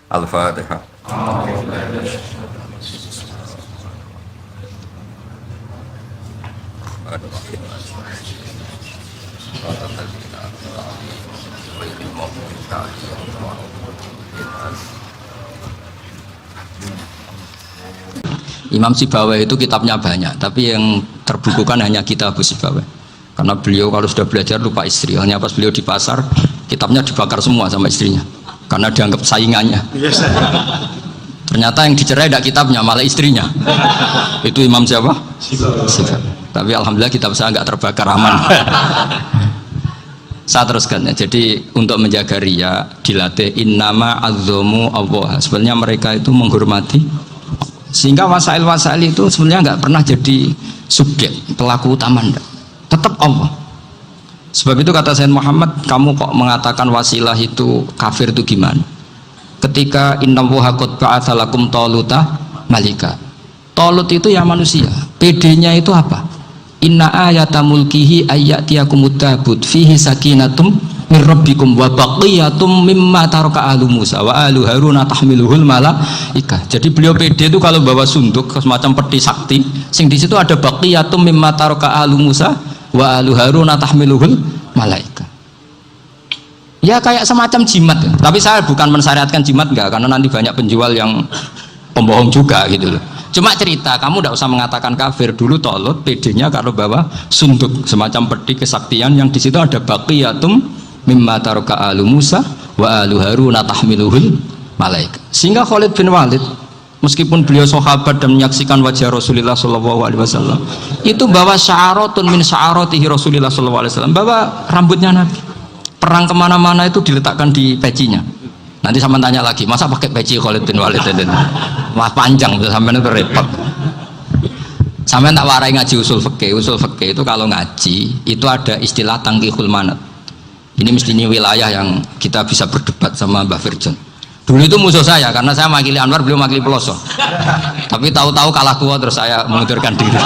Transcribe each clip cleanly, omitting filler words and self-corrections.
Al-Fatihah. Imam Sibawai itu kitabnya banyak, tapi yang terbukukan hanya kitab Sibawai. Karena beliau kalau sudah belajar lupa istri, hanya pas beliau di pasar, kitabnya dibakar semua sama istrinya, karena dianggap saingannya. Ternyata yang dicerai tidak kitabnya, malah istrinya. Itu Imam siapa? Sibawai. Tapi alhamdulillah kitab saya nggak terbakar, aman. Saya teruskan ya. Jadi untuk menjaga riya dilatih innama azzamu Allah. Sebenarnya mereka itu menghormati, sehingga wasail itu sebenarnya nggak pernah jadi subjek pelaku utama, tetap Allah. Sebab itu kata Sayyid Muhammad, kamu kok mengatakan wasilah itu kafir itu gimana? Ketika innallaha qad ba'atsa lakum taluta malika. Talut itu ya manusia. PD-nya itu apa? Inna ayata mulkihi ayyatiyakumut tabut fihi sakinatum min rabbikum wa baqiyatum mimma taraka ahlu Musa wa ahlu Harun tahmiluhul malaikah. Jadi beliau PD itu kalau bawa sunduk semacam peti sakti, sing di situ ada baqiyatum mimma taraka ahlu Musa wa ahlu Harun tahmiluhul malaikah. Ya kayak semacam jimat ya. Tapi saya bukan mensyariatkan jimat enggak, karena nanti banyak penjual yang pembohong juga gitu loh. Cuma cerita, kamu tidak usah mengatakan kafir. Dulu Tolut PD-nya kalau bawa sunduk semacam peti kesaktian yang di situ ada baqiyatum mimma taraka alu Musa wa alu Harun tahmiluhul malaika. Sehingga Khalid bin Walid meskipun beliau sahabat dan menyaksikan wajah Rasulullah SAW, itu bawa sya'aratun min sya'aratihi Rasulullah SAW, bawa rambutnya Nabi. Perang kemana-mana itu diletakkan di pecinya. Nanti sama tanya lagi, masa pakai peci Khalid bin Walid itu? Wah panjang, sampai itu repot. Sampai tak warai ngaji usul fikih. Usul fikih itu kalau ngaji itu ada istilah tangkihul manat. Ini mestinya wilayah yang kita bisa berdebat sama Mbah Firjon. Dulu itu musuh saya karena saya makili Anwar, beliau makili Peloso. Tapi tahu-tahu kalah tua terus saya mengundurkan diri.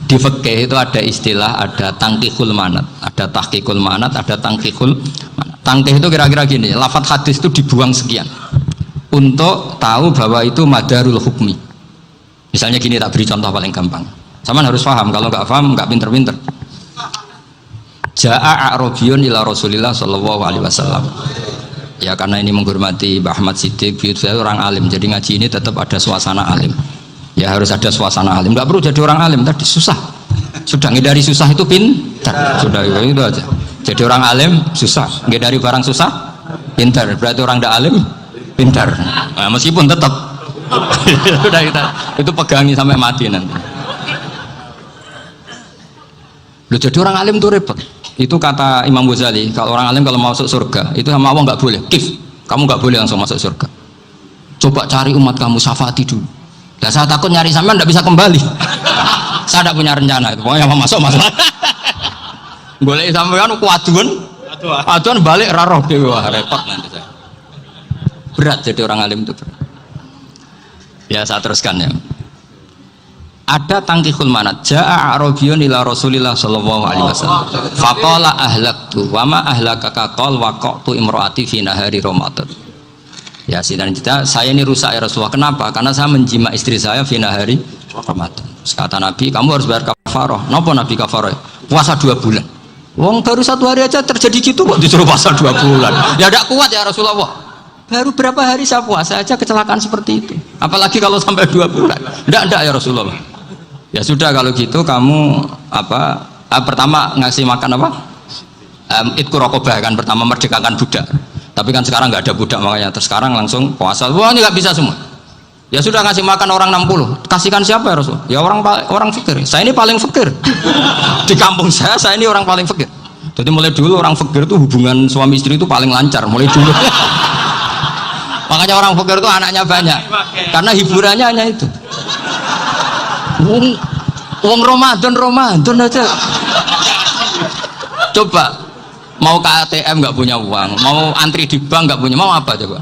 Di fikih itu ada istilah, ada tangkihul manat, ada tahqiqul manat, ada tangkihul manat. Tangkih itu kira-kira gini, lafadz hadis itu dibuang sekian untuk tahu bahwa itu madarul hukmi. Misalnya gini, tak beri contoh paling gampang. Sama harus paham, kalau nggak paham nggak pinter-pinter. Ja'a a'rabiyun ila Rasulillah sallallahu alaihi wasallam. Ya karena ini menghormati Mbah Ahmad Siddiq, saya orang alim, jadi ngaji ini tetap ada suasana alim. Ya harus ada suasana alim, nggak perlu jadi orang alim, tadi susah. Sudah ngindari susah itu pintar, sudah itu aja. Jadi orang alim susah, ngindari barang susah pintar, berarti orang tidak alim pintar. Nah, meskipun tetap sudah itu pegangi sampai mati nanti. Loh, jadi orang alim itu repot. Itu kata Imam Ghazali, kalau orang alim kalau mau masuk surga itu sama Allah nggak boleh. Kif, kamu nggak boleh langsung masuk surga. Coba cari umat kamu, syafaati dulu. Dan saya takut nyari sampean tidak bisa kembali. Saya tidak punya rencana itu, pokoknya mau masuk. Boleh sampean aduan balik raroh dewe, wah repot nanti saya. Berat jadi orang alim itu berat. Ya saya teruskan ya. Ada tangkihul manat. Ja'a a'rabiyun ila Rasulillah sallallahu alaihi wasallam. Faqala ahlaktu wa ma ahlakaka qal waqatu imraati fi nahari Ramadan. Ya sidang kita, saya ini rusak ya Rasulullah. Kenapa? Karena saya menjima istri saya fi nahari Ramadan. Kata Nabi, kamu harus bayar kafarah. Napa Nabi kafarah? Puasa 2 bulan. Wong baru 1 hari aja terjadi gitu kok disuruh puasa 2 bulan. Ya tidak kuat ya Rasulullah. Baru berapa hari saya puasa aja kecelakaan seperti itu. Apalagi kalau sampai 2 bulan. Tidak ya Rasulullah. Ya sudah kalau gitu kamu pertama ngasih makan apa? Itqu raqabah kan, pertama merdekakan budak. Tapi kan sekarang nggak ada budak, makanya terus sekarang langsung puasa. Wah ini nggak bisa semua. Ya sudah ngasih makan orang 60. Kasihkan siapa ya Rasul? Ya orang fakir. Saya ini paling fakir. Di kampung saya ini orang paling fakir. Jadi mulai dulu orang fakir itu hubungan suami istri itu paling lancar mulai dulu. Makanya orang fakir itu anaknya banyak. Karena hiburannya hanya itu. Wong Ramadan aja. Coba mau ke ATM nggak punya uang, mau antri di bank nggak punya, mau apa coba?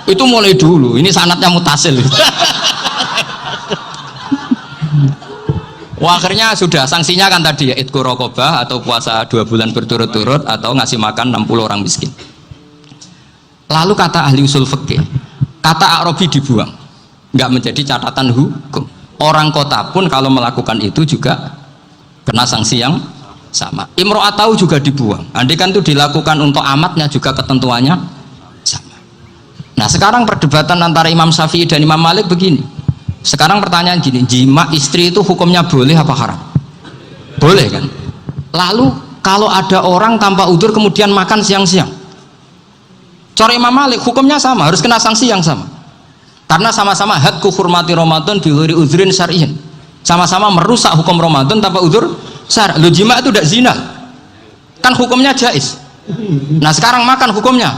Itu mulai dulu. Ini sanatnya mutasil. Wah, akhirnya sudah sanksinya kan tadi ya, itqu raqabah atau puasa 2 bulan berturut-turut atau ngasih makan 60 orang miskin. Lalu kata ahli usul fikih, kata Arabi dibuang, nggak menjadi catatan hukum. Orang kota pun kalau melakukan itu juga kena sanksi yang sama. Imro'atau juga dibuang. Andai kan itu dilakukan untuk amatnya juga ketentuannya sama. Nah sekarang perdebatan antara Imam Syafi'i dan Imam Malik begini. Sekarang pertanyaan gini, jima istri itu hukumnya boleh apa haram? Boleh kan? Lalu kalau ada orang tanpa udzur kemudian makan siang-siang, cara Imam Malik hukumnya sama, harus kena sanksi yang sama. Karena sama-sama hadku hurmati Ramadan bi ghairi udzrin syar'iyyin. Sama-sama merusak hukum Ramadan tanpa udzur syar'. Lo jima itu tidak zina. Kan hukumnya jaiz. Nah, sekarang makan hukumnya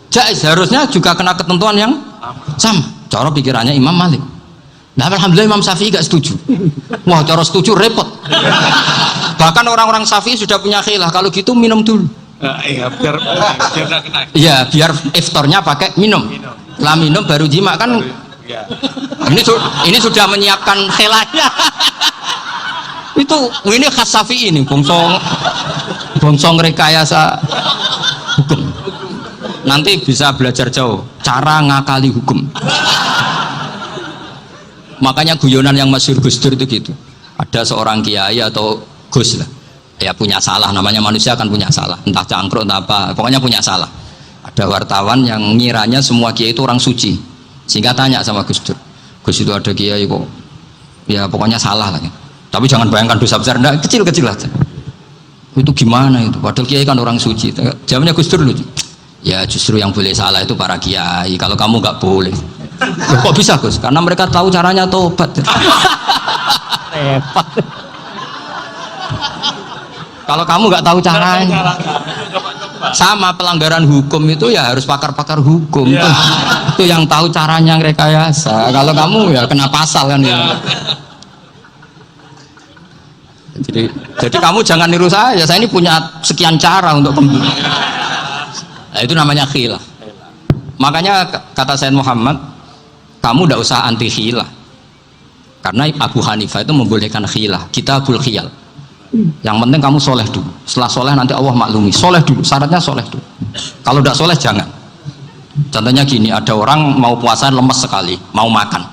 jaiz, harusnya juga kena ketentuan yang sama. Cara pikirannya Imam Malik. Nah, alhamdulillah Imam Syafi'i gak setuju. Wah, cara setuju repot. Bahkan orang-orang Syafi'i sudah punya khilah, kalau gitu minum dulu. Iya, biar kena. Iya, biar iftarnya pakai minum. Setelah minum baru jima kan. Ya. Ini sudah menyiapkan khilahnya. Ini khas Syafi'i ini, bongsong rekayasa hukum. Nanti bisa belajar jauh cara ngakali hukum. Makanya guyonan yang masyhur Gus Dur itu gitu. Ada seorang kiai atau Gus lah, ya punya salah, namanya manusia kan punya salah, entah cangkruk entah apa, pokoknya punya salah. Ada wartawan yang ngiranya semua kiai itu orang suci, sehingga tanya sama Gus Dur, Gus itu ada kiai kok, ya pokoknya salah lah. Tapi jangan bayangkan dosa besar, enggak, kecil-kecil aja. Itu gimana itu? Padahal kiai kan orang suci. Jawabnya Gus Dur lucu. Ya justru yang boleh salah itu para kiai. Kalau kamu nggak boleh. Loh, kok bisa Gus? Karena mereka tahu caranya tobat. Repot. Kalau kamu nggak tahu caranya, sama pelanggaran hukum itu ya harus pakar-pakar hukum. Ya. Itu yang tahu caranya rekayasa. Kalau kamu ya kena pasal kan ya. Jadi kamu jangan niru saya. Saya ini punya sekian cara untuk nah, itu namanya khilah. Makanya kata Sayyid Muhammad, kamu tidak usah anti khilah, karena Abu Hanifah itu membolehkan khilah. Kitabul khiyal. Yang penting kamu soleh dulu. Setelah soleh nanti Allah maklumi. Soleh dulu, syaratnya soleh dulu. Kalau tidak soleh jangan. Contohnya gini, ada orang mau puasa lemes sekali, mau makan,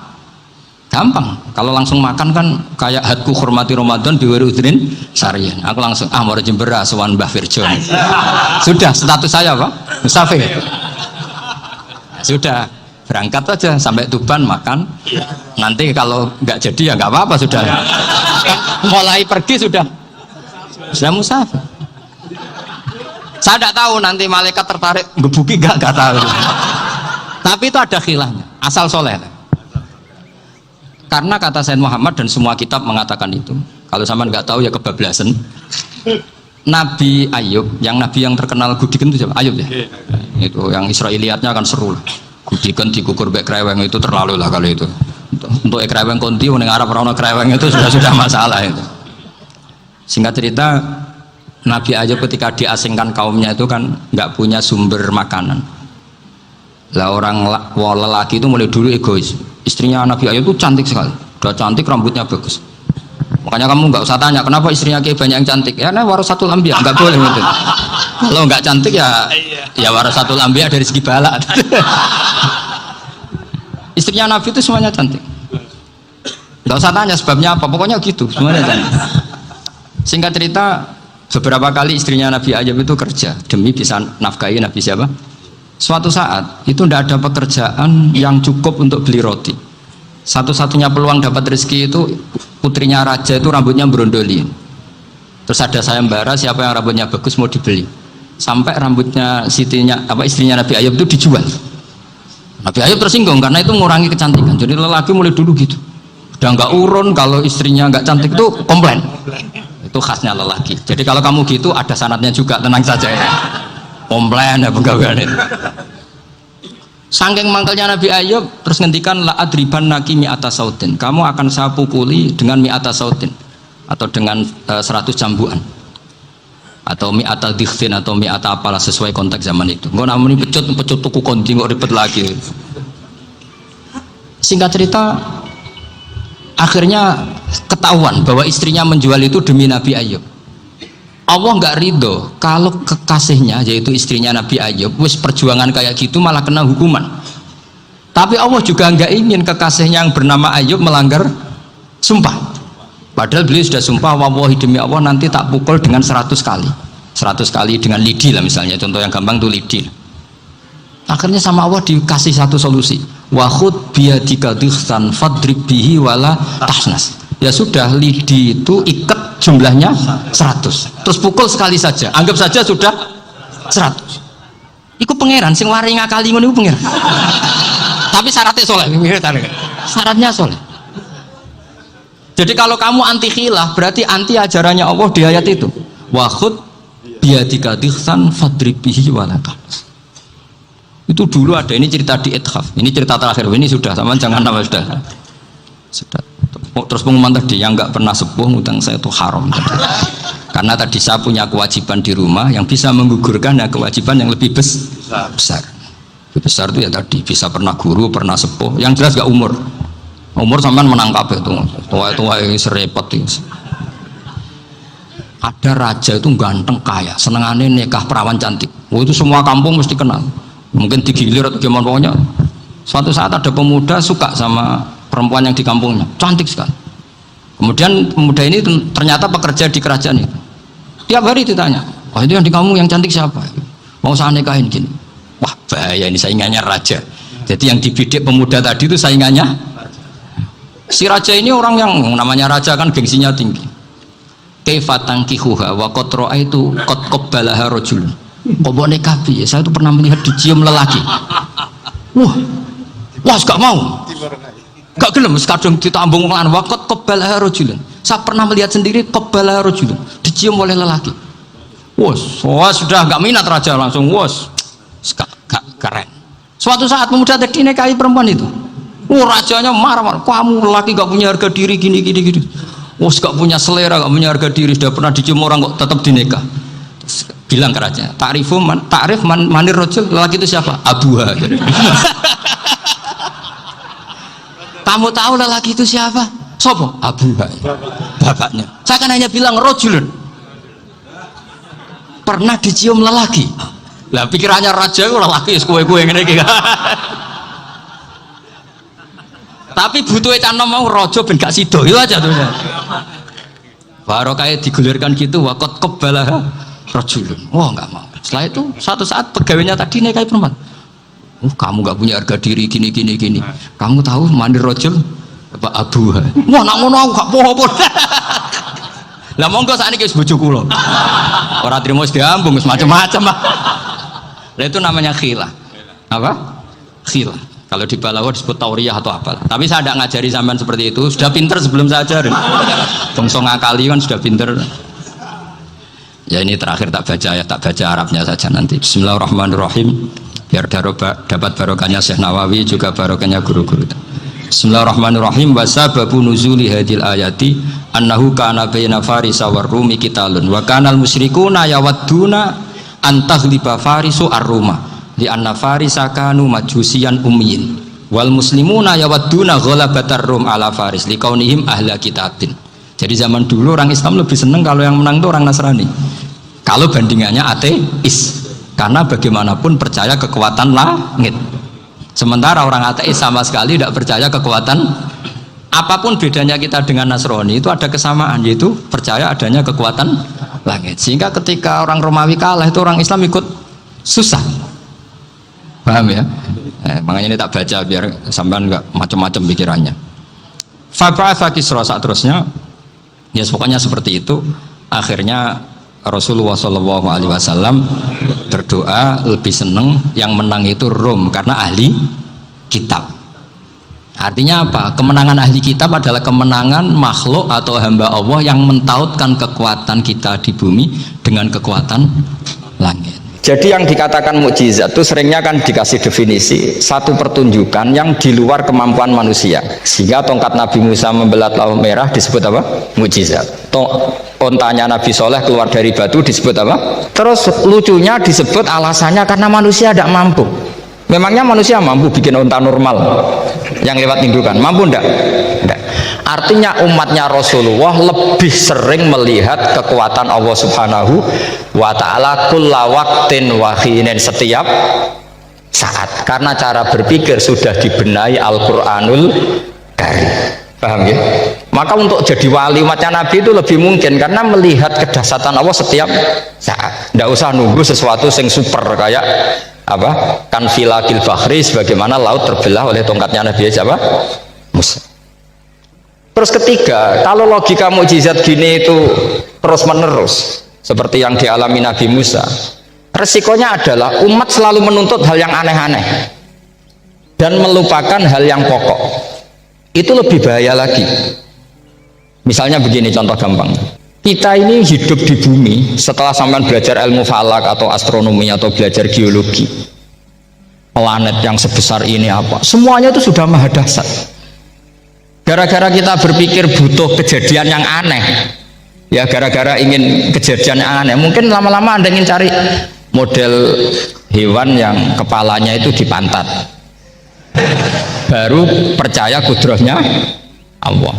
gampang. Kalau langsung makan kan kayak hadku hormati Ramadan biwiri udrin syariah. Aku langsung mau jembera sowan Mbah Firjo. Sudah status saya Pak musafir. Sudah berangkat aja sampai Tuban makan. Nanti kalau nggak jadi ya nggak apa-apa, sudah mulai pergi sudah musafir. Saya tidak tahu nanti malaikat tertarik gebuki nggak tahu. Tapi itu ada khilafnya, asal soleh. Karena kata Sayyid Muhammad dan semua kitab mengatakan itu. Kalau sama nggak tahu ya kebablasan. Nabi Ayub, nabi yang terkenal Gudiken itu siapa? Ayub ya. Itu yang Israiliyatnya akan seru lah. Gudiken dikukur bek kreweng itu terlalu lah kalau itu. Untuk kreweng konti ning Arab ora ono kreweng itu sudah masalah itu. Singkat cerita, Nabi Ayub ketika diasingkan kaumnya itu kan nggak punya sumber makanan. Lah orang lelaki itu mulai dulu egois. Istrinya Nabi Ayub itu cantik sekali, udah cantik, rambutnya bagus. Makanya kamu nggak usah tanya kenapa istrinya kayak banyak yang cantik. Ya, nah warasatul anbiya, nggak boleh gitu. Kalau nggak cantik ya warasatul anbiya dari segi balak. Istrinya Nabi itu semuanya cantik. Nggak usah tanya sebabnya apa, pokoknya gitu, semuanya cantik. Singkat cerita, beberapa kali istrinya Nabi Ayub itu kerja demi bisa nafkahi Nabi siapa? Suatu saat itu tidak ada pekerjaan yang cukup untuk beli roti. Satu-satunya peluang dapat rezeki itu putrinya raja itu rambutnya berondolin. Terus ada sayembara siapa yang rambutnya bagus mau dibeli. Sampai rambutnya istrinya Nabi Ayub itu dijual. Nabi Ayub tersinggung karena itu mengurangi kecantikan. Jadi lelaki mulai dulu gitu. Udah nggak urun kalau istrinya nggak cantik itu komplain. Itu khasnya lelaki. Jadi kalau kamu gitu ada sanatnya juga, tenang saja ya. Komplain ya pegawai itu. Saking mangkelnya Nabi Ayub terus ngendikan la adriban naki mi'ata sautin. Kamu akan saya pukuli dengan mi'ata sautin atau dengan 100 cambuan. Atau mi'ata dikhtin atau mi'ata apalah sesuai konteks zaman itu. Enggak namun ini pecut tuku konti kok ribet lagi. Singkat cerita akhirnya ketahuan bahwa istrinya menjual itu demi Nabi Ayub. Allah nggak ridho kalau kekasihnya yaitu istrinya Nabi Ayub wis perjuangan kayak gitu malah kena hukuman. Tapi Allah juga nggak ingin kekasihnya yang bernama Ayub melanggar sumpah. Padahal beliau sudah sumpah, wallahi demi Allah nanti tak pukul dengan 100 kali. 100 kali dengan lidi lah misalnya, contoh yang gampang tuh lidi. Akhirnya sama Allah dikasih satu solusi. Wa khud biyadika dighsan fadrib bihi wala tahnas. Ya sudah, lidi itu ikat jumlahnya 100. Terus pukul sekali saja. Anggap saja sudah 100. Iku pangeran sing wari ngakali ngono iku pangeran. Tapi syaratnya soleh. Syaratnya soleh. Jadi kalau kamu anti khilaf berarti anti ajarannya Allah di ayat itu. Wa khud biyadika dighsan fadrib bihi wala tahnas. Itu dulu ada, ini cerita di Ithaf, ini cerita terakhir, ini sudah, sama jangan nama sudah. Terus pengumuman tadi yang nggak pernah sepuh ngutang saya itu haram tadi. Karena tadi saya punya kewajiban di rumah yang bisa menggugurkan ya kewajiban yang lebih besar. Lebih besar itu ya tadi bisa pernah guru, pernah sepuh, yang jelas gak umur sampean menang kabeh itu tua serepot itu. Ada raja itu ganteng kaya, senengannya nikah perawan cantik. Itu semua kampung mesti kenal. Mungkin digilir atau gimana pokoknya. Suatu saat ada pemuda suka sama perempuan yang di kampungnya, cantik sekali. Kemudian pemuda ini ternyata pekerja di kerajaan itu. Tiap hari ditanya, oh itu yang di kampung yang cantik siapa? Mau saya nikahin gini. Wah bahaya, ini saingannya raja. Jadi yang dibidik pemuda tadi itu saingannya. Si raja ini orang yang namanya raja kan gengsinya tinggi. Kaifatang kihuha wa qad ra'aitu qad qabbalaha rajulun. Kobok nikahi, saya itu pernah melihat dicium lelaki. Wah, gak mau, gak gelem, kadang ditambung lan wakot qabbalaha rajulun. Saya pernah melihat sendiri qabbalaha rajulun, dicium oleh lelaki. Wah, sudah gak minat raja langsung, gak keren. Suatu saat pemuda tadi nikahi perempuan itu. Rajanya marah, kamu lelaki gak punya harga diri gini. Gak punya selera, gak punya harga diri, sudah pernah dicium orang kok tetap dinikah. Bilang ke raja, ta'rif manir rajul, lelaki itu siapa? Abuha. Kamu tahu lelaki itu siapa? Sopo? Abuha. Bapaknya. Saya kan hanya bilang rajulun. Pernah dicium lelaki. Lah pikirannya raja itu lelaki kue-kue ngene iki. Tapi butuhe canom mau raja ben gak sido itu aja tuh. Baru kayak digulirkan gitu waqat qabbalah rajulun. Wah nggak mau. Setelah itu suatu saat pegawainya tadi nikahi perempuan. Kamu nggak punya harga diri gini. Kamu tahu mandir rajul apa abuha? Wah nak ngono aku gak apa-apa. Lah monggo sakniki wis bojo kula. Ora trimo wis diambung wis macam-macam. Lah itu namanya khilah. Apa? Khilah. Kalau di Balawa disebut tauriyah atau apa. Tapi saya tidak ngajari sampean seperti itu. Sudah pinter sebelum saya ajarin. Bangsa ngakali kan sudah pinter. Ya ini terakhir tak baca Arabnya saja nanti. Bismillahirrahmanirrahim. Biar dapat barokahnya Syekh Nawawi juga barokahnya guru-guru. Bismillahirrahmanirrahim. Wasababu nuzuli hadil ayati annahu kana baina farisa war rumi qitalun wa kanal musyrikuna yawadduna antaghliba farisu ar-ruma li anna farisa kanu majusiyan ummiyin wal muslimuna yawadduna ghalabatar rum ala faris liqaunihim ahla kitabin. Jadi zaman dulu orang Islam lebih senang kalau yang menang itu orang Nasrani. Kalau bandingannya ateis, karena bagaimanapun percaya kekuatan langit. Sementara orang ateis sama sekali tidak percaya kekuatan. Apapun bedanya kita dengan Nasrani itu ada kesamaan, yaitu percaya adanya kekuatan langit. Sehingga ketika orang Romawi kalah itu orang Islam ikut susah. Paham ya? Makanya ini tak baca biar sampean nggak macam-macam pikirannya. Fab'atha Kisra saat terusnya. Ya pokoknya seperti itu. Akhirnya Rasulullah SAW berdoa lebih seneng yang menang itu Rom karena ahli kitab. Artinya apa? Kemenangan ahli kitab adalah kemenangan makhluk atau hamba Allah yang mentautkan kekuatan kita di bumi dengan kekuatan langit. Jadi yang dikatakan mukjizat itu seringnya kan dikasih definisi satu pertunjukan yang di luar kemampuan manusia. Sehingga tongkat Nabi Musa membelah laut merah disebut apa? Mukjizat. Ontanya Nabi Soleh keluar dari batu disebut apa? Terus lucunya disebut alasannya karena manusia tidak mampu. Memangnya manusia mampu bikin onta normal yang lewat indukan? Mampu enggak? Enggak. Artinya umatnya Rasulullah lebih sering melihat kekuatan Allah Subhanahu wa ta'ala kulla waqtin wa hinin, setiap saat, karena cara berpikir sudah dibenahi Al-Qur'anul Karim. Paham ya? Maka untuk jadi wali umatnya Nabi itu lebih mungkin karena melihat kedahsyatan Allah setiap saat. Tidak usah nunggu sesuatu yang super kayak apa? Kan filakil bahri, sebagaimana laut terbelah oleh tongkatnya Nabi siapa? Musa. Terus ketiga, kalau logika mukjizat gini itu terus menerus seperti yang dialami Nabi Musa, resikonya adalah umat selalu menuntut hal yang aneh-aneh dan melupakan hal yang pokok. Itu lebih bahaya lagi. Misalnya begini contoh gampang, kita ini hidup di bumi setelah sampean belajar ilmu falak atau astronomi atau belajar geologi, planet yang sebesar ini apa, semuanya itu sudah maha dahsyat. Gara-gara kita berpikir butuh kejadian yang aneh, ya gara-gara ingin kejadian yang aneh, mungkin lama-lama Anda ingin cari model hewan yang kepalanya itu di pantat, baru percaya kudrahnya Allah.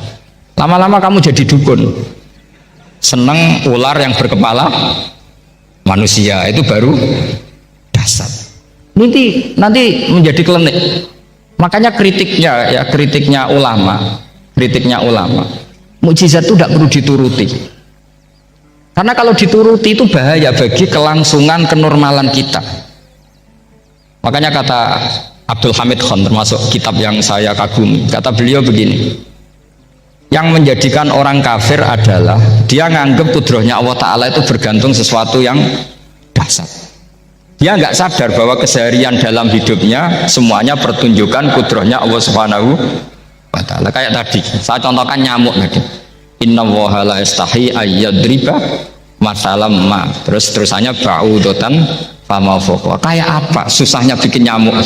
Lama-lama kamu jadi dukun, seneng ular yang berkepala manusia, itu baru dasar. Nanti menjadi klinik. Makanya kritiknya ulama, mukjizat itu tidak perlu dituruti. Karena kalau dituruti itu bahaya bagi kelangsungan kenormalan kita. Makanya kata Abdul Hamid Khan, termasuk kitab yang saya kagumi, kata beliau begini, yang menjadikan orang kafir adalah dia nganggep kudrahnya Allah Ta'ala itu bergantung sesuatu yang dahsyat. Dia nggak sadar bahwa keseharian dalam hidupnya semuanya pertunjukan kudrahnya Allah Subhanahu wa ta'ala. Kayak tadi saya contohkan nyamuk tadi, inna woha la yastahi ayyadriba masalam ma, terusannya ba'udotan fama fokwa. Kayak apa susahnya bikin nyamuk,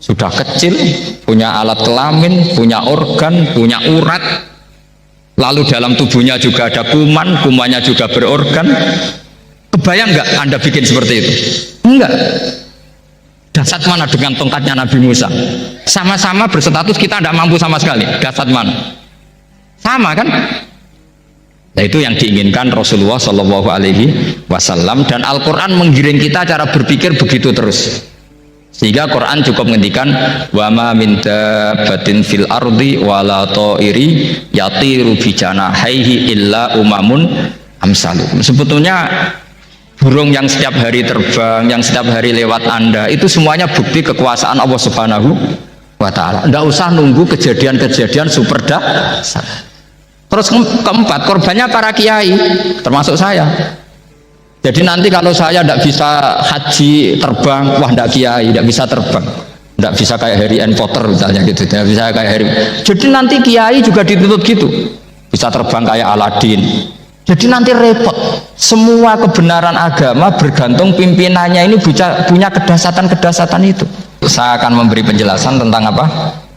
sudah kecil, punya alat kelamin, punya organ, punya urat, lalu dalam tubuhnya juga ada kuman, kumannya juga berorgan. Kebayang nggak Anda bikin seperti itu? Enggak. Dasar mana dengan tongkatnya Nabi Musa? Sama-sama berstatus kita tidak mampu sama sekali. Dasar mana? Sama kan? Nah, itu yang diinginkan Rasulullah Shallallahu Alaihi Wasallam, dan Al-Quran menggiring kita cara berpikir begitu terus. Sehingga Quran cukup menghentikan wa ma min dabbatin fil ardi wala ta'iri yatiru bi janahaihi illa umamun amsalukum. Sebetulnya burung yang setiap hari terbang, yang setiap hari lewat Anda, itu semuanya bukti kekuasaan Allah Subhanahu wa ta'ala. Tidak usah nunggu kejadian-kejadian super dahsyat. Terus keempat, korbannya para kiai, termasuk saya. Jadi nanti kalau saya tidak bisa haji terbang, wah tidak kiai, tidak bisa terbang, tidak bisa kayak Harry and Potter misalnya gitu, tidak bisa kayak Harry. Jadi nanti kiai juga dituntut gitu, bisa terbang kayak Aladin. Jadi nanti repot. Semua kebenaran agama bergantung pimpinannya ini punya kedahsyatan itu. Saya akan memberi penjelasan tentang apa?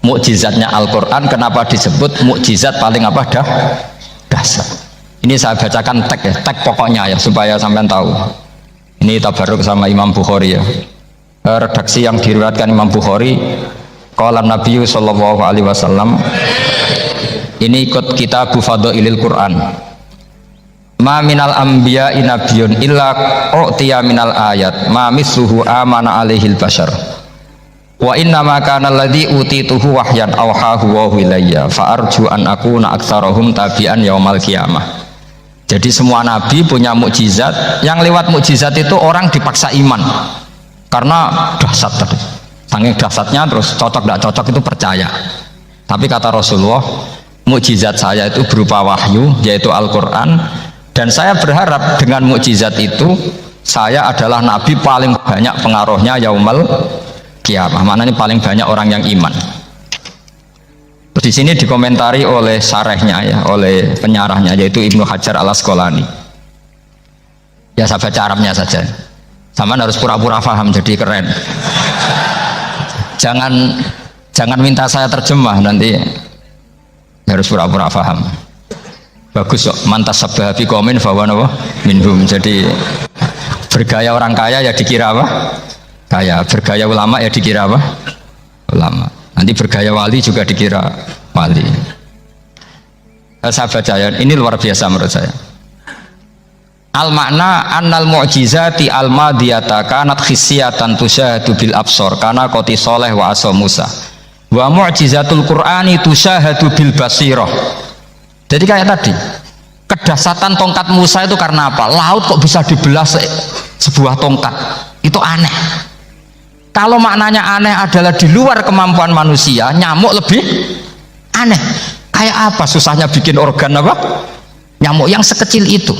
Mukjizatnya Al-Quran. Kenapa disebut mukjizat paling apa? Dahsyat. Ini saya bacakan tag pokoknya ya, supaya sampean tahu. Ini tabaruk sama Imam Bukhari ya. Redaksi yang diriwayatkan Imam Bukhari. Qala Nabi sallallahu alaihi wasallam. Ini ikut kitab Fadhailil Quran. Ma minal anbiya nabiyun illa u'tiya minal ayat ma misluhu amana alaihil bashar wa inna ma kana alladhi utituhu wahyan awhahu wa ilayya fa arju an akuna aktsarahum tabi'an yaumal qiyamah. Jadi semua nabi punya mukjizat, yang lewat mukjizat itu orang dipaksa iman karena dahsyat tadi. Saking dahsyatnya terus cocok tidak cocok itu percaya. Tapi kata Rasulullah, mukjizat saya itu berupa wahyu, yaitu Al-Quran. Dan saya berharap dengan mukjizat itu saya adalah nabi paling banyak pengaruhnya yaumal qiyamah. Maknanya paling banyak orang yang iman. Terus di sini dikomentari oleh syarahnya ya, oleh penyarahnya yaitu Ibnu Hajar Al Asqalani. Ya saya baca Arabnya saja. Sama harus pura-pura paham jadi keren. Jangan minta saya terjemah, nanti harus pura-pura paham. Bagus kok, mantas sabahabi komen bahwa minhum. Jadi bergaya orang kaya ya dikira apa? Kaya. Bergaya ulama ya dikira apa? Ulama. Nanti bergaya wali juga dikira wali. Saya baca ya, ini luar biasa menurut saya. Al makna annal mu'jizati al madiyata kanat khisyatan tusyahadu bil absor kana qoti soleh wa asa Musa wa mu'jizatul Qur'ani tusyahadu bil basirah. Jadi kayak tadi, kedahsyatan tongkat Musa itu karena apa? Laut kok bisa dibelah sebuah tongkat, itu aneh. Kalau maknanya aneh adalah di luar kemampuan manusia, nyamuk lebih aneh. Kayak apa susahnya bikin organ apa? Nyamuk yang sekecil itu.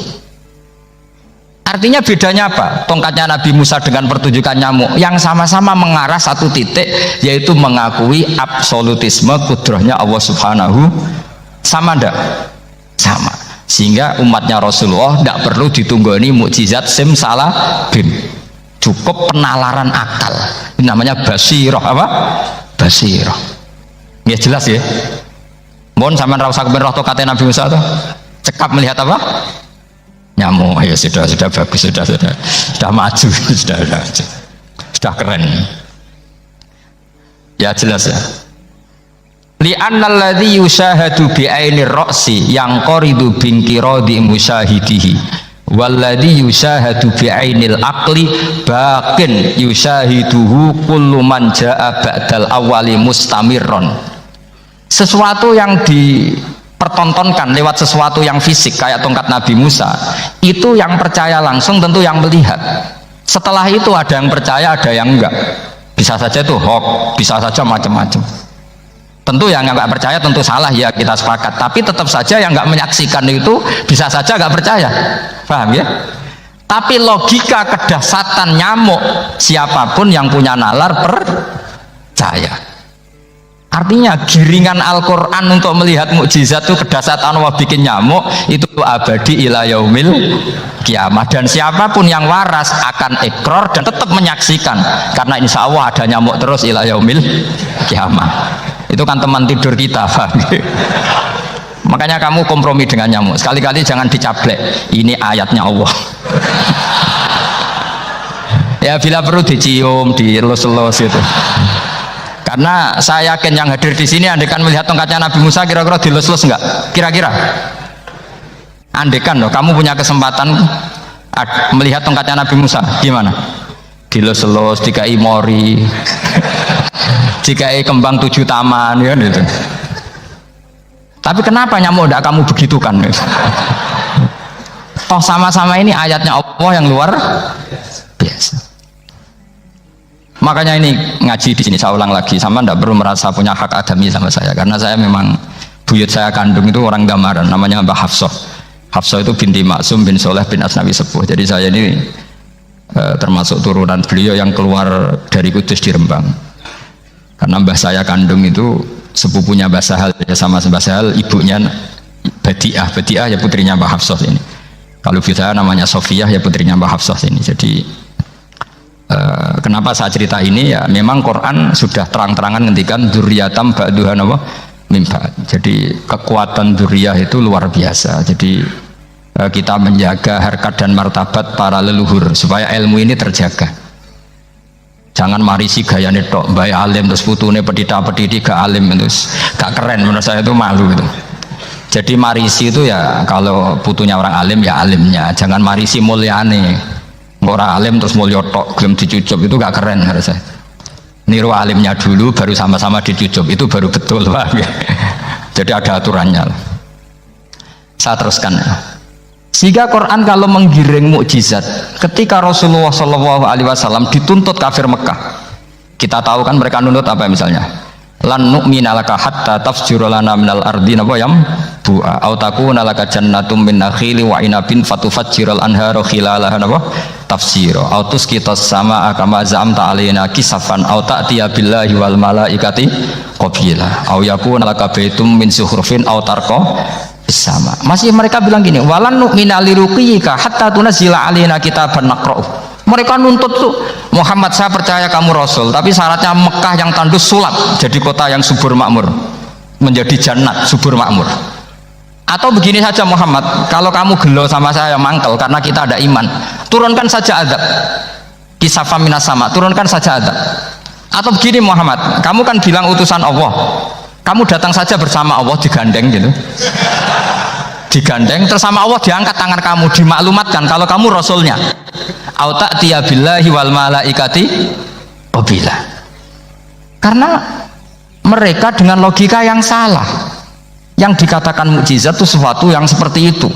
Artinya bedanya apa? Tongkatnya Nabi Musa dengan pertunjukan nyamuk yang sama-sama mengarah satu titik, yaitu mengakui absolutisme kudrahnya Allah Subhanahu. Sama ndak? Sama. Sehingga umatnya Rasulullah tidak perlu ditunggoni mukjizat simsalabim, cukup penalaran akal. Ini namanya basirah. Apa? Basirah. Ya jelas ya. Mohon sampean ra usah kepen roh tokate Nabi Musa tuh. Cekap melihat apa? Nyamuk. Ya sudah bagus, sudah maju, sudah keren. Ya jelas ya. Li'annal ladzi yushahadu bi ainir ra'si yang qaridu binkiradi musyahidihi walladzi yushahadu bi ainil aqli baqin yushahiduhu kullu man jaa ba'dal awali mustamirron. Sesuatu yang dipertontonkan lewat sesuatu yang fisik kayak tongkat Nabi Musa, itu yang percaya langsung tentu yang melihat. Setelah itu ada yang percaya, ada yang enggak. Bisa saja itu hoax, bisa saja macam-macam. Tentu yang nggak percaya tentu salah, ya kita sepakat, tapi tetap saja yang nggak menyaksikan itu bisa saja nggak percaya, paham ya? Tapi logika kedahsyatan nyamuk, siapapun yang punya nalar percaya. Artinya giringan Al-Quran untuk melihat mukjizat itu, kedahsyatan Allah bikin nyamuk itu abadi ila yaumil kiamah, dan siapapun yang waras akan ikrar dan tetap menyaksikan, karena insya Allah ada nyamuk terus ila yaumil kiamah. Itu kan teman tidur kita, Pak. Makanya kamu kompromi dengan nyamuk, sekali-kali jangan dicaplek, ini ayatnya Allah. Ya bila perlu dicium, dielus-elus itu. Karena saya yakin yang hadir di sini andekan melihat tongkatnya Nabi Musa kira-kira dilus-elus enggak? Kira-kira? Andekan loh, kamu punya kesempatan melihat tongkatnya Nabi Musa, gimana? Dilus-elus, dikai mori. Jika kembang 7 taman ya gitu. Tapi kenapa nyamuk tidak kamu begitukan? Toh sama-sama ini ayatnya Allah yang luar biasa. Makanya ini ngaji di sini saya ulang lagi, sama tidak perlu merasa punya hak adami sama saya, karena saya memang buyut saya kandung itu orang Damaran, namanya Mbah Hafsah. Hafsah itu binti Maksum bin Soleh bin Asnawi Sepuh. Jadi saya ini termasuk turunan beliau yang keluar dari Kudus di Rembang. Karena mbah saya kandung itu sepupunya Mbah Sahal, ya sama Mbah Sahal, ibunya Badiah ya putrinya Mbah Hafsah ini. Kalau saya namanya Sofiyah, ya putrinya Mbah Hafsah ini. Jadi kenapa saya cerita ini, ya memang Quran sudah terang-terangan ngendikan dzurriyatam ba'duha apa mimba. Jadi kekuatan dzurriyah itu luar biasa. Jadi kita menjaga harkat dan martabat para leluhur supaya ilmu ini terjaga. Jangan marisi gaya netok, baik alim terus putune pedita-pedidi gak alim terus gak keren, menurut saya itu malu gitu. Jadi marisi itu ya kalau putunya orang alim ya alimnya, jangan marisi mulyane. Orang alim terus mulya tok gelem dicucup, itu gak keren menurut saya. Niru alimnya dulu baru sama-sama dicucup, itu baru betul, Pak. Jadi ada aturannya. Saya teruskan. Sehingga Quran kalau menggiring mukjizat, ketika Rasulullah SAW dituntut kafir Mekah, kita tahu kan mereka nuntut apa misalnya? Lan nu'mina laka hatta tafjura lana minal ardi napa yam bu'a au takuna laka jannatum min nakhili wa inabin fatufajjiral anhara khilalaha napa tafsira au tusqitas samaa kama zamta alaina kisafan au ta'tiya billahi wal malaikati qabila au yakuna laka baitum min zuhrufin au tarqa sama. Masih mereka bilang gini, walan nu'mina liruqiyika hatta tunzila alaina kitaban naqra'u. Mereka nuntut tuh, Muhammad saya percaya kamu Rasul, tapi syaratnya Mekah yang tandus sulap, jadi kota yang subur makmur, menjadi jannat subur makmur. Atau begini saja Muhammad, kalau kamu gelo sama saya mangkel karena kita ada iman, turunkan saja adab, kisafan minas sama, turunkan saja adab. Atau begini Muhammad, kamu kan bilang utusan Allah, Kamu datang saja bersama Allah digandeng gitu. Digandeng terus sama Allah diangkat tangan kamu, dimaklumatkan kalau kamu rasulnya. Au ta'tiya billahi wal malaikati wabila. Karena mereka dengan logika yang salah. Yang dikatakan mukjizat itu sesuatu yang seperti itu.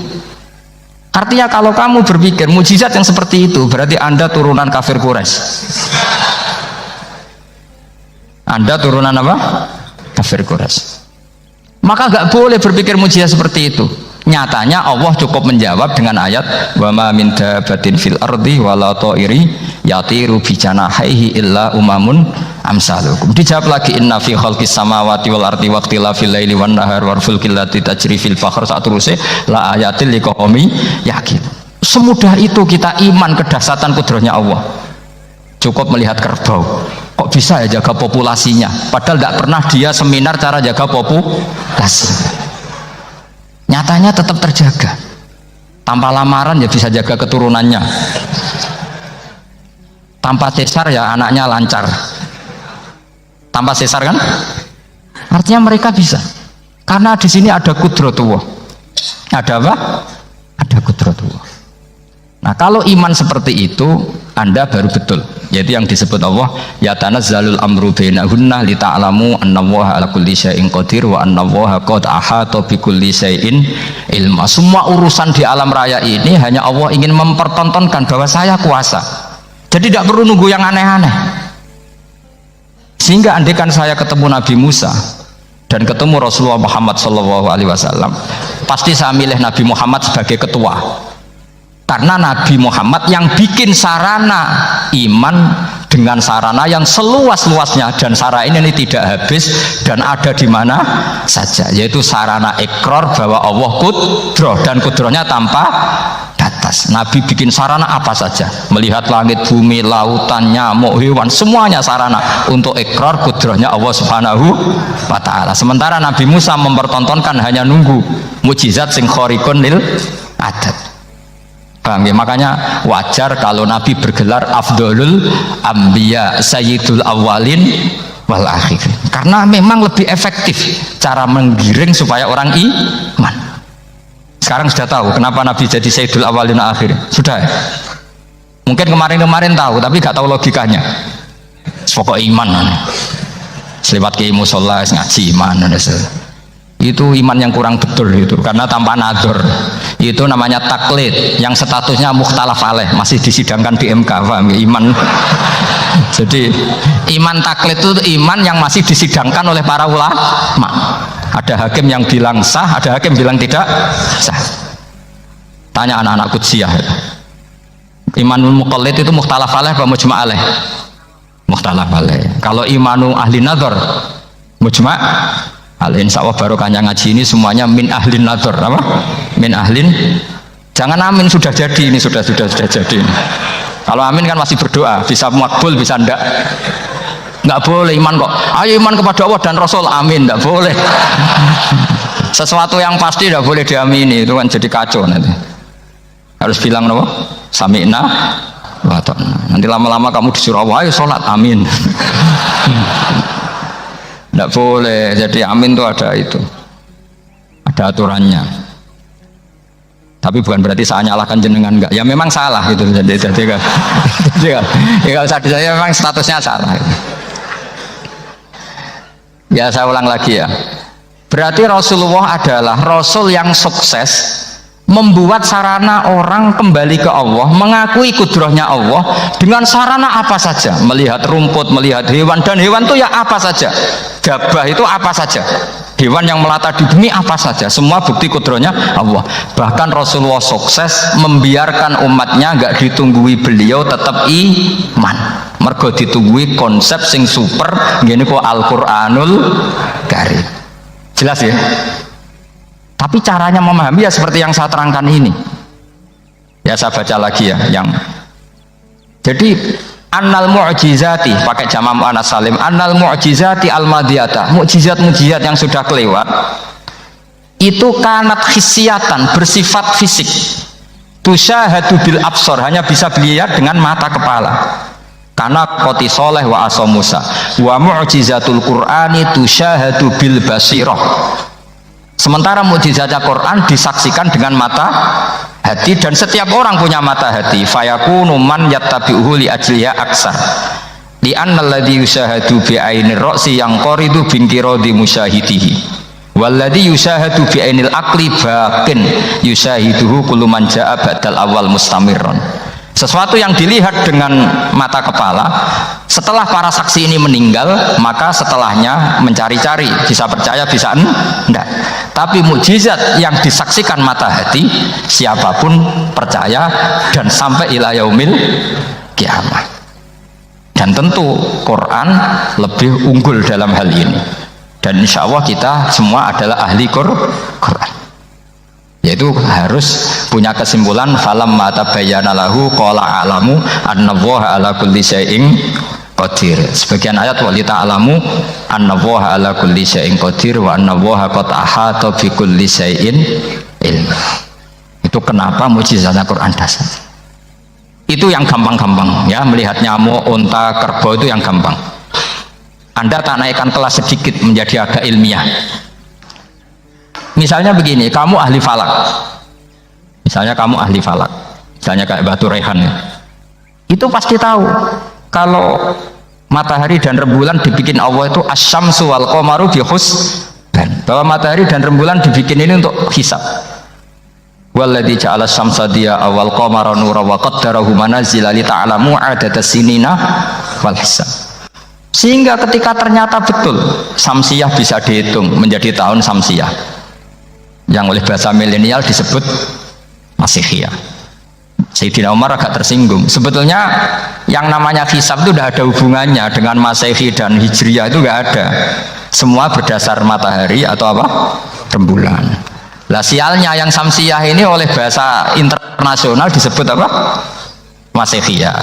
Artinya kalau kamu berpikir mukjizat yang seperti itu, berarti Anda turunan kafir Quraisy. Anda turunan apa? Kafir Quraisy. Maka nggak boleh berpikir mukjizat seperti itu. Nyatanya Allah cukup menjawab dengan ayat wa ma min dabatin fil ardi wala ta'iri yatiru bi janahihi illa umamun amsalukum. Dijawab lagi inna fi khalqis samawati wal ardi wa ikhtilafil laili wan nahar wal fulkil lati tajri fil bahr saturuse la ayatil liqaumi yaqin. Semudah itu kita iman kedahsyatan kudratnya Allah. Cukup melihat kerbau, kok bisa ya jaga populasinya, padahal tidak pernah dia seminar cara jaga populasi. Nyatanya tetap terjaga. Tanpa lamaran ya bisa jaga keturunannya. Tanpa sesar ya anaknya lancar. Tanpa sesar kan? Artinya mereka bisa. Karena di sini ada kudratullah. Ada apa? Ada kudratullah. Nah, kalau iman seperti itu, Anda baru betul. Yaitu yang disebut Allah, ya tanazzalul amru bainahunna li ta'lamu annallaha ala kulli syai'in qadir wa annallaha qad ahata bi kulli syai'in ilma. Semua urusan di alam raya ini hanya Allah ingin mempertontonkan bahwa saya kuasa. Jadi tidak perlu nunggu yang aneh-aneh. Sehingga andaikan saya ketemu Nabi Musa dan ketemu Rasulullah Muhammad SAW, pasti saya milih Nabi Muhammad sebagai ketua. Karena Nabi Muhammad yang bikin sarana iman dengan sarana yang seluas-luasnya, dan sarana ini tidak habis dan ada di mana saja, yaitu sarana ikrar bahwa Allah kudroh dan kudrohnya tanpa batas. Nabi bikin sarana apa saja, melihat langit, bumi, lautan, nyamuk, hewan, semuanya sarana untuk ikrar kudrohnya Allah Subhanahu wa ta'ala. Sementara Nabi Musa mempertontonkan hanya nunggu mukjizat sing khariqun lil adat. Paham ya? Makanya wajar kalau Nabi bergelar Afdolul Ambiya Sayyidul Awalin wal Akhirin, karena memang lebih efektif cara menggiring supaya orang iman. Sekarang sudah tahu kenapa Nabi jadi Sayyidul Awalin wal Akhirin? Sudah ya? Mungkin kemarin-kemarin tahu tapi gak tahu logikanya. Pokok iman selewat ke musola ngaji iman, itu iman yang kurang betul itu, karena tanpa nador. Itu namanya taklid yang statusnya mukhtalaf alaih, masih disidangkan di MK. Paham ya? Iman jadi iman taklid itu iman yang masih disidangkan oleh para ulama. Ada hakim yang bilang sah, ada hakim bilang tidak sah. Tanya anak-anak Qudsiyah, imanul muqallid itu mukhtalaf alaih apa mujma' alaih? Mukhtalaf alaih. Kalau imanu ahli nador mujma' alaih. Insya Allah barokahnya ngaji ini semuanya min ahlin nador. Apa? Min ahlin. Jangan amin sudah jadi, ini sudah jadi. Kalau amin kan masih berdoa, bisa makbul bisa nggak boleh iman kok. Ayo iman kepada Allah dan Rasul, amin, nggak boleh. Sesuatu yang pasti nggak boleh diamini, itu kan jadi kacau nanti. Harus bilang apa? Sami'na wa ta'na. Nanti lama-lama kamu disuruh Allah, ayo sholat, amin. Tidak boleh. Jadi amin itu ada aturannya. Tapi bukan berarti saya nyalahkan jenengan, enggak. Ya memang salah gitu. Jadi kan ya usah disaya, memang statusnya salah. Ya saya ulang lagi ya. Berarti Rasulullah adalah Rasul yang sukses membuat sarana orang kembali ke Allah, mengakui kudrohnya Allah dengan sarana apa saja. Melihat rumput, melihat hewan, dan hewan itu ya apa saja. Gabah itu apa saja, hewan yang melata di bumi apa saja, semua bukti kudrohnya Allah. Bahkan Rasulullah sukses membiarkan umatnya nggak ditunggui beliau tetap iman, mergo ditunggui konsep sing super gini kok Al-Quranul Karim. Jelas ya? Tapi caranya memahami ya seperti yang saya terangkan ini. Ya saya baca lagi ya, yang jadi annal mu'jizati, pakai jamak muannas salim, annal mu'jizati al-madiyata, mukjizat-mukjizat yang sudah kelewat itu kanat khisiatan, bersifat fisik, tusyahadu bil absor, hanya bisa dilihat dengan mata kepala. Karena koti soleh wa aso Musa wa mu'jizatul Qur'ani tusyahadu bil basirah. Sementara mukjizatnya Quran disaksikan dengan mata hati, dan setiap orang punya mata hati. Fayakunu man yattabi'uhu li ajliha aksar li anna alladhi yusyahadu bi ainir ra'si yang qoridu binqiradi musyahidihi walladhi yusyahadu bi ainil aqli baqin yusyahiduhu kullu man ja'a ba'dal awal mustamirron. Sesuatu yang dilihat dengan mata kepala, setelah para saksi ini meninggal, maka setelahnya mencari-cari, bisa percaya bisa enggak. Tapi mukjizat yang disaksikan mata hati, siapapun percaya dan sampai ila yaumil kiamat. Dan tentu Quran lebih unggul dalam hal ini, dan insya Allah kita semua adalah ahli Quran, yaitu harus punya kesimpulan falam mata bayyana lahu qala a'lamu annallaha ala kulli syai'in qadir. Sebagian ayat walita alamu annallaha ala kulli syai'in qadir wa annallaha qad ahata bi kulli syai'in ilma. Itu kenapa mukjizatnya Quran dasar. Itu yang gampang-gampang ya, melihat nyamuk, unta, kerbau itu yang gampang. Anda tak naikkan kelas sedikit menjadi agak ilmiah. Misalnya begini, kamu ahli falak. Misalnya kamu ahli falak. Misalnya kayak Batu Rehan ya. Itu pasti tahu kalau matahari dan rembulan dibikin Allah itu asyamsu wal qamaru bi husban. Bahwa matahari dan rembulan dibikin ini untuk hisab. Walladzi ja'ala syamsa diya'a wal qamara nuran wa qaddarahu manazila li ta'lamu 'adada sinina wal hisab. Sehingga ketika ternyata betul samsiah bisa dihitung menjadi tahun samsiah, yang oleh bahasa milenial disebut Masihiyah. Sayyidina Umar agak tersinggung. Sebetulnya yang namanya hisab itu tidak ada hubungannya dengan Masehi dan Hijriyah, itu nggak ada. Semua berdasar matahari atau apa? Rembulan. Lah sialnya yang samsiah ini oleh bahasa internasional disebut apa? Masihiyah.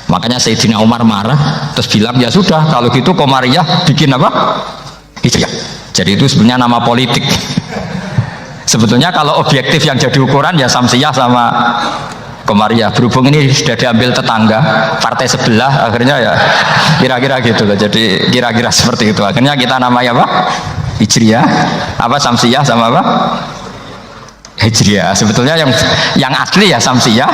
Makanya Sayyidina Umar marah terus bilang ya sudah kalau gitu Qamariyah bikin apa? Hijriyah. Jadi itu sebenarnya nama politik. Sebetulnya kalau objektif yang jadi ukuran ya samsiah sama Qamariyah. Berhubung ini sudah diambil tetangga partai sebelah, akhirnya ya kira-kira gitu loh. Jadi kira-kira seperti itu. Akhirnya kita namanya apa? Hijriyah, apa samsiah sama apa? Hijriyah. Sebetulnya yang asli ya samsiah,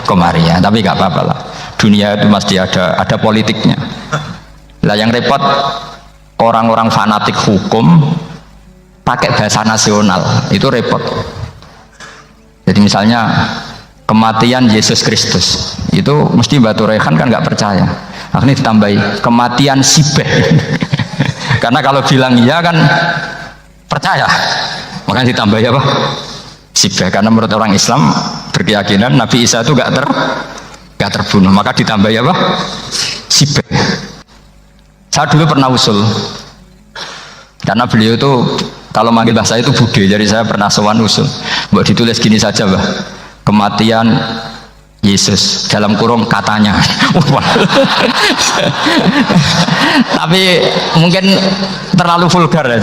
Qamariyah. Tapi nggak apa-apa lah. Dunia itu pasti ada politiknya. Lah yang repot orang-orang fanatik hukum pakai bahasa nasional, itu repot. Jadi misalnya kematian Yesus Kristus itu mesti Batu Rehan kan nggak percaya, akhirnya ditambahi kematian Sibeh. Karena kalau bilang iya kan percaya, makanya ditambahi apa? Sibeh. Karena menurut orang Islam berkeyakinan Nabi Isa itu nggak terbunuh, maka ditambahi apa? Sibeh. Saya dulu pernah usul, karena beliau itu kalau manggil bahasa itu bude, jadi saya pernah sowan usul, buat ditulis gini saja, Mbah, kematian Yesus dalam kurung katanya. Tapi mungkin terlalu vulgar ya,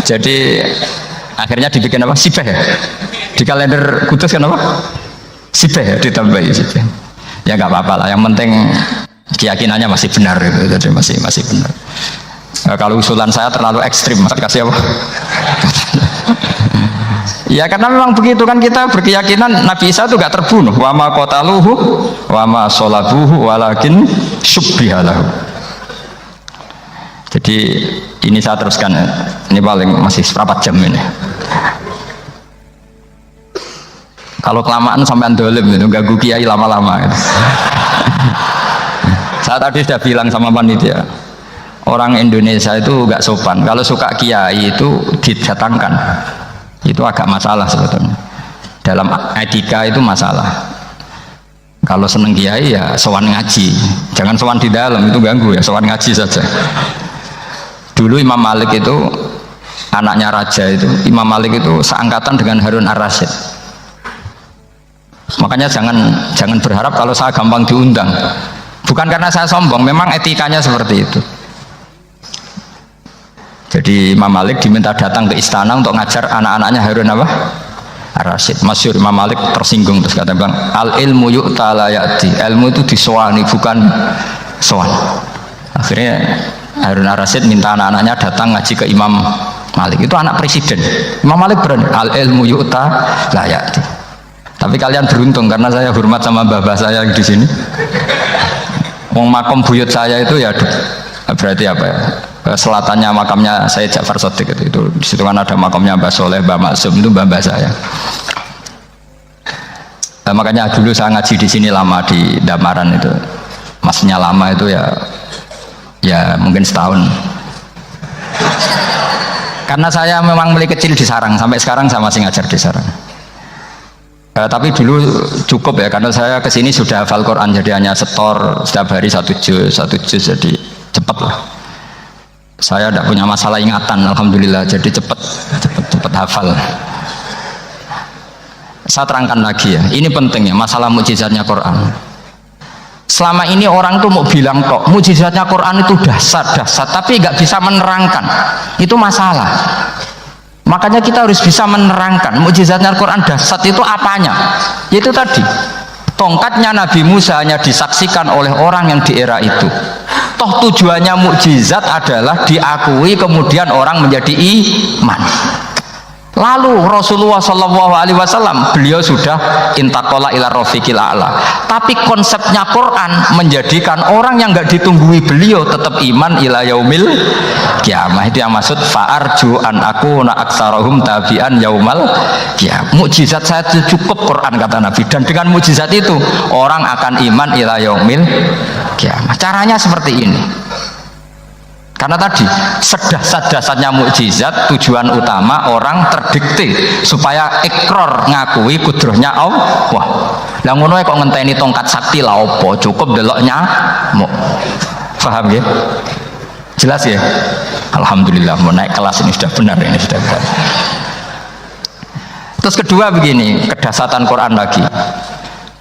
jadi akhirnya dibikin apa? Sibeh ya. Di kalender Kudus kan apa? Sibeh ya, ditambahi Sibeh. Ya nggak apa-apa lah, yang penting keyakinannya masih benar gitu, jadi masih benar. Kalau usulan saya terlalu ekstrim, kasih apa? Ya karena memang begitu kan, kita berkeyakinan Nabi Isa itu gak terbunuh. Wa ma qataluhu wa ma sholabuhu walakin syubbihalahu. Jadi ini saya teruskan, ini paling masih seperempat jam ini. Kalau kelamaan sampai dolim itu ganggu kiai lama-lama gitu. Saya tadi sudah bilang sama panitia, orang Indonesia itu gak sopan. Kalau suka kiai itu didatangkan, itu agak masalah sebetulnya. Dalam etika itu masalah. Kalau seneng kiai ya sowan ngaji, jangan sowan di dalam, itu ganggu ya, sowan ngaji saja. Dulu Imam Malik itu anaknya raja itu, Imam Malik itu seangkatan dengan Harun Ar-Rasyid. Makanya jangan berharap kalau saya gampang diundang. Bukan karena saya sombong, memang etikanya seperti itu. Jadi Imam Malik diminta datang ke istana untuk ngajar anak-anaknya Harun apa? Ar-Rasyid. Masyhur Imam Malik tersinggung terus kata bang, al ilmu yu'ta la ya'ti. Ilmu itu disowani bukan sowan. Akhirnya Harun Ar-Rasyid minta anak-anaknya datang ngaji ke Imam Malik. Itu anak presiden. Imam Malik berani, al ilmu yu'ta la ya'ti. Tapi kalian beruntung karena saya hormat sama mbah-mbah saya di sini. Wong makom buyut saya itu ya berarti apa ya? Selatannya makamnya saya Ja'far Shadiq itu di situ kan ada makamnya Mbah Soleh, Mbah Maksum, itu mbah saya. Nah, makanya dulu saya ngaji di sini lama di Damaran itu. Maksudnya lama itu ya mungkin setahun. Karena saya memang mulai kecil di Sarang, sampai sekarang saya masih ngajar di Sarang. Tapi dulu cukup ya, karena saya kesini sudah hafal Quran, jadi hanya setor setiap hari satu juz, jadi cepet lah. Saya tidak punya masalah ingatan, alhamdulillah, jadi cepet hafal. Saya terangkan lagi ya, ini penting ya, masalah mukjizatnya Quran. Selama ini orang tuh mau bilang kok mukjizatnya Quran itu dahsyat, tapi nggak bisa menerangkan, itu masalah. Makanya kita harus bisa menerangkan mukjizatnya Al-Quran dahsyat itu apanya. Yaitu tadi, tongkatnya Nabi Musa hanya disaksikan oleh orang yang di era itu. Toh tujuannya mukjizat adalah diakui kemudian orang menjadi iman. Lalu Rasulullah SAW beliau sudah intaqala ila rafiqil a'la. Tapi konsepnya Quran menjadikan orang yang nggak ditunggui beliau tetap iman ila yaumil kiamah. Itu yang maksud fa'arju an akuna aktsarahum tabi'an yaumal kiamah. Mukjizat saya itu cukup Quran kata Nabi, dan dengan mukjizat itu orang akan iman ila yaumil kiamah. Caranya seperti ini. Karena tadi sedasat-dasatnya mukjizat tujuan utama orang terdikte supaya ikrar ngakui kudrohnya Allah. Lah ngono kok ngenteni tongkat sakti lah opo, cukup deloknya mau. Paham ya? Jelas ya? Alhamdulillah mau naik kelas ini sudah benar, ini sudah benar. Terus kedua begini, kedasatan Quran lagi.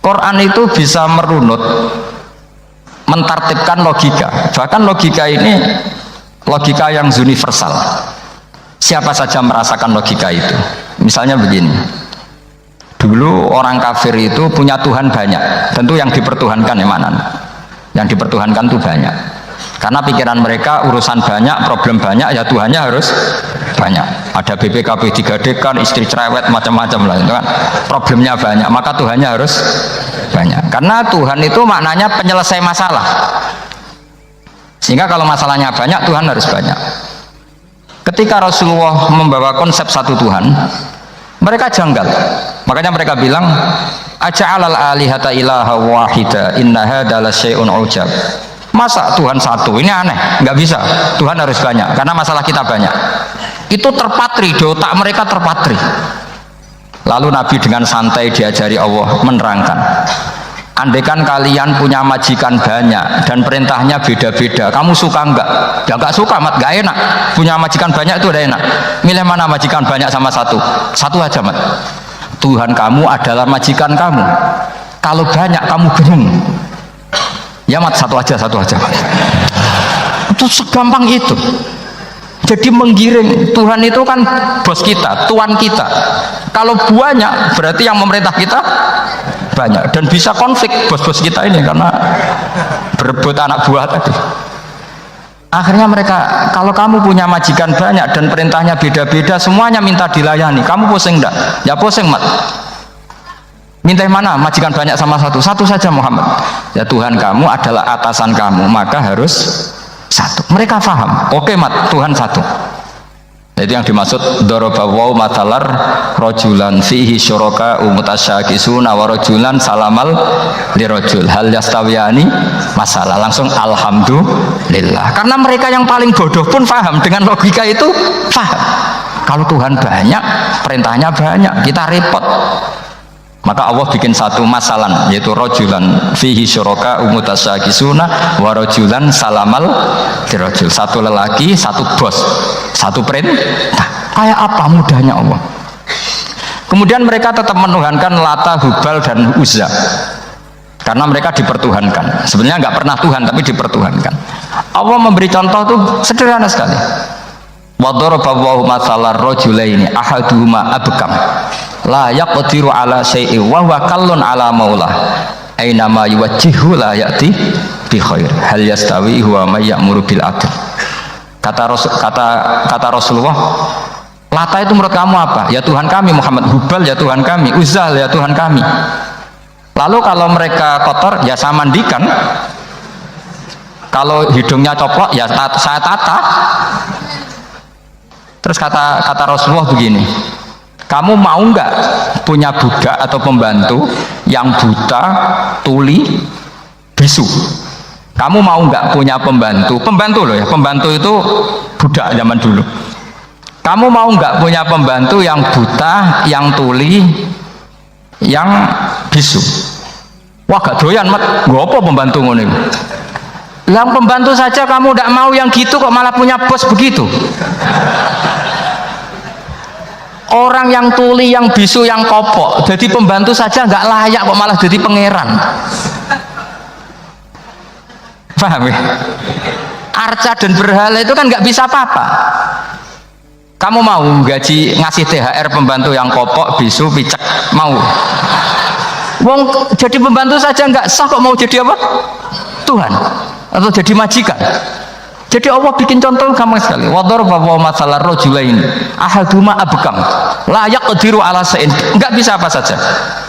Quran itu bisa merunut, mentartibkan logika. Bahkan logika ini logika yang universal. Siapa saja merasakan logika itu. Misalnya begini, dulu orang kafir itu punya Tuhan banyak. Tentu yang dipertuhankan yang mana? Yang dipertuhankan itu banyak. Karena pikiran mereka urusan banyak, problem banyak, ya Tuhannya harus banyak. Ada BPKB digadekan, istri cerewet, macam-macam lah itu kan. Problemnya banyak, maka Tuhannya harus banyak. Karena Tuhan itu maknanya penyelesai masalah. Sehingga kalau masalahnya banyak, Tuhan harus banyak. Ketika Rasulullah membawa konsep satu Tuhan, mereka janggal. Makanya mereka bilang, aja'alal alihata ilaha wahida inna hadza lasyai'un ujab. Masa Tuhan satu? Ini aneh, nggak bisa. Tuhan harus banyak, karena masalah kita banyak. Itu terpatri, di otak mereka terpatri. Lalu Nabi dengan santai diajari Allah menerangkan. Andaikan kalian punya majikan banyak dan perintahnya beda-beda, kamu suka enggak? Ya enggak suka, mat, enggak enak. Punya majikan banyak itu udah enak. Milih mana majikan banyak sama satu? Satu aja, mat. Tuhan kamu adalah majikan kamu. Kalau banyak kamu bingung. Ya mat, satu aja, mat. Itu segampang itu. Jadi menggiring, Tuhan itu kan bos kita, tuan kita. Kalau banyak berarti yang memerintah kita banyak, dan bisa konflik bos-bos kita ini karena berebut anak buah tadi. Akhirnya mereka, kalau kamu punya majikan banyak dan perintahnya beda-beda, semuanya minta dilayani, kamu pusing enggak? Ya pusing, mat. Minta mana? Majikan banyak sama satu? Satu saja Muhammad. Ya Tuhan kamu adalah atasan kamu, maka harus satu. Mereka paham. Oke, mat, Tuhan satu. Itu yang dimaksud dorobawaw matalar rojulan fihi syuraka umutasyakisuna wa rojulan salamal lirojul hal yastawiyani masalah. Langsung alhamdulillah, karena mereka yang paling bodoh pun paham dengan logika itu. Paham kalau Tuhan banyak, perintahnya banyak, kita repot. Maka Allah bikin satu masalah, yaitu rojulan fihi syuraka umutasyakisuna wa rojulan salamal lirojul. Satu lelaki, satu bos, satu perintah. Kayak apa mudahnya Allah. Kemudian mereka tetap menuhankan Lata, Hubal, dan Uzza karena mereka dipertuhankan. Sebenarnya nggak pernah Tuhan, tapi dipertuhankan. Allah memberi contoh tuh sederhana sekali. Wa daraballahu mathalan rajulaini ahaduhuma abkam la yaqdiru ala syai'in wa huwa kallun ala maulah aina ma yuwajjihu la ya'ti bi khair hal yastawi huwa may ya'muru bil adl. Kata Rasulullah, Lata itu menurut kamu apa? Ya Tuhan kami. Muhammad, Hubal ya Tuhan kami, Uzal ya Tuhan kami. Lalu kalau mereka kotor ya saya mandikan, kalau hidungnya coplok ya saya tata. Terus kata Rasulullah begini, kamu mau nggak punya budak atau pembantu yang buta, tuli, bisu? Kamu mau nggak punya pembantu loh ya, pembantu itu budak zaman dulu. Kamu mau nggak punya pembantu yang buta, yang tuli, yang bisu? Wah gak doyan mat, gak apa pembantu ngono. Yang pembantu saja kamu tidak mau yang gitu, kok malah punya bos begitu? Orang yang tuli, yang bisu, yang kopok, jadi pembantu saja nggak layak, kok malah jadi pangeran. Paham ya? Arca dan berhala itu kan nggak bisa apa-apa. Kamu mau gaji ngasih THR pembantu yang kopok, bisu, picek? Mau? Wong jadi pembantu saja nggak sah, kok mau jadi apa? Tuhan atau jadi majikan? Jadi Allah bikin contoh gampang sekali. Wador bahwa masalah rojulain ahaduma abkam layak kediru ala sein, nggak bisa apa saja.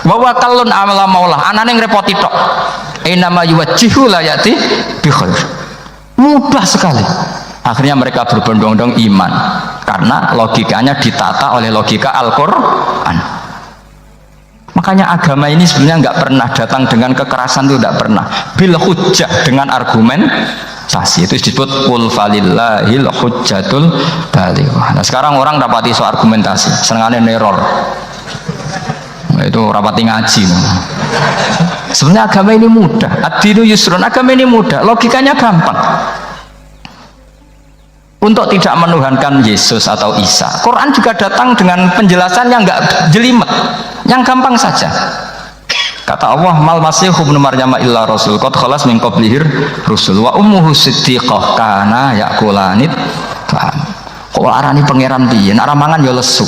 Bahwa kalun amala maulah anane ngrepoti tok. Nama yuwajjihu layati bi khair. Mudah sekali. Akhirnya mereka berbondong-bondong iman karena logikanya ditata oleh logika Al-Qur'an. Makanya agama ini sebenarnya nggak pernah datang dengan kekerasan, itu tidak pernah. Bil hujjah, dengan argumentasi, itu disebut qul falillahil hujjatul balighah. Nah sekarang orang rapati soal argumentasi, senengane neror. Nah, itu rapati ngaji. Sebenarnya agama ini mudah. Ad-dinu yusrun, agama ini mudah, logikanya gampang. Untuk tidak menuhankan Yesus atau Isa, Quran juga datang dengan penjelasan yang nggak jelimet, yang gampang saja. Kata Allah, mal masihu ibnu maryam illa rasul qad khalas min qablihir rusul wa ummuhu siddiqah kana yakulanit. Kok arani pangeran piye? Nek mangan ya lesu.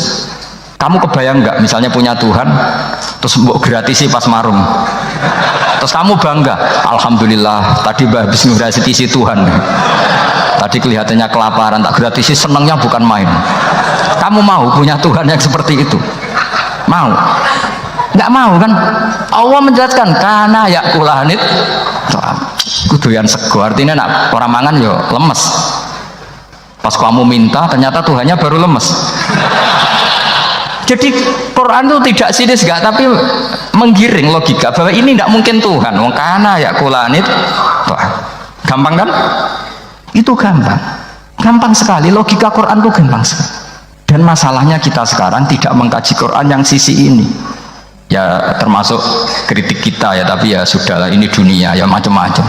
Kamu kebayang nggak misalnya punya Tuhan terus mbok gratisi pas marung, terus kamu bangga, alhamdulillah tadi Mbah habis ngratisi Tuhan, tadi kelihatannya kelaparan tak gratisi, senangnya bukan main. Kamu mau punya Tuhan yang seperti itu? Mau? Nggak mau kan? Allah menjelaskan karena ya kulanit kuduyan sego, artinya nak orang mangan yo lemes. Pas kamu minta ternyata Tuhannya baru lemes. Jadi Quran itu tidak sinis gak, tapi menggiring logika bahwa ini tidak mungkin Tuhan. Wong kana ya kulanit. Gampang kan? Itu gampang sekali. Logika Quran itu gampang sekali. Dan masalahnya kita sekarang tidak mengkaji Quran yang sisi ini. Ya termasuk kritik kita ya, tapi ya sudahlah, ini dunia ya macam-macam.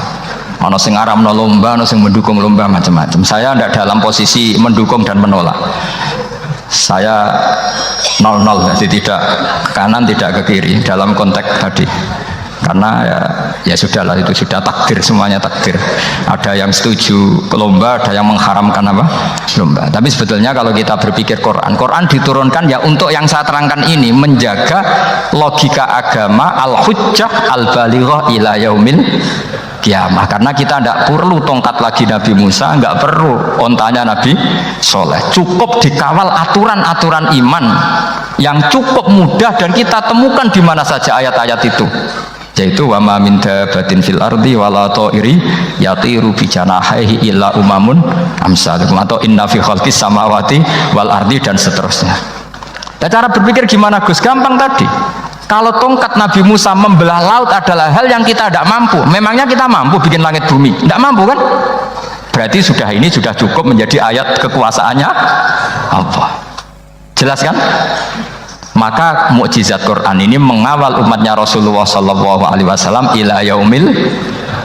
Ono sing aramno lomba, ono sing mendukung lomba, macam-macam. Saya tidak dalam posisi mendukung dan menolak. Saya 0-0, jadi tidak ke kanan tidak ke kiri dalam konteks tadi, karena ya sudahlah, itu sudah takdir, semuanya takdir. Ada yang setuju ke lomba, ada yang mengharamkan apa lomba. Tapi sebetulnya kalau kita berpikir Quran diturunkan ya untuk yang saya terangkan ini, menjaga logika agama al-hujjah al-balighah ila yaumil kiamah. Karena kita tidak perlu tongkat lagi Nabi Musa, nggak perlu ontanya Nabi Soleh, cukup dikawal aturan-aturan iman yang cukup mudah dan kita temukan di mana saja ayat-ayat itu, yaitu wa ma min dabatin fil ardi wala ta'iri yatiru bi janahihi illa umamun amsalukum, atau inna fi khalqis samawati wal ardi, dan seterusnya. Nah, cara berpikir gimana Gus? Gampang tadi. Kalau tongkat Nabi Musa membelah laut adalah hal yang kita tidak mampu, memangnya kita mampu bikin langit bumi? Tidak mampu kan? Berarti ini sudah cukup menjadi ayat kekuasaannya Allah. Jelas kan? Maka mukjizat Quran ini mengawal umatnya Rasulullah SAW ila yaumil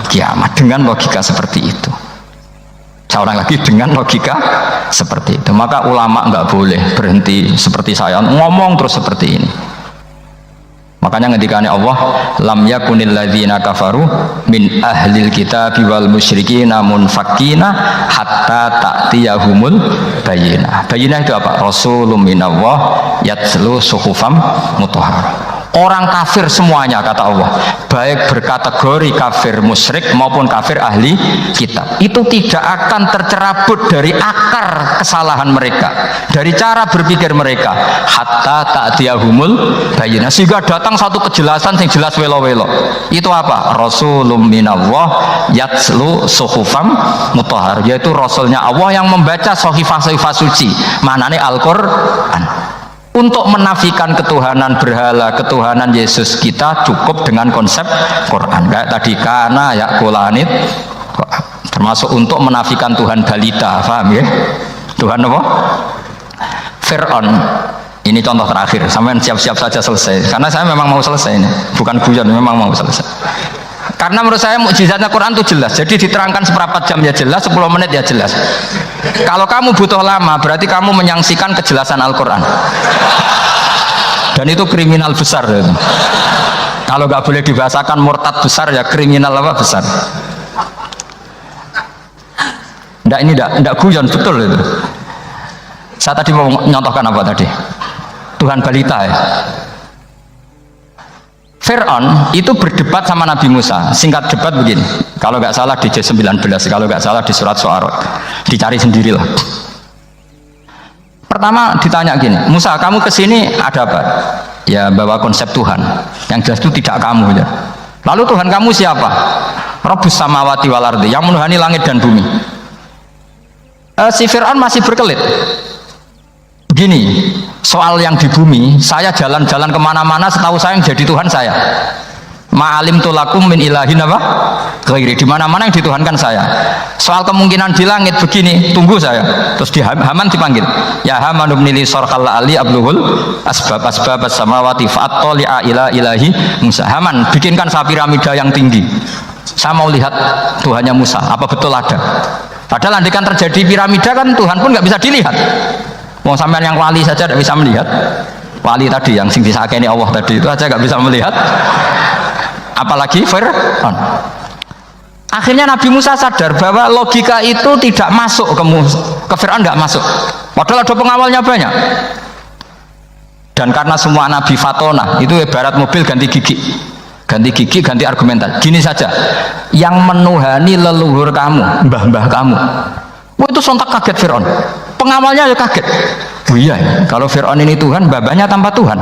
kiamat dengan logika seperti itu. Saya ulang lagi, dengan logika seperti itu. Maka ulama nggak boleh berhenti seperti saya ngomong terus seperti ini. Makanya ngendikane Allah, lam yakunil ladzina kafaru min ahlil kitabi wal musyrikina munfakkina hatta ta'tiyahumul bayyinah. Bayyinah itu apa? Rasulun minallah yatslu suhufam mutahharah. Orang kafir semuanya kata Allah, baik berkategori kafir musyrik maupun kafir ahli kitab, itu tidak akan tercerabut dari akar kesalahan mereka, dari cara berpikir mereka, hatta ta'tiyahumul bayyinah, sehingga datang satu kejelasan yang jelas welo-welo. Itu apa? Rasulun minallah yatslu suhufam mutahhar, yaitu rasulnya Allah yang membaca sahifah-sahifah suci, manane Al-Qur'an. Untuk menafikan ketuhanan berhala, ketuhanan Yesus kita cukup dengan konsep Quran. Kayak tadi kana ya kulanit, termasuk untuk menafikan Tuhan balita, paham ya? Tuhan apa? Fir'aun. Ini contoh terakhir. Sampai siap-siap saja selesai. Karena saya memang mau selesai ini, bukan guyon, memang mau selesai. Karena menurut saya mukjizatnya Quran itu jelas. Jadi diterangkan seperempat jam ya jelas, 10 menit ya jelas. Kalau kamu butuh lama, berarti kamu menyaksikan kejelasan Al-Quran. Dan itu kriminal besar. Ya. Kalau nggak boleh dibahasakan murtad besar, ya kriminal apa besar. Nggak guyon, betul itu. Saya tadi mau nyontohkan apa tadi? Tuhan balita ya. Fir'aun itu berdebat sama Nabi Musa. Singkat debat begini, kalau nggak salah di J19, kalau nggak salah di surat Syu'ara, dicari sendirilah. Pertama ditanya gini, Musa kamu kesini ada apa? Ya bawa konsep Tuhan, yang jelas itu tidak kamu ya. Lalu Tuhan kamu siapa? Rabbus samawati wal ardi, yang menuhani langit dan bumi. Si Fir'aun masih berkelit. Begini, soal yang di bumi, saya jalan-jalan kemana-mana, setahu saya yang jadi Tuhan saya. Ma'alim tulakum min ilahin apa? Ghairi, di mana-mana yang dituhankan saya. Soal kemungkinan di langit begini, tunggu saya. Terus di Haman dipanggil, ya Haman ibnili sorqal ali abluhul asbab as-samawati fa'attali'a ila ilahi Musa. Haman, bikinkan saya piramida yang tinggi. Saya mau lihat Tuhannya Musa, apa betul ada? Padahal andikan terjadi piramida kan Tuhan pun nggak bisa dilihat. Mau sampean yang wali saja tidak bisa melihat. Wali tadi yang sing disakeni Allah tadi itu aja nggak bisa melihat. Apalagi Fir'aun. Akhirnya Nabi Musa sadar bahwa logika itu tidak masuk ke Fir'aun, nggak masuk. Padahal ada pengawalnya banyak. Dan karena semua Nabi fatona itu ibarat mobil ganti gigi, ganti argumentasi. Gini saja, yang menuhani leluhur kamu, mbah-mbah kamu. Wah itu sontak kaget Fir'aun. Pengawalnya ya kaget. Oh iya ya, kalau Fir'aun ini Tuhan, babanya tanpa Tuhan.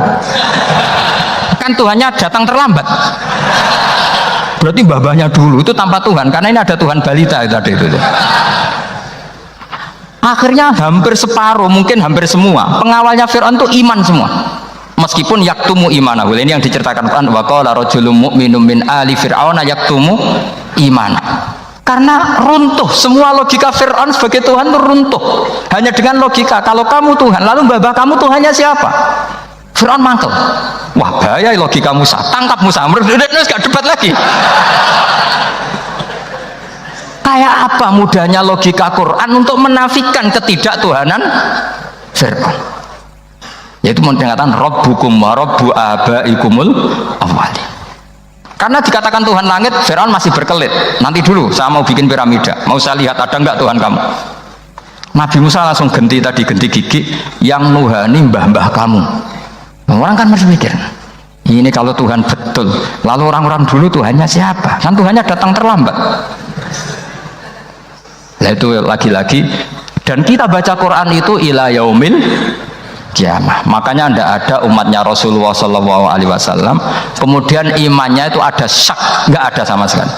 Kan Tuhannya datang terlambat. Berarti babanya dulu itu tanpa Tuhan, karena ini ada Tuhan balita tadi itu. Akhirnya hampir separuh, mungkin hampir semua pengawalnya Fir'aun itu iman semua. Meskipun yaktumu imana, ini yang diceritakan Quran, wa qala rajulun mu'minun min ali fir'auna yaktumu imana. Karena runtuh, semua logika Fir'aun sebagai Tuhan itu runtuh. Hanya dengan logika, kalau kamu Tuhan, lalu babah kamu Tuhannya siapa? Fir'aun mangkel. Wah bahaya logika Musa, tangkap Musa, gak debat lagi. Kayak apa mudahnya logika Quran untuk menafikan ketidaktuhanan Fir'aun. Yaitu mengatakan Rabbukum wa Rabbu abaikumul awwalin. Karena dikatakan Tuhan langit, Fir'aun masih berkelit. Nanti dulu, saya mau bikin piramida. Mau saya lihat ada enggak Tuhan kamu. Nabi Musa langsung genti gigi yang nuhani mbah-mbah kamu. Orang kan masih mikir, ini kalau Tuhan betul, lalu orang-orang dulu Tuhannya siapa? Kan Tuhannya datang terlambat. Nah itu lagi-lagi. Dan kita baca Quran itu ila yaumil kiamah. Makanya tidak ada umatnya Rasulullah SAW kemudian imannya itu ada syak, nggak ada sama sekali.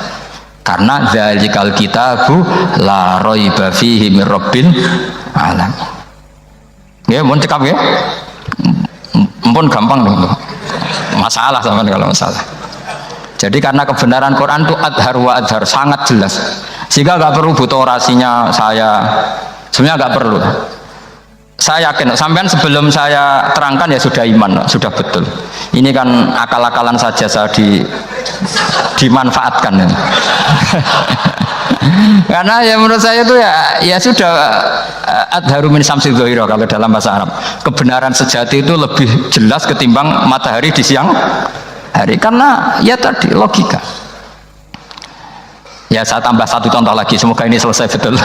Karena dzalikal kitabu la raiba fihi mir rabbil alamin. Ya, mohon cekap ya. Mumpun gampang dong. Masalah sama kalau masalah. Jadi karena kebenaran Quran itu adhar wa adhar, sangat jelas. Sehingga nggak perlu butuh orasinya saya. Sebenarnya nggak perlu. Saya yakin, sampean sebelum saya terangkan ya sudah iman, sudah betul. Ini kan akal-akalan saja saya dimanfaatkan. Ya. Karena ya menurut saya itu ya sudah adharu min samsi dzohiro kalau dalam bahasa Arab. Kebenaran sejati itu lebih jelas ketimbang matahari di siang hari, karena ya tadi logika. Ya saya tambah satu contoh lagi, semoga ini selesai betul.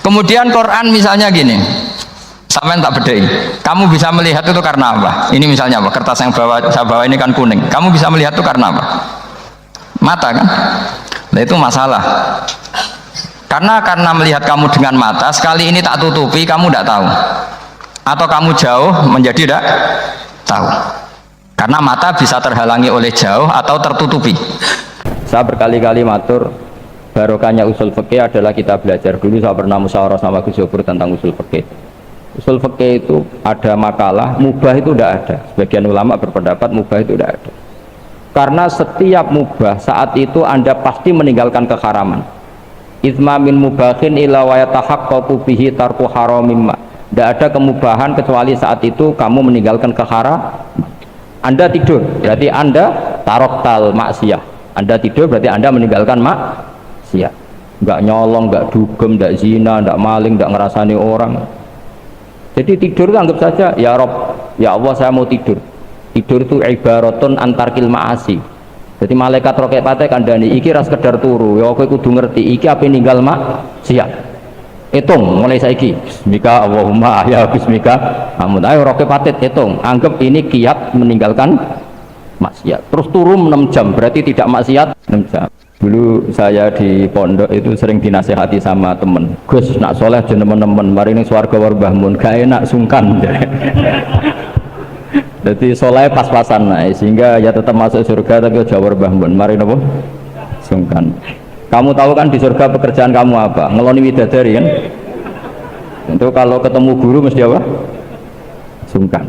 Kemudian Quran misalnya gini, sampai tak bedain, kamu bisa melihat itu karena apa? Ini misalnya apa? Kertas yang saya bawa ini kan kuning, kamu bisa melihat itu karena apa? Mata kan? Nah itu masalah. Karena melihat kamu dengan mata, sekali ini tak tutupi, kamu tidak tahu. Atau kamu jauh menjadi tidak tahu. Karena mata bisa terhalangi oleh jauh atau tertutupi. Saya berkali-kali matur, barokahnya usul fikih adalah kita belajar dulu. Saya pernah musyawarah sama Gus Yobur tentang usul fikih. Usul fikih itu ada makalah, mubah itu tidak ada. Sebagian ulama berpendapat mubah itu tidak ada. Karena setiap mubah saat itu Anda pasti meninggalkan keharaman. Itsma min mubahin ila wa yatahaqqaqu bihi tarku haramimma. Tidak ada kemubahan kecuali saat itu kamu meninggalkan keharaman. Anda tidur, berarti Anda taroktal maksiyah. Anda tidur berarti Anda meninggalkan maksiat. Enggak nyolong, enggak dugem, enggak zina, enggak maling, enggak ngerasani orang. Jadi tidur itu anggap saja, ya Rob, ya Allah saya mau tidur. Tidur itu ibaratun antarkil ma'asi. Jadi malaikat roket pate kandani iki ras sekedar turu, ya kowe kudu ngerti iki apa ninggal maksiat. Hitung mulai saiki. Bismika Allahumma ya bismika. Amun ayo roket pate hitung. Anggap ini kiat meninggalkan maksiat. Terus turun 6 jam, berarti tidak maksiat 6 jam. Dulu saya di pondok itu sering dinasehati sama temen, Gus nak soleh aja temen-temen, mari ini swarga warbah mun gak enak sungkan. Jadi soleh pas-pasan sehingga ya tetap masuk surga tapi aja warbah mun, mari nopo sungkan. Kamu tahu kan di surga pekerjaan kamu apa? Ngeloni widadari kan? Itu kalau ketemu guru mesti apa? Sungkan.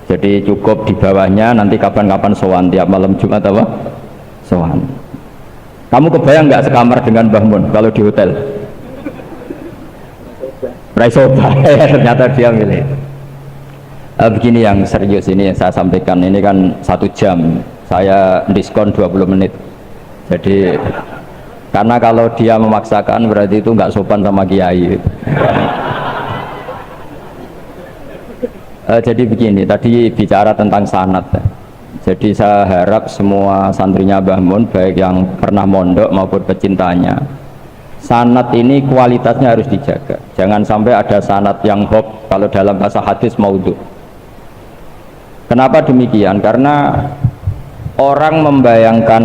Jadi cukup di bawahnya, nanti kapan-kapan sowan tiap malam Jumat apa? Sowan. Kamu kebayang nggak sekamar dengan Mbah Mun kalau di hotel? Raisoba, ternyata dia milih. Begini yang serius ini yang saya sampaikan, ini kan 1 jam, saya diskon 20 menit. Jadi karena kalau dia memaksakan berarti itu nggak sopan sama kiai. Jadi begini, tadi bicara tentang sanad. Jadi saya harap semua santrinya Mbah Mun, baik yang pernah mondok maupun pecintanya, sanad ini kualitasnya harus dijaga. Jangan sampai ada sanad yang hoax, kalau dalam bahasa hadis maudhu. Kenapa demikian? Karena orang membayangkan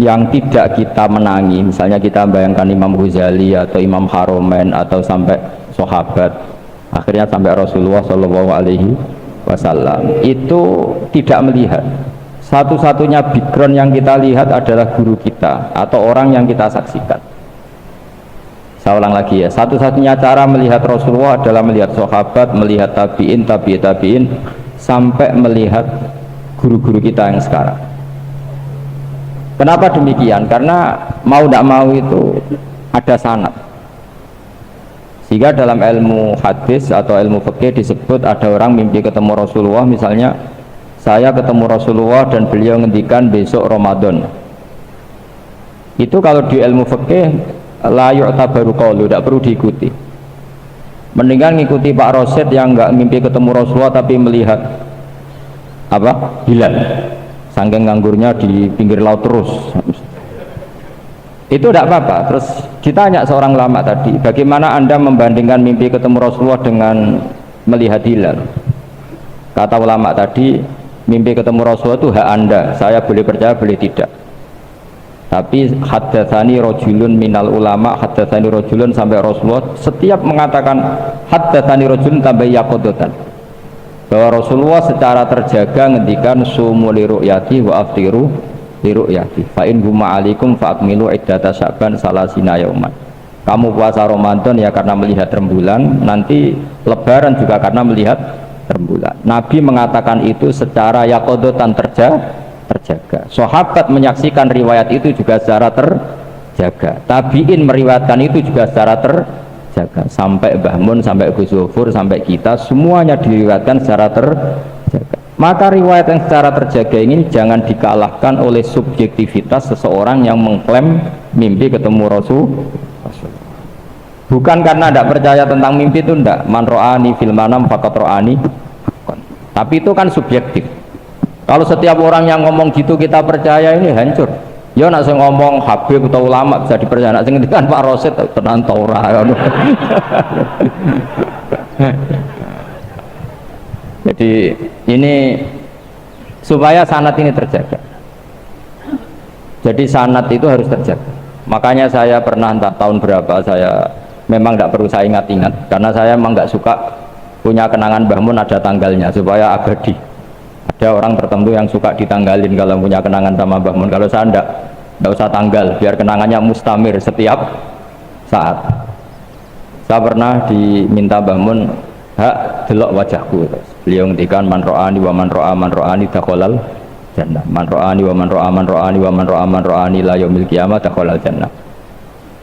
yang tidak kita menangi, misalnya kita membayangkan Imam Ghazali atau Imam Haromen atau sampai sahabat, akhirnya sampai Rasulullah Shallallahu Alaihi Wasallam, itu tidak melihat. Satu-satunya background yang kita lihat adalah guru kita atau orang yang kita saksikan. Saya ulang lagi ya, satu-satunya cara melihat Rasulullah adalah melihat sahabat, melihat tabiin, tabiin, sampai melihat guru-guru kita yang sekarang. Kenapa demikian? Karena mau tidak mau itu ada sanad. Sehingga dalam ilmu hadis atau ilmu fikih disebut ada orang mimpi ketemu Rasulullah, misalnya saya ketemu Rasulullah dan beliau ngendikan besok Ramadan. Itu kalau di ilmu fikih la yu'tabaru qaulu, tidak perlu diikuti. Mendingan ngikuti Pak Rosid yang enggak mimpi ketemu Rasulullah tapi melihat apa? Hilal. Saking nganggurnya di pinggir laut terus. Itu tidak apa-apa. Terus ditanya seorang lama tadi, bagaimana Anda membandingkan mimpi ketemu Rasulullah dengan melihat hilal? Kata ulama tadi, mimpi ketemu Rasulullah itu hak Anda, saya boleh percaya boleh tidak. Tapi haddatsani rajulun minal ulama, haddatsani rajulun sampai Rasulullah setiap mengatakan haddatsani rajulun tambah yaqadatan, bahwa Rasulullah secara terjaga ngendikan sumu li ru'yati wa aftiru liru'yati fa in huma alaikum fa akmilu iddata sya'ban salasina yauman. Kamu puasa Ramadan ya karena melihat rembulan, nanti lebaran juga karena melihat rembulan. Nabi mengatakan itu secara yaqadatan terjaga. Sahabat menyaksikan riwayat itu juga secara terjaga. Tabi'in meriwayatkan itu juga secara terjaga. Sampai Mbah Mun, sampai Gus Zufur, sampai kita semuanya diriwayatkan secara terjaga. Maka riwayat yang secara terjaga ini jangan dikalahkan oleh subjektivitas seseorang yang mengklaim mimpi ketemu Rasul. Bukan karena tidak percaya tentang mimpi itu, tidak. Man ro'ani fil manam faqat ro'ani. Tapi itu kan subjektif. Kalau setiap orang yang ngomong gitu kita percaya, ini hancur. Ya nak sing ngomong Habib atau ulama bisa dipercaya, nak sing ngendikan Pak Rosid tenan ta ora. Jadi ini supaya sanad ini terjaga. Jadi sanad itu harus terjaga. Makanya saya pernah entah tahun berapa, saya memang tidak perlu saya ingat-ingat karena saya memang nggak suka punya kenangan Mbah Mun ada tanggalnya supaya abadi. Ada orang tertentu yang suka ditanggalin kalau punya kenangan sama Mbah Mun. Kalau saya enggak usah tanggal, biar kenangannya mustamir setiap saat. Saya pernah diminta Mbah Mun, hak delok wajahku. Beliau ngendikan man ro'ani wa man ro'ani dakhalal jannah. Man ro'ani wa man ro'ani la yaumil qiyamah dakhalal jannah.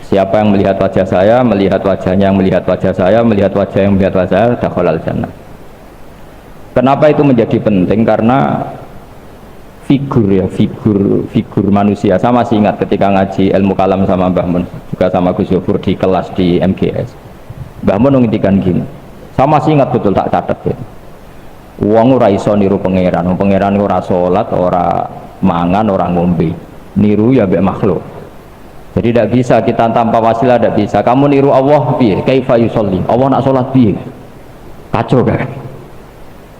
Siapa yang melihat wajah saya, melihat wajahnya yang melihat wajah saya, melihat wajah yang melihat wajah saya, dakhalal jannah. Kenapa itu menjadi penting? Karena figur manusia. Saya masih ingat ketika ngaji ilmu kalam sama Mbah Mun, juga sama Gus Yofur di kelas di MGS. Mbah Mun ngintikan gini. Saya masih ingat betul, tak catat ya. Wong ora iso niru pangeran. Pangeran ora salat, ora mangan, ora ngombe. Niru ya mbek makhluk. Jadi tidak bisa kita tanpa wasilah, tidak bisa. Kamu niru Allah piye? Kaifa yusolli? Allah nak salat piye? Kacau kan?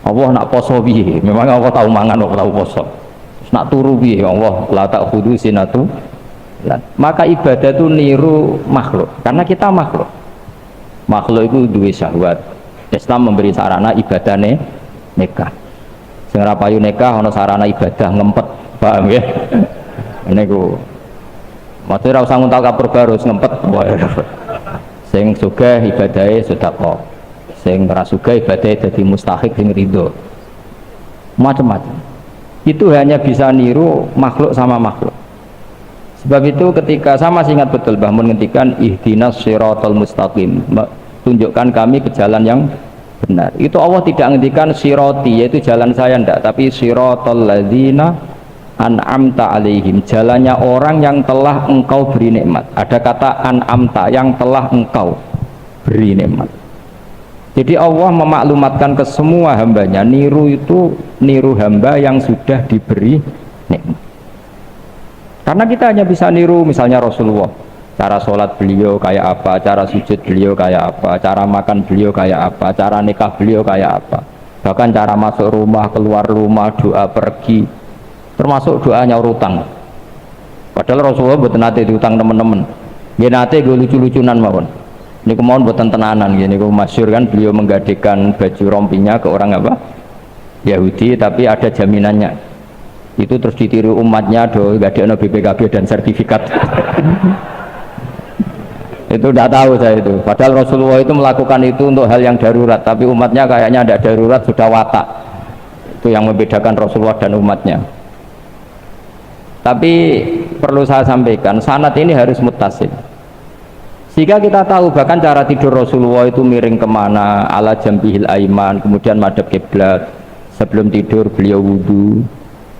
Allah nak poso piye? Memang Allah tahu mangan, Allah tahu poso. Nak turu piye? Allah la ta'khudhu sinatu. Maka ibadah itu niru makhluk. Karena kita makhluk. Makhluk itu duwe syahwat. Islam memberi sarana ibadahnya nikah. Sing ora payu nikah ana sarana ibadah ngempet. Paham ya? Niku maksudnya ora usah nguntal kapur barus ngempet. Sing sugih ibadahe sedekah. Sing ora sugih ibadahe dadi mustahik sing ridho. Macam-macam. Itu hanya bisa niru makhluk sama makhluk. Sebab itu ketika saya masih ingat betul Mbah Mun ngendikan ihdinas siratal mustaqim, tunjukkan kami ke jalan yang benar. Itu Allah tidak ngendikan siroti, yaitu jalan saya ndak, tapi siratal ladzina an'amta alaihim, jalannya orang yang telah engkau beri nikmat. Ada kata an'amta, yang telah engkau beri nikmat. Jadi Allah memaklumatkan ke semua hambanya, niru itu niru hamba yang sudah diberi nikmat. Karena kita hanya bisa niru misalnya Rasulullah, cara sholat beliau kayak apa, cara sujud beliau kayak apa, cara makan beliau kayak apa, cara nikah beliau kayak apa, bahkan cara masuk rumah, keluar rumah, doa pergi, termasuk doa nyaur utang. Padahal Rasulullah buat nate diutang teman-teman, dia nate gue lucu-lucunan mawon. Ini kemauan buatan tenanan gini, gue masyur kan beliau menggadekan baju rompinya ke orang apa Yahudi, tapi ada jaminannya. Itu terus ditiru umatnya, do gadekno BPKB dan sertifikat. Itu tidak tahu saya itu. Padahal Rasulullah itu melakukan itu untuk hal yang darurat, tapi umatnya kayaknya ada darurat, sudah watak. Itu yang membedakan Rasulullah dan umatnya. Tapi perlu saya sampaikan, sanad ini harus muttasil. Sehingga kita tahu bahkan cara tidur Rasulullah itu miring kemana, ala jambihil aiman, kemudian madhab kiblat. Sebelum tidur beliau wudu,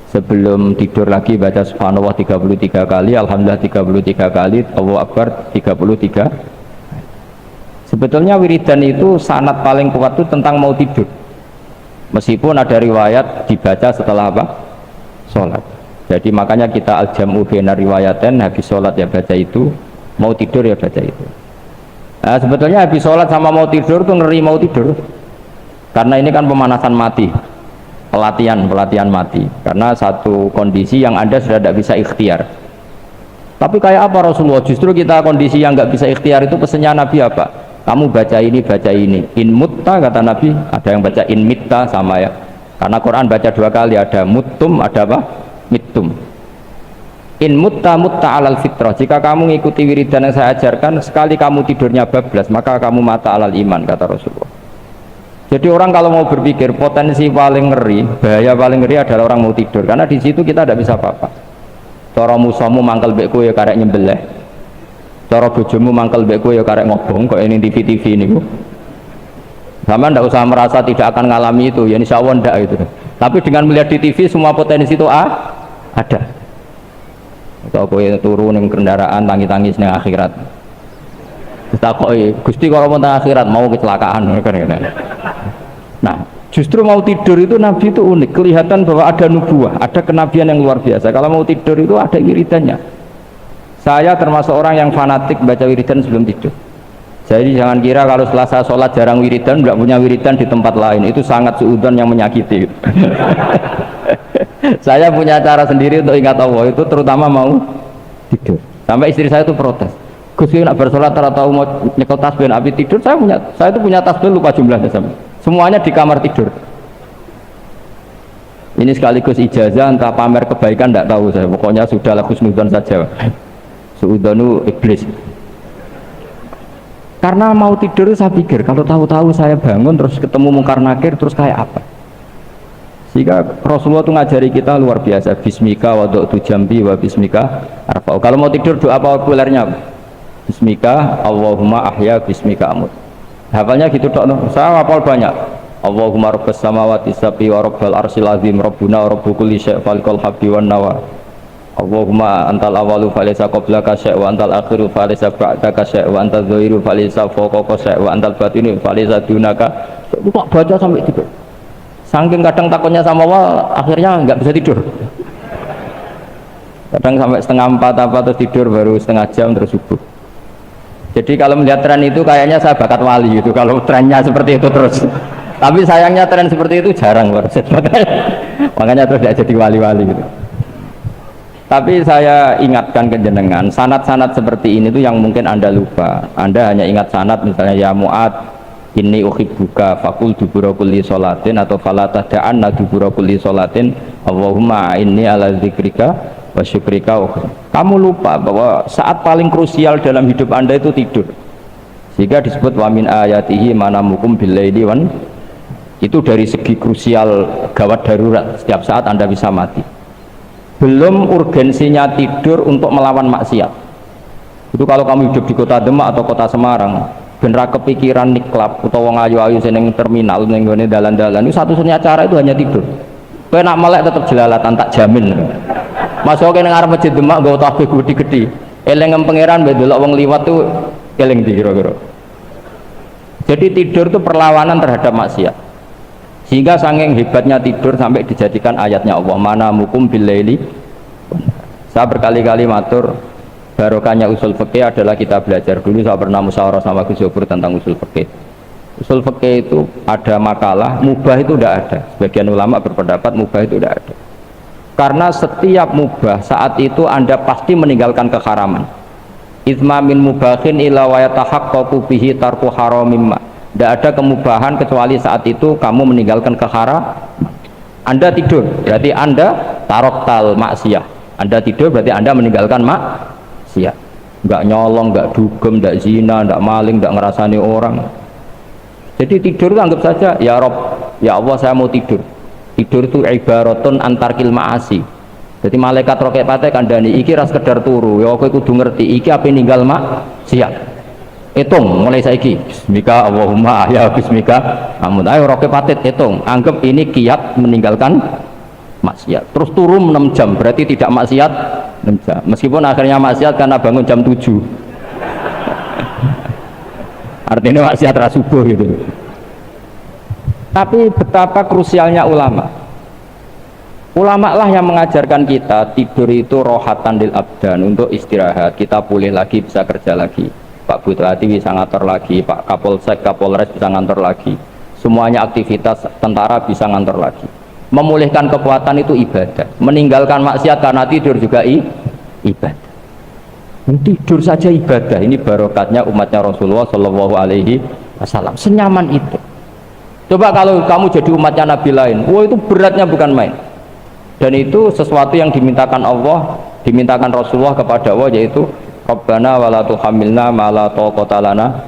sebelum tidur lagi baca subhanallah 33 kali, alhamdulillah 33 kali, Allahu akbar 33. Sebetulnya wiridan itu sanad paling kuat itu tentang mau tidur. Meskipun ada riwayat dibaca setelah apa? Sholat. Jadi makanya kita al-jam'u baina riwayaten, habis sholat ya baca itu, mau tidur ya baca itu. Nah, sebetulnya habis sholat sama mau tidur tuh ngeri mau tidur, karena ini kan pemanasan mati, pelatihan mati, karena satu kondisi yang Anda sudah tidak bisa ikhtiar. Tapi kayak apa Rasulullah? Justru kita kondisi yang nggak bisa ikhtiar itu pesannya Nabi apa? Kamu baca ini, in mutta kata Nabi, ada yang baca in mitta sama ya, karena Quran baca dua kali, ada muttum, ada apa? Mittum. In mutta alal fitrah, jika kamu mengikuti wiridan yang saya ajarkan, sekali kamu tidurnya bablas, maka kamu mata alal iman, kata Rasulullah. Jadi orang kalau mau berpikir potensi paling ngeri, bahaya paling ngeri adalah orang mau tidur, karena di situ kita tidak bisa apa-apa. Cara musuhmu mangkel bekku ya karek nyembelih, cara bojomu mangkel bekku ya karek ngobong, kok ini TV ini bu. Sama ndak usah merasa tidak akan ngalami itu, ya insya Allah ndak itu. Tapi dengan melihat di TV semua potensi itu ada. Atau kowe turu ning kendaraan tangi-tangis ning akhirat. Ditakoki, Gusti kalau mau teng akhirat mau kecelakaan kan. Nah, Justru mau tidur itu Nabi itu unik, kelihatan bahwa ada nubuah, ada kenabian yang luar biasa. Kalau mau tidur itu ada wiridannya. Saya termasuk orang yang fanatik baca wiridan sebelum tidur. Jadi jangan kira kalau setelah saya sholat jarang wiridan, nggak punya wiridan di tempat lain, itu sangat suudzon yang menyakiti. Saya punya cara sendiri untuk ingat Allah, itu terutama mau tidur. Sampai istri saya itu protes, Gus nak bersolat tahu mau nyekel tasbih api tidur. Saya itu punya tasbih lupa jumlahnya semuanya di kamar tidur. Ini sekaligus ijazah entah pamer kebaikan tidak tahu saya, pokoknya sudah husnudzon saja. Suudzonu iblis. Karena mau tidur saya pikir kalau tahu-tahu saya bangun terus ketemu mungkar nakir terus kayak apa. Sehingga Rasulullah itu ngajari kita luar biasa, bismika wadu'tu jambi wa bismika arfa'u. Kalau mau tidur doa populernya bismika Allahumma ahya bismika amut. Hafalnya gitu dok, saya hafal banyak. Allahumma rabbas samawati sab'i wa rabbal arsyil azim rabbuna wa rabbu kulli syai' falikul habbi wan nawa. Allahumma antal awalu falaysa qablaka syai' wa antal akhiru falaysa ba'daka syai' wa antal dhahiru falaysa fawqaka syai' wa antal batinu falaysa dunaka. Kok baca sampai tidur. Saking kadang takutnya sama Allah, akhirnya nggak bisa tidur. Kadang sampai setengah 4 apa terus tidur baru setengah jam terus subuh. Jadi kalau melihat tren itu kayaknya saya bakat wali gitu kalau trennya seperti itu terus. Tapi sayangnya tren seperti itu jarang makanya terus tidak jadi wali-wali gitu. Tapi saya ingatkan ke jenengan, sanad-sanad seperti ini tuh yang mungkin Anda lupa. Anda hanya ingat sanad misalnya ya Mu'ad inni uhibbuka fakul dubura kulli sholatin atau falatah da'anna dubura kulli sholatin Allahumma inni ala zikrika wa syukrika. Kamu lupa bahwa saat paling krusial dalam hidup Anda itu tidur, sehingga disebut wa min ayatihi manamukum billaili wan. Itu dari segi krusial gawat darurat, setiap saat Anda bisa mati. Belum urgensinya tidur untuk melawan maksiat. Itu kalau kamu hidup di kota Demak atau kota Semarang, bener kepikiran niklap atau wong ayu-ayu seneng terminal ning gone dalan-dalan, itu satu-satunya cara itu hanya tidur. Kowe nak melek tetep jelalatan tak jamin. Masuk ke ngarep masjid Demak nggo tasbih gede-gede. Eling pangeran mbek delok wong liwat tuh eling di kira-kira. Jadi tidur itu perlawanan terhadap maksiat. Sehingga saking hebatnya tidur sampai dijadikan ayatnya Allah, mana mukum billaili. Saya berkali-kali matur barokahnya usul fikih adalah kita belajar dulu. Saya pernah musyawarah sama Gus Yofur tentang usul fikih. Usul fikih itu ada makalah mubah itu tidak ada. Sebagian ulama berpendapat mubah itu tidak ada. Karena setiap mubah saat itu Anda pasti meninggalkan keharaman. Itsma min mubahin ila wa yatahaqqaqu bihi tarku haramimma. Tidak ada kemubahan kecuali saat itu kamu meninggalkan keharaman. Anda tidur berarti Anda taroktal maksiyah. Anda tidur berarti Anda meninggalkan maksiat. Enggak nyolong, enggak dugem, enggak zina, enggak maling, enggak ngerasani orang. Jadi tidur itu anggap saja ya Rob, ya Allah saya mau tidur. Tidur itu ibaratun antarkil ma'asi. Jadi malaikat roket pate kandani iki ras sekedar turu. Ya kowe kudu ngerti iki apa ninggal maksiat. Hitung mulai saiki bismika Allahumma ya bismika amun. Ayo roke patit hitung, anggap ini kiat meninggalkan maksiat. Terus turun 6 jam berarti tidak maksiat 6 jam. Meskipun akhirnya maksiat karena bangun jam 7. Artinya maksiat ra subuh gitu. Tapi betapa krusialnya ulama. Ulama lah yang mengajarkan kita tidur itu rohatan lil abdan, untuk istirahat, kita pulih lagi bisa kerja lagi. Pak Butlati bisa ngantor lagi, Pak Kapolsek, Kapolres bisa ngantor lagi, semuanya aktivitas tentara bisa ngantor lagi. Memulihkan kekuatan itu ibadah. Meninggalkan maksiat karena tidur juga ibadah. Tidur saja ibadah. Ini barokatnya umatnya Rasulullah Shallallahu Alaihi Wasallam. Senyaman itu. Coba kalau kamu jadi umatnya Nabi lain, wah itu beratnya bukan main. Dan itu sesuatu yang dimintakan Allah, dimintakan Rasulullah kepada Allah, yaitu Rabbana wa la tuhammilna ma la taqata lana,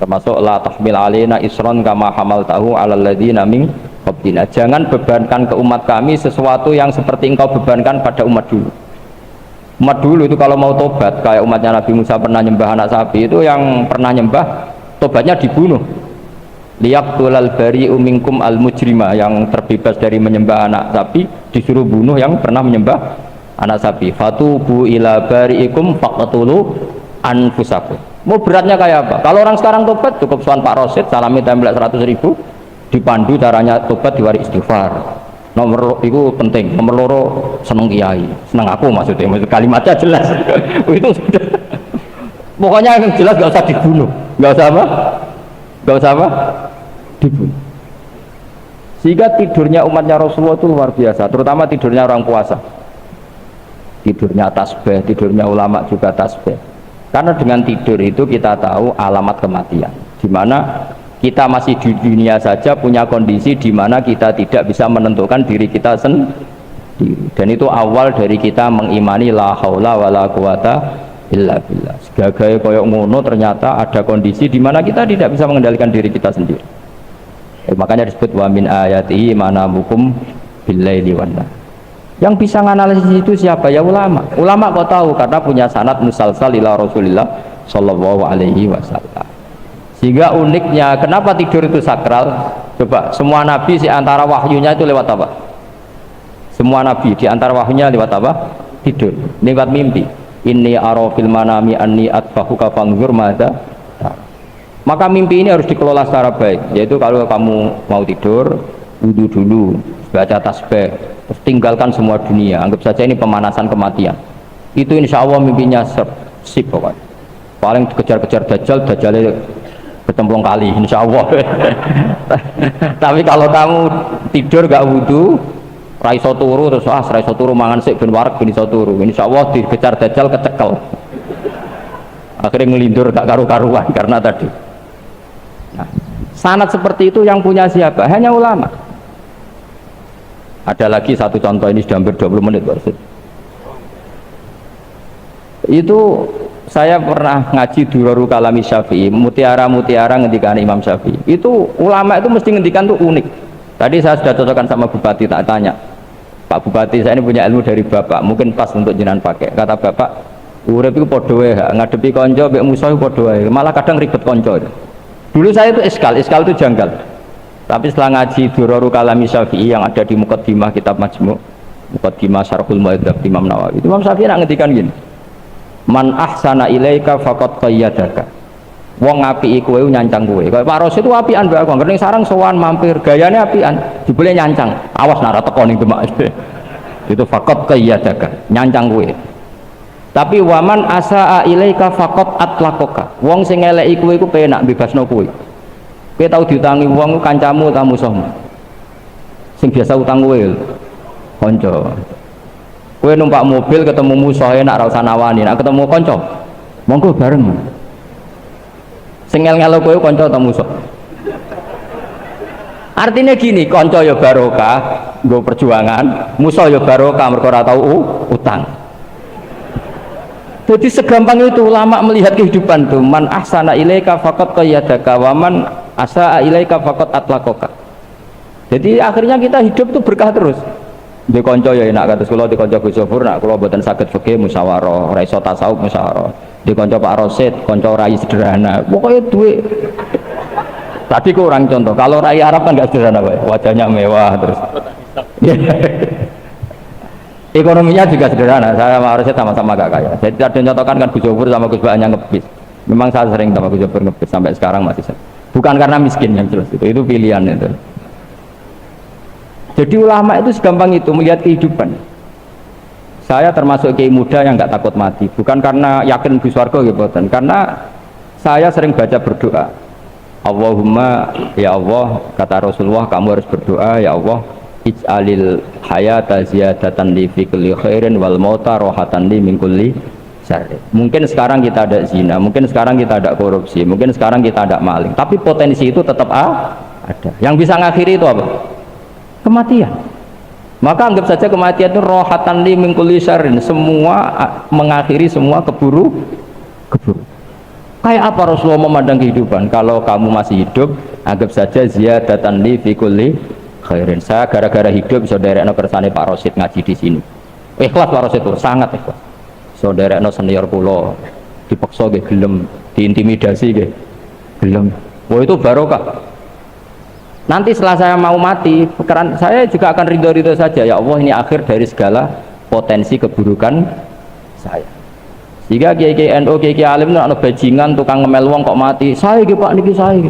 termasuk la tahmil alaina isran kama hamaltahu 'alal ladzina min qablina. Jangan bebankan ke umat kami sesuatu yang seperti engkau bebankan pada umat dulu. Umat dulu itu kalau mau tobat, kayak umatnya Nabi Musa pernah nyembah anak sapi, itu yang pernah nyembah tobatnya dibunuh. Liyaqtulal bari'u minkum al mujrima, yang terbebas dari menyembah anak sapi disuruh bunuh yang pernah menyembah anak sapi. Fatubu ila bari'ikum faqtulu anfusakum. Mau beratnya kayak apa? Kalau orang sekarang tobat cukup soal Pak Rosid, salami template 100.000, dipandu caranya tobat diwari istighfar. Nomor itu penting. Nomor loro seneng kiai, seneng aku maksudnya. Maksud kalimatnya jelas. Itu sudah. Pokoknya yang jelas nggak usah dibunuh, nggak usah apa, nggak usah apa, dibunuh. Sehingga tidurnya umatnya Rasulullah itu luar biasa, terutama tidurnya orang puasa. Tidurnya tasbih, tidurnya ulama juga tasbih. Karena dengan tidur itu kita tahu alamat kematian. Di mana kita masih di dunia saja punya kondisi di mana kita tidak bisa menentukan diri kita sendiri. Dan itu awal dari kita mengimani la haula wala quwata illa billah. Sebagai koyok ngono ternyata ada kondisi di mana kita tidak bisa mengendalikan diri kita sendiri. Makanya disebut wa min ayatihi manamukum billaili wan nahar. Yang bisa menganalisis itu siapa? Ya ulama. Ulama kok tahu karena punya sanad musalsal ila Rasulillah sallallahu alaihi wasallam. Sehingga uniknya kenapa tidur itu sakral? Coba semua nabi di antara wahyunya itu lewat apa? Semua nabi di antara wahyunya lewat apa? Tidur, lewat mimpi. Inni ara fil manami anni atbahuka fanzur madza. Maka mimpi ini harus dikelola secara baik, yaitu kalau kamu mau tidur, wudu dulu, baca tasbih, terus tinggalkan semua dunia, anggap saja ini pemanasan kematian. Itu insya Allah mimpinya sip pokoknya. Paling kejar-kejar dajjalnya bertemplung kali, insya Allah. Tapi kalau kamu tidur gak wudu, raiso turu terus raiso turu mangan sik ben wareg ben iso turu, insya Allah dikejar dajjal kecekel. Akhirnya ngelindur gak karu-karuan karena tadi. Nah, sanad seperti itu yang punya siapa? Hanya ulama. Ada lagi satu contoh, ini sudah hampir 20 menit Pak. Itu saya pernah ngaji Durarul Kalami Syafi'i, mutiara-mutiara ngendikan Imam Syafi'i. Itu ulama itu mesti ngendikan tuh unik. Tadi saya sudah cocokkan sama Bupati, tak tanya, Pak Bupati saya ini punya ilmu dari Bapak, mungkin pas untuk jenengan pakai. Kata Bapak, urip iku padha wae, ngadepi kanca mbek musuh padha wae, malah kadang ribet kanca. Dulu saya itu iskal itu janggal. Tapi setelah ngaji Durarul Kalami Syafi'i yang ada di Muqaddimah kitab Majmu', Muqaddimah Syarhul Mu'adzab Imam Nawawi. Imam Syafi'i nak ngendikan gini. Man ahsana ilaika faqad qayyadaka. Wong ngapiki kowe nyancang kowe. Kaya Pak Rosid itu apian mbak aku, ngerti sarang sowan mampir, gayane apian, jebule nyancang. Awas nak teko ning Demak. Itu faqad qayyadaka, nyancang kowe. Tapi waman asaa ilaika faqad atlaqaka. Wong sing ngeleki kowe iku penak bebasno kowe. Kowe tau diutangi wong kancamu ta musuhmu? Sing biasa utang kowe kanca. Kowe numpak mobil ketemu musuh enak ra usah nawani, nek ketemu kanca monggo bareng. Sing ngel-ngelo kowe kanca ta musuh? Artinya gini, kanca ya barokah nggo perjuangan, musuh ya barokah mergo ora tau utang. Jadi segampang itu ulama melihat kehidupan tuh. Man ahsana ilaika faqad qayyadaka wa man asaa ilaika faqad atlaqaka. Jadi akhirnya kita hidup tuh berkah terus. Di konco ya enak kados kula di konco Gus Yofur nak kula mboten saged fikih musyawarah, ora iso tasawuf musyawarah. Di konco Pak Rosid, konco rai sederhana. Pokoknya duit. Tadi kurang contoh. Kalau rai Arab kan enggak sederhana, Pak. Wajahnya mewah terus. Ekonominya juga sederhana. Saya sama Rosid sama-sama gak kaya. Jadi ada contohkan kan Gus Yofur sama Gus Bakanya ngebis. Memang saya sering sama Gus Yofur ngebis sampai sekarang masih sering. Bukan karena miskin yang jelas itu pilihan itu. Jadi ulama itu segampang itu melihat kehidupan. Saya termasuk kiai muda yang nggak takut mati, bukan karena yakin di surga gitu, karena saya sering baca berdoa. Allahumma ya Allah, kata Rasulullah, kamu harus berdoa ya Allah, ij'alil hayata ziyadatan li fi kulli khairin wal mauta rohatan li min kulli syarrin. Mungkin sekarang kita ada zina, mungkin sekarang kita ada korupsi, mungkin sekarang kita ada maling, tapi potensi itu tetap ada. Yang bisa ngakhiri itu apa? Kematian. Maka anggap saja kematian itu rohatan li min kulli syarrin, semua mengakhiri semua keburu. Kayak apa Rasulullah memandang kehidupan? Kalau kamu masih hidup, anggap saja ziyadatan li fi kulli khairin. Saya gara-gara hidup saudaranya kersane Pak Rosid ngaji di sini. Ikhlas Pak Rosid itu sangat ikhlas. Saudaranya senior kula dipaksa nggih gelem, diintimidasi nggih gelem. Wah itu barokah. Nanti setelah saya mau mati, pikiran saya juga akan ridho-ridho saja. Ya Allah, ini akhir dari segala potensi keburukan saya. Jika kiai NU, kiai alim itu ada bajingan, tukang ngemel wong kok mati. Saya gitu Pak, niki saya.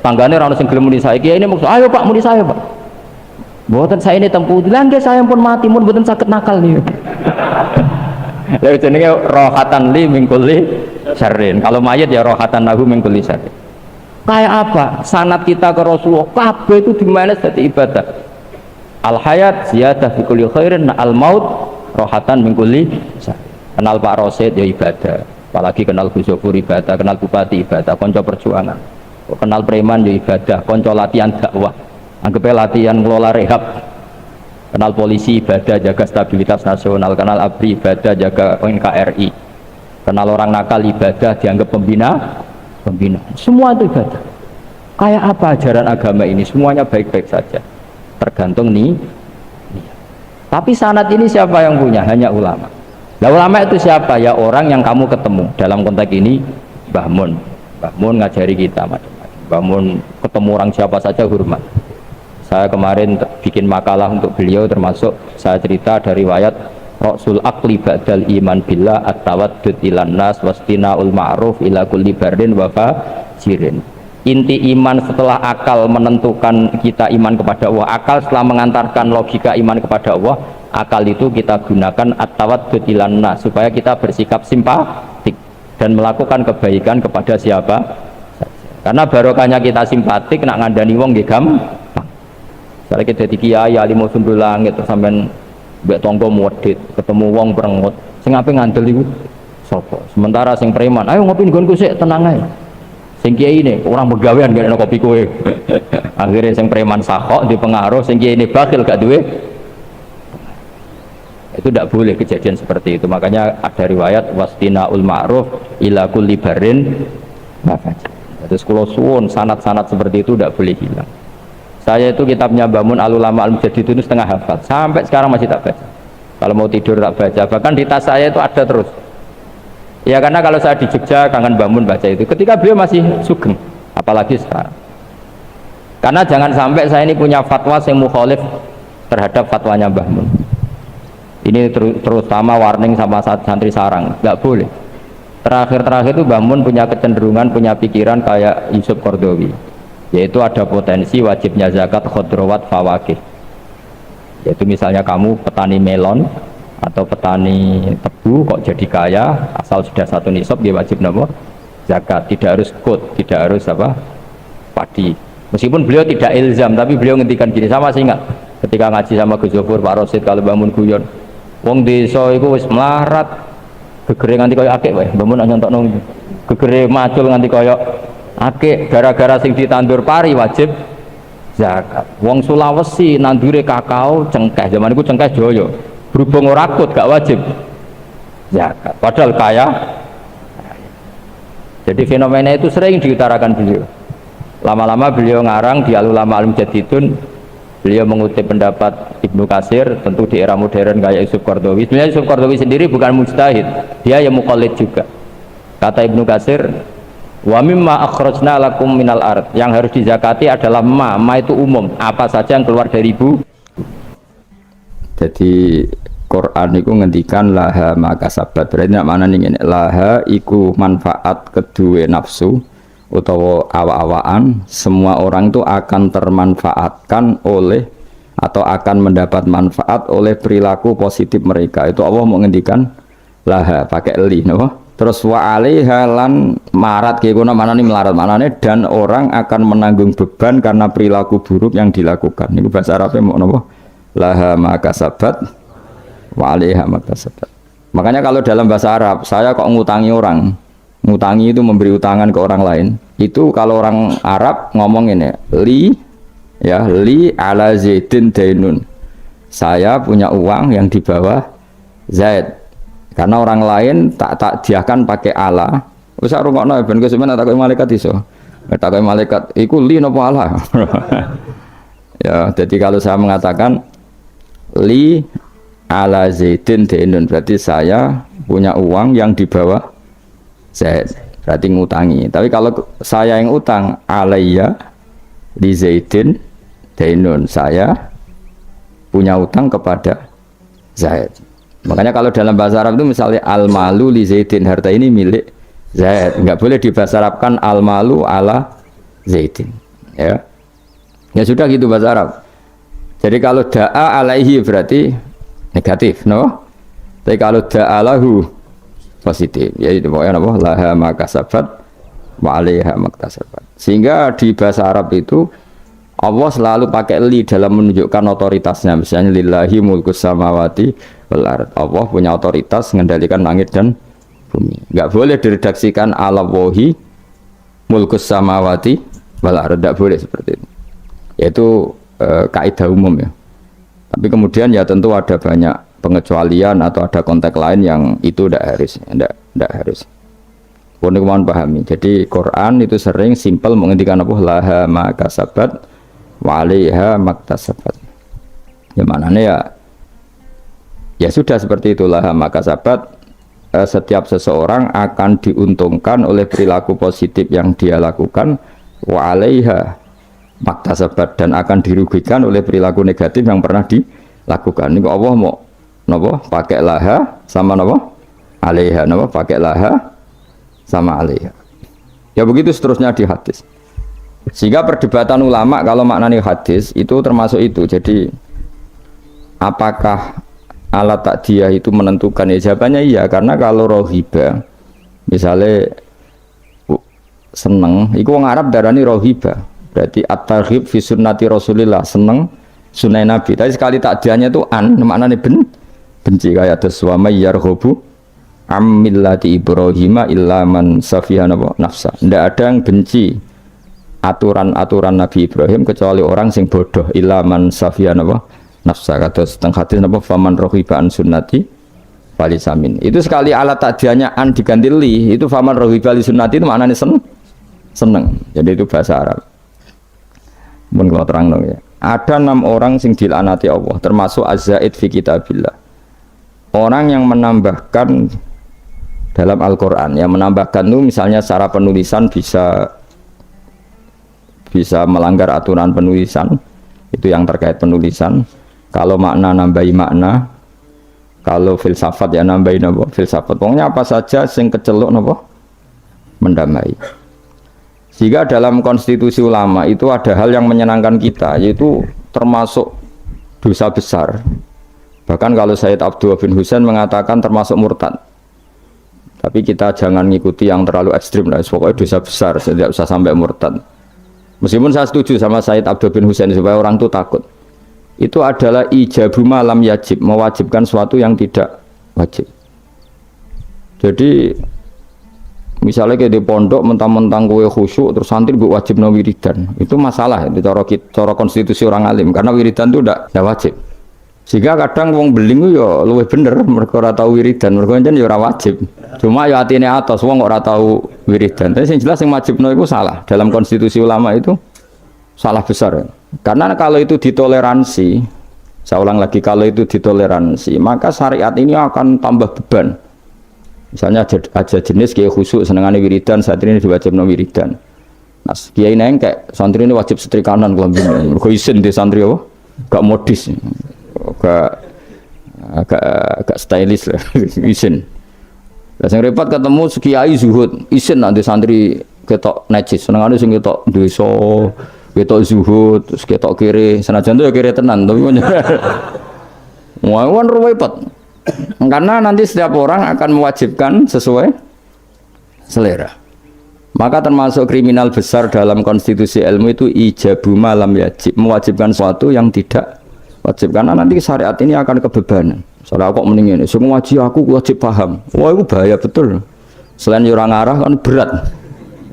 Tanggane ora ono sing gelem muni saya. Kiai ini maksud, ayo Pak muni saya Pak. Mboten saya ini tempuh. Lah nggih saya pun mati mun mboten saged nakal niku. Lha jenenge rohatan li min kulli syarrin. Kalau mayit ya rohatan lahu min kulli syarrin. Kayak apa? Sanad kita ke Rasulullah kabeh itu dimanes dadi ibadah. Al hayat ziyadah fi kulli khairin, al maut rohatan min kulli syarrin. Kenal Pak Rosid ya ibadah. Apalagi kenal Gus Zofur ibadah, kenal bupati ibadah, konco perjuangan. Kenal preman ya ibadah, konco latihan dakwah. Anggapnya latihan ngelola rehab. Kenal polisi ibadah, jaga stabilitas nasional. Kenal ABRI ibadah, jaga NKRI. Kenal orang nakal ibadah, dianggap pembina. Semua itu ibadah. Kayak apa ajaran agama ini? Semuanya baik-baik saja. Tergantung nih. Tapi sanad ini siapa yang punya? Hanya ulama. Nah ulama itu siapa? Ya orang yang kamu ketemu. Dalam konteks ini Mbah Mun. Mbah Mun ngajari kita macam-macam. Mbah Mun ketemu orang siapa saja hormat. Saya kemarin bikin makalah untuk beliau, termasuk saya cerita dari riwayat Rasul Aqli Ba'dal Iman Billah At-Tawaddud ilan nas wastina'ul ma'ruf ila kulli bardin wa fajirin. Inti iman setelah akal menentukan kita iman kepada Allah, akal setelah mengantarkan logika iman kepada Allah, akal itu kita gunakan at-tawaddud ilan nas supaya kita bersikap simpatik dan melakukan kebaikan kepada siapa saja. Karena barokahnya kita simpatik nak ngandani wong nggih gampang. Misalnya kita jadi kiai alim sundul langit terus sampean mbek tangga modit ketemu wong perengut sing ape ngandel iku sapa? Sementara sing preman ayo ngopi nggonku sik tenang ae. Sing kiai ini orang begawean gak ada kopi kowe. Akhirnya sing preman sakok di pengaruh, sing kiai ini bakhil gak duwe. Itu tidak boleh kejadian seperti itu. Makanya ada riwayat wastina'ul ma'ruf ila kulli barin mafaj. Terus kalau suwun sanad-sanad seperti itu tidak boleh hilang. Saya itu kitabnya Mbah Mun Al-Ulama Al-Mujaddid itu setengah hafal, sampai sekarang masih tak baca. Kalau mau tidur tak baca, bahkan di tas saya itu ada terus. Ya karena kalau saya di Jogja kangen Mbah Mun baca itu, ketika beliau masih sugeng, apalagi sekarang. Karena jangan sampai saya ini punya fatwa yang mukhalif terhadap fatwanya Mbah Mun. Ini terutama warning sama santri sarang, nggak boleh. Terakhir-terakhir itu Mbah Mun punya kecenderungan, punya pikiran kayak Yusuf Qaradawi, yaitu ada potensi wajibnya zakat khodrowat fawakih. Yaitu misalnya kamu petani melon atau petani tebu kok jadi kaya asal sudah satu nisab dia wajib napa zakat, tidak harus kut, tidak harus apa padi. Meskipun beliau tidak ilzam, tapi beliau ngendikan gini, sama sih ingat ketika ngaji sama Gus Zofur, Pak Rosid kalau bangun guyon wong desa iku wis melarat gegere nganti koyo akeh wae, bangun nyontokno gegere macul nganti koyo akeh gara-gara sing ditandur pari wajib zakat. Wong Sulawesi nandure kakao cengkeh, zaman itu cengkeh joyo berhubung ora kut gak wajib zakat padahal kaya. Jadi fenomena itu sering diutarakan beliau. Lama-lama beliau ngarang di Al-Ulama Al-Mujaddidun, beliau mengutip pendapat Ibnu Katsir, tentu di era modern kayak Yusuf Qaradawi. Sebenarnya Yusuf Qaradawi sendiri bukan mujtahid, dia yang muqallid juga. Kata Ibnu Katsir, wa mimma akhrajna lakum minal ard, yang harus dizakati adalah ma itu umum, apa saja yang keluar dari ibu. Jadi Quran itu ngendikan laha maka sabat, berarti mana nih ini laha iku manfaat kedua nafsu utawa awa-awaan, semua orang itu akan termanfaatkan oleh atau akan mendapat manfaat oleh perilaku positif mereka. Itu Allah mau ngendikan laha pakai li, no? Terus wa alaiha lan marat kayak guna mana nih melarat mana nih, dan orang akan menanggung beban karena perilaku buruk yang dilakukan. Ini bahasa Arabnya mau nopo laha maka sabat wa alaiha maka sabat. Makanya kalau dalam bahasa Arab saya kok ngutangi orang, ngutangi itu memberi utangan ke orang lain. Itu kalau orang Arab ngomong ini li ya li ala zaidin dainun, saya punya uang yang di bawah Zaid. Karena orang lain tak diakan pakai ala. Usah rungokno ben kesuwen tak koyo malaikat iso. Tak koyo malaikat iku li napa ala. Ya, jadi kalau saya mengatakan li ala zaidin dainun, berarti saya punya uang yang di bawah Zaid, berarti ngutangi. Tapi kalau saya yang utang alayya li zaidin dainun, saya punya utang kepada Zaid. Makanya kalau dalam bahasa Arab itu misalnya al-malu li zaidin, harta ini milik Zaid, nggak boleh dibahasa Arabkan al-malu ala zaidin. Ya. Ya sudah gitu bahasa Arab. Jadi kalau da'a alaihi berarti negatif, no? Tapi kalau da'a lahu positif. Ya itu pokoknya apa? Laha makasabat wa 'alaiha maktasabat. Sehingga di bahasa Arab itu Allah selalu pakai li dalam menunjukkan otoritasnya. Misalnya lillahi mulkus samawati wal ard. Allah punya otoritas mengendalikan langit dan bumi. Enggak boleh diredaksikan ala wahi mulkus samawati wal ard. Enggak boleh seperti itu. Yaitu kaidah umum ya. Tapi kemudian ya tentu ada banyak pengecualian atau ada konteks lain yang itu tidak harus. Pun mohon pahami. Jadi Quran itu sering simpel menghentikan apa laha makasabat wa 'alaiha maktasabat. Ya maknanya ya sudah seperti itulah makasabat. Setiap seseorang akan diuntungkan oleh perilaku positif yang dia lakukan wa 'alaiha maktasabat, dan akan dirugikan oleh perilaku negatif yang pernah dilakukan. Ini Allah mau napa pakai laha sama napa 'alaiha, napa pakai laha sama 'alaiha. Ya begitu seterusnya di hadis. Sehingga perdebatan ulama kalau maknanya hadis itu termasuk itu. Jadi apakah alat takdiyah itu menentukan? Ya jawabannya iya, karena kalau rohiba misalnya seneng, itu orang Arab darani rohiba. Berarti at-targhib fi sunnati Rasulillah, seneng sunnah Nabi. Tapi sekali takdiyahnya itu maknanya benci, kayak ada suama yarghabu ammillati Ibrahim illa man safiha nafsa. Tidak ada yang benci aturan-aturan Nabi Ibrahim kecuali orang sing bodoh, illa man safiha nafsa. Kata setengah hadis faman rohiba an sunnati falisamin. Itu sekali alat takdiyahnya an diganti li, itu faman rohiba li sunnati itu maknanya seneng. Jadi itu bahasa Arab. Mun kalau terang dong ya. Ada 6 orang sing dilanati Allah, termasuk az-zaid fi kitabillah. Orang yang menambahkan dalam Al-Qur'an, yang menambahkan itu misalnya secara penulisan bisa melanggar aturan penulisan, itu yang terkait penulisan. Kalau makna nambahi makna, kalau filsafat ya nambahi napa filsafat. Pokoknya apa saja sing keceluk napa mendamai. Jika dalam konstitusi ulama itu ada hal yang menyenangkan kita, yaitu termasuk dosa besar. Bahkan kalau Sayyid Abdullah bin Husain mengatakan termasuk murtad. Tapi kita jangan ngikuti yang terlalu ekstrim lah. Pokoknya dosa besar, tidak usah sampai murtad. Meskipun saya setuju sama Sayyid Abdullah bin Husain supaya orang itu takut. Itu adalah ijabu malam yajib, mewajibkan sesuatu yang tidak wajib. Jadi misalnya kayak di pondok mentang-mentang kowe khusyuk terus santri bu wajib no wiridan, itu masalah itu cara konstitusi orang alim, karena wiridan itu tidak wajib. Sehingga kadang wong beling yo luwih bener mereka ora tau wiridan, mereka jan yo ora wajib. Cuma yo atine atos wong ora tau wiridan. Tapi sing jelas sing wajibno itu salah. Dalam konstitusi ulama itu salah besar. Karena kalau itu ditoleransi, saya ulang lagi, kalau itu ditoleransi, maka syariat ini akan tambah beban. Misalnya aja jenis kiai khusyuk senengane wiridan, santri ini diwajibno wiridan. Nah, kiai nengkek santri ini wajib setrikanan kelambine. Mergo isin di santri apa? Gak modis. Gak stylish lah isin. Lah sing repot ketemu kiai zuhud, isin nanti santri ketok najis, senengane sing ketok desa, ketok zuhud, terus ketok kiri, senajan tuh ya kiri tenan, tapi wah repot. Karena nanti setiap orang akan mewajibkan sesuai selera. Maka termasuk kriminal besar dalam konstitusi ilmu itu ijabu malam yajib, mewajibkan sesuatu yang tidak wajib, karena nanti syariat ini akan kebebanan. Soalnya kok mendingin, semua aku wajib paham. Wah itu bahaya betul. Selain orang arah kan berat.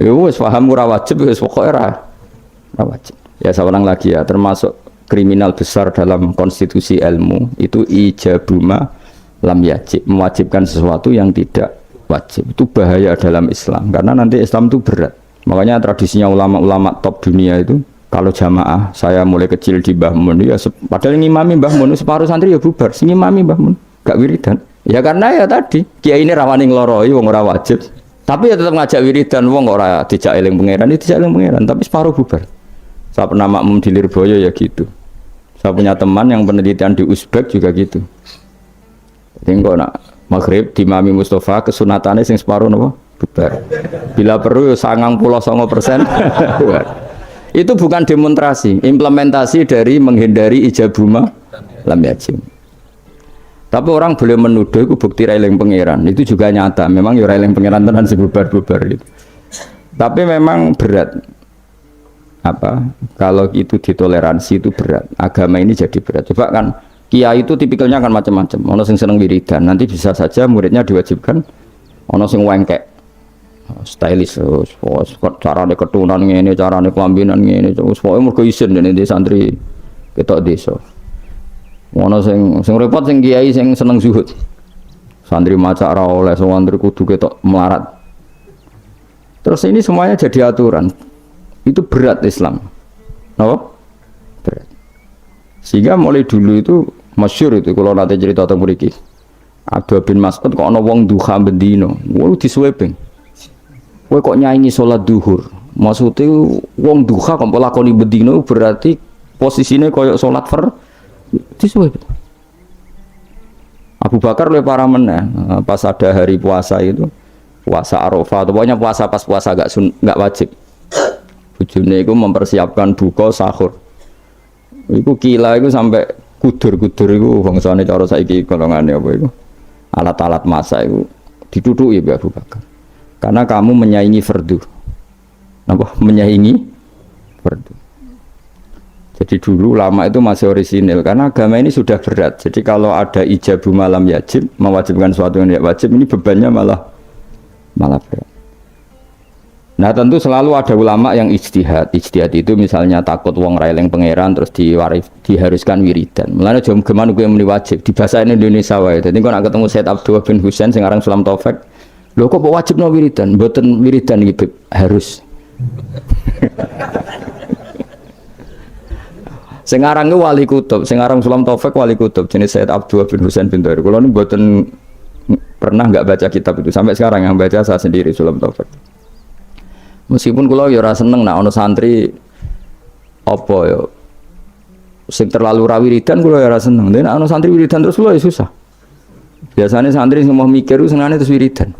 Ya wis paham ora wajib, wis pokoknya ora wajib. Ya saya ulang lagi ya, termasuk kriminal besar dalam konstitusi ilmu itu ijabu lam yajib, mewajibkan sesuatu yang tidak wajib. Itu bahaya dalam Islam, karena nanti Islam itu berat. Makanya tradisinya ulama-ulama top dunia itu, kalau jamaah, saya mulai kecil di Mbah Mun ya, padahal ngimami Mbah Mun separuh santri ya bubar, sing ngimami Mbah Mun gak wiridan. Ya karena ya tadi kiai ini rawani ngloroi wong ora wajib, tapi ya tetap ngajak wiridan, wong ora dijak eling pangeran, dijak eling pangeran, tapi separuh bubar. Saya pernah makmum di Lirboyo ya gitu. Saya punya teman yang penelitian di Uzbek juga gitu. Tinggal nak maghrib di Mami Mustafa kesunatannya sing separuh nopo bubar. Bila perlu 99%. Itu bukan demonstrasi, implementasi dari menghindari ijabuma lam yajib. Tapi orang boleh menuduh itu bukti railing pangeran. Itu juga nyata. Memang ya railing pangeran tenan sing bubar-bubar gitu. Tapi memang berat. Apa? Kalau itu ditoleransi itu berat. Agama ini jadi berat. Coba kan kiai itu tipikalnya kan macam-macam. Ono sing seneng wiridan, nanti bisa saja muridnya diwajibkan. Ono sing wengkek. Stylish, carane ketunan ngene, carane kelambinan ngene, pokoke mergo isin dene santri ketok desa. Ono sing repot sing kiai sing seneng zuhud. Santri maca ora oleh, santri kudu ketok melarat. Terus ini semuanya jadi aturan. Itu berat Islam. Napa? Berat. Sehingga mulai dulu itu masyhur itu kalau nanti cerita tentang mriki. Abdullah bin Mas'ud kok ana wong duha bendino, wong disuweping. Kowe kok nyanyi sholat duhur. Maksudnya wong duha kok lakoni bendino berarti posisinya koyok sholat disuwep. Abu Bakar oleh para meneh pas ada hari puasa itu, puasa Arafah atau pokoknya puasa pas puasa enggak wajib. Bojone iku mempersiapkan buka sahur. Iku kila iku sampai kudur-kudur iku bangsane cara saiki golongane apa iku. Alat-alat masak iku ditutuki Abu Bakar. Karena kamu menyaingi fardu. Napa? Menyaingi fardu. Jadi dulu ulama itu masih orisinil karena agama ini sudah berat. Jadi kalau ada ijabu malam yajib, mewajibkan sesuatu yang tidak wajib, ini bebannya malah berat. Nah tentu selalu ada ulama yang ijtihad. Ijtihad itu misalnya takut wong raileng pangeran terus diharuskan wiridan. Mulane jam gimana gue muni wajib di bahasa Indonesia wae. Dadi kok nak ketemu Said Abdullah bin Husain sing aran Sulam Taufik, lho kok wajib no wiridan? Mboten wiridan iki harus. Sing aran wali kutub, sing aran Sulam Taufik wali kutub jenis Said Abdullah bin Husain bin Tahir. Kula niku mboten pernah enggak baca kitab itu sampai sekarang yang baca saya sendiri Sulam Taufik. Meskipun kula ya ora seneng nek ana santri apa ya sing terlalu ra wiridan kula ya ora seneng. Nek ana santri wiridan terus kula ya susah. Biasanya santri sing mau mikir senengane terus wiridan.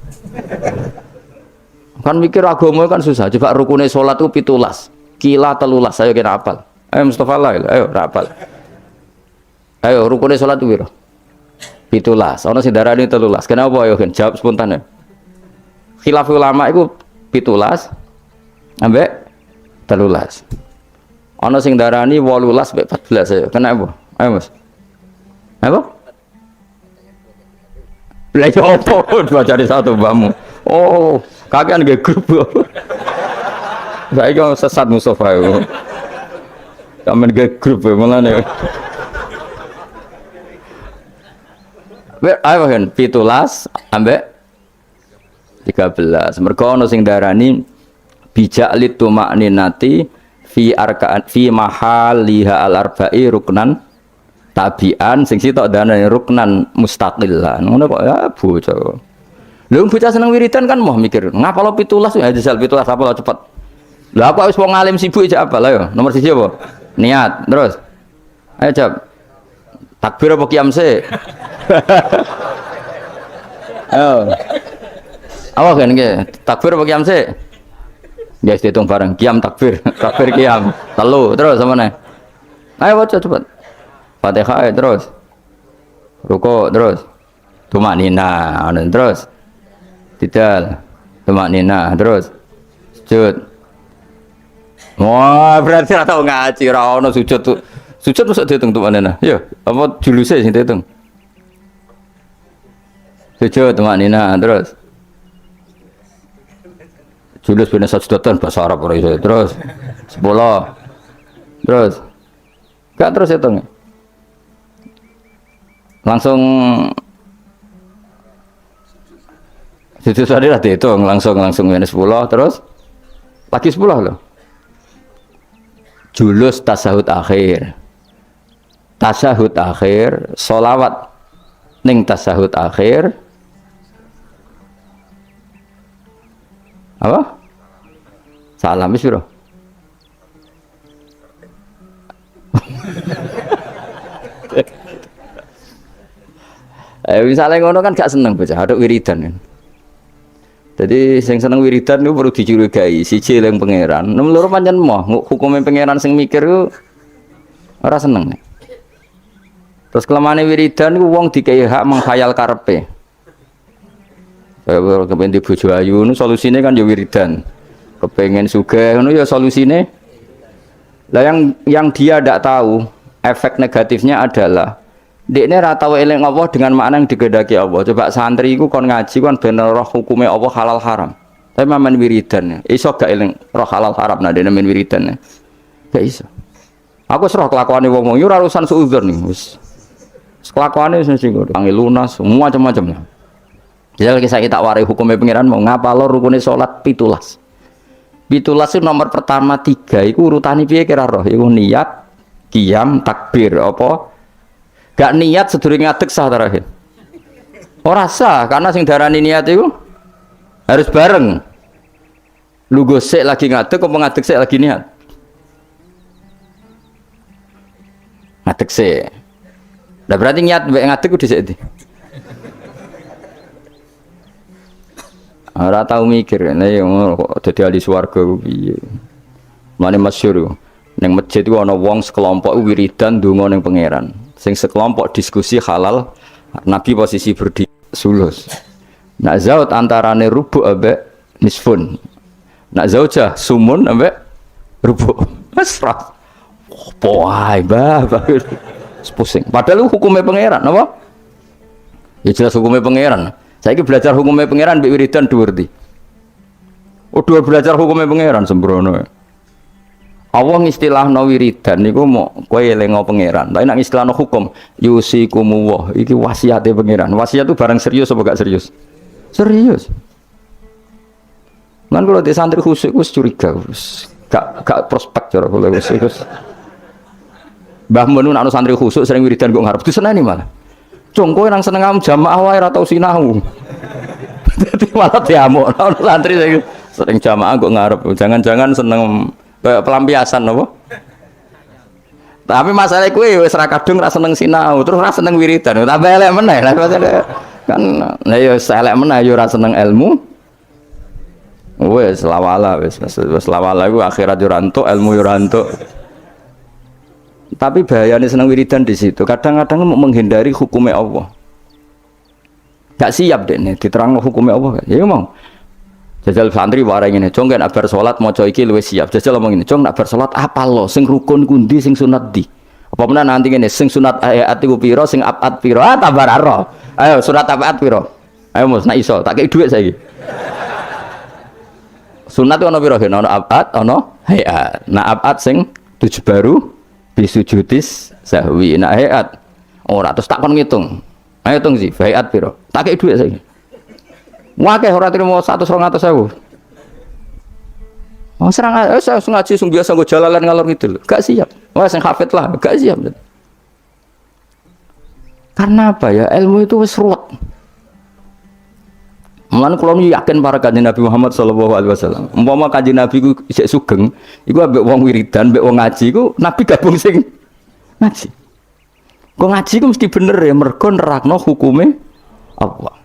Kan mikir agama kan susah. Coba rukune salat ku 17. Kila 13 ayo kira hafal. Ayo Mustafa lah, ayo hafal. Ayo rukune salat ku piro? 17. Ana sing darani 13. Kenapa ayo kan jawab spontan ya. Khilaf ulama iku 17 ambek 13. Ana sing darani 18 ambek 14 ayo. Kenapa? Ayo Mas. Apa? Belajar apa? Baca di satu bamu. Oh, kakek nggak grup. Saya kan sesat Mustafa itu. Kamen nggak grup malah nih. Ayo kan 17 ambek 13. Mergo ana sing darani bijak litumakninati fi arkaan fi mahaliha al arba'i ruknan tabian sing sitok darani ruknan mustaqillan. Ngono kok ya bocah. Lha bocah seneng wiridan kan mau mikir, ngapalo 17 ya jajal 17 apa lo cepet. Lah apa wis wong alim sibuk aja apa lah yo. Nomor 1 apa? Niat. Terus. Ayo jawab. Takbir apa qiyam sih? Ayo. Awak kan nggih, takbir apa qiyam sih? Guys dihitung bareng, qiyam takbir, takbir qiyam. Telu, terus sama nih. Ayo baca cepet. Fatihah terus. Ruku terus. Tumaknina, terus. Tidal. Tumaknina terus. Sujud. Wah, berarti ora tau ngaji, ora ono sujud tuh. Sujud mesti dihitung tumaknina. Ya, apa juluse sing dihitung? Sujud tumaknina terus. Julus bener sajudatan bahasa Arab ora iso. Terus 10. Terus gak terus hitung. Langsung sujud tadi lah dihitung langsung ini 10 terus lagi 10 loh. Julus tasahud akhir. Tasahud akhir, sholawat ning tasahud akhir. Apa? Salam wis piro? Misalnya ngono kan gak seneng bocah, ada wiridan kan. Jadi sing seneng wiridan itu perlu dicurigai, siji eling pangeran. Nomor loro pancen moh, hukume pangeran sing mikir ku ora seneng. Terus kelemane wiridan ku wong dikai hak menghayal karepe. Kalau kepengen di bojo ayu nu solusine kan ya wiridan. Kepengen sugih ngono ya solusine. Lah yang dia ndak tahu efek negatifnya adalah dekne ra tau eling Allah dengan makna yang digedaki Allah. Coba santri iku kon ngaji kan ben roh hukume Allah halal haram. Tapi mamen wiridan, iso gak eling roh halal haram nah dekne men wiridan. Gak iso. Aku serah kelakuane wong-wong yo ora urusan suudzon nih wis. Kelakuane wis sing panggil lunas semua macam-macam. Jadi lagi saya tak warai hukumnya pengiran mau ngapa lo rukune salat 17. 17 itu nomor pertama 3 iku urutane piye kira roh? Iku niat, qiyam, takbir apa? Gak niat sedurunge ngadeg sah terakhir. Ora sah karena sing darani niat itu harus bareng. Lu gosek lagi ngadeg apa ngadeg sik lagi niat? Ngadeg sik. Lah berarti niat mbek ngadeg ku dhisik ndi? Ora tau mikir nek kok dadi ahli swarga ku piye. Mane masyhur ning masjid ku ana wong sekelompok wiridan ndonga ning pangeran. Sing sekelompok diskusi halal, Nabi posisi berdiri sulus. Nak zaut antarane rubu' ambek nisfun. Nak zaujah sumun ambek rubu'. Masraf. Opo ae, Mbah. Pusing. Padahal hukumnya pangeran, apa? Ya jelas hukumnya pangeran. Saya belajar hukumnya pangeran mbek wiridan dhuwur ndi. Oh, dhuwur belajar hukumnya pangeran sembrono. Allah ngistilahno wiridan niku mau kowe elingo pangeran. Tapi nek ngistilahno hukum yusikumullah iki wasiate pangeran. Wasiat itu barang serius apa gak serius? Serius. Lan kalau di santri khusyuk wis curiga wis gak prospek cara kula wis. Mbah Mun nek santri khusyuk sering wiridan kok ngarep diseneni malah. Cung kowe nang seneng am jamaah wae ora tau sinau. Dadi malah diamuk santri sering jamaah kok ngarep. Jangan-jangan seneng pelampiasan apa? Tapi masalah kuwi wis ra kadung ra seneng sinau, terus ra seneng wiridan. Tambah elek meneh. Kan lah ya elek meneh ya ora seneng ilmu. Wis lawala wis lawala iku akhirat yo ora entuk, ilmu yo ora entuk. Tapi bahayanya seneng wiridan di situ. Kadang-kadang mau menghindari hukumnya Allah. Gak siap deh nih diterang hukumnya Allah. Ya mau. Jajal santri warai ngene, "Jong kan abar salat maca iki luwih siap." Jajal ngomong ngene, "Jong nak bar salat apa lo sing rukun kundi sing sunat di?" Apa menan nanti ngene, sing sunat ayat iku pira, sing abad pira? Ah tambah ora. Ayo surat abad pira? Ayo Mus, nak iso, tak kei dhuwit saiki. Sunat ono pira? Ono abad, ono hayat. Nak abad sing 7 baru bisujudis sahwi. Nak hayat ora terus tak kon ngitung. Ayo hitung sih, hayat pira? Tak kei dhuwit saiki. Wakeh ora trimo 100-200.000. Oh serang saya ngaji sing biasa nggo jalalan ngalor ngidul. Gak siap. Wah sing hafid lah, gak siap. Karena apa ya? Ilmu itu wis ruwet. Mulane kula yakin para kanjeng Nabi Muhammad sallallahu alaihi wasallam. Umpama kanjeng Nabi ku isih sugeng, iku ambek wong wiridan, ambek wong ngaji iku Nabi gabung sing ngaji. Kok ngaji ku mesti bener ya mergo nerangno hukume Allah.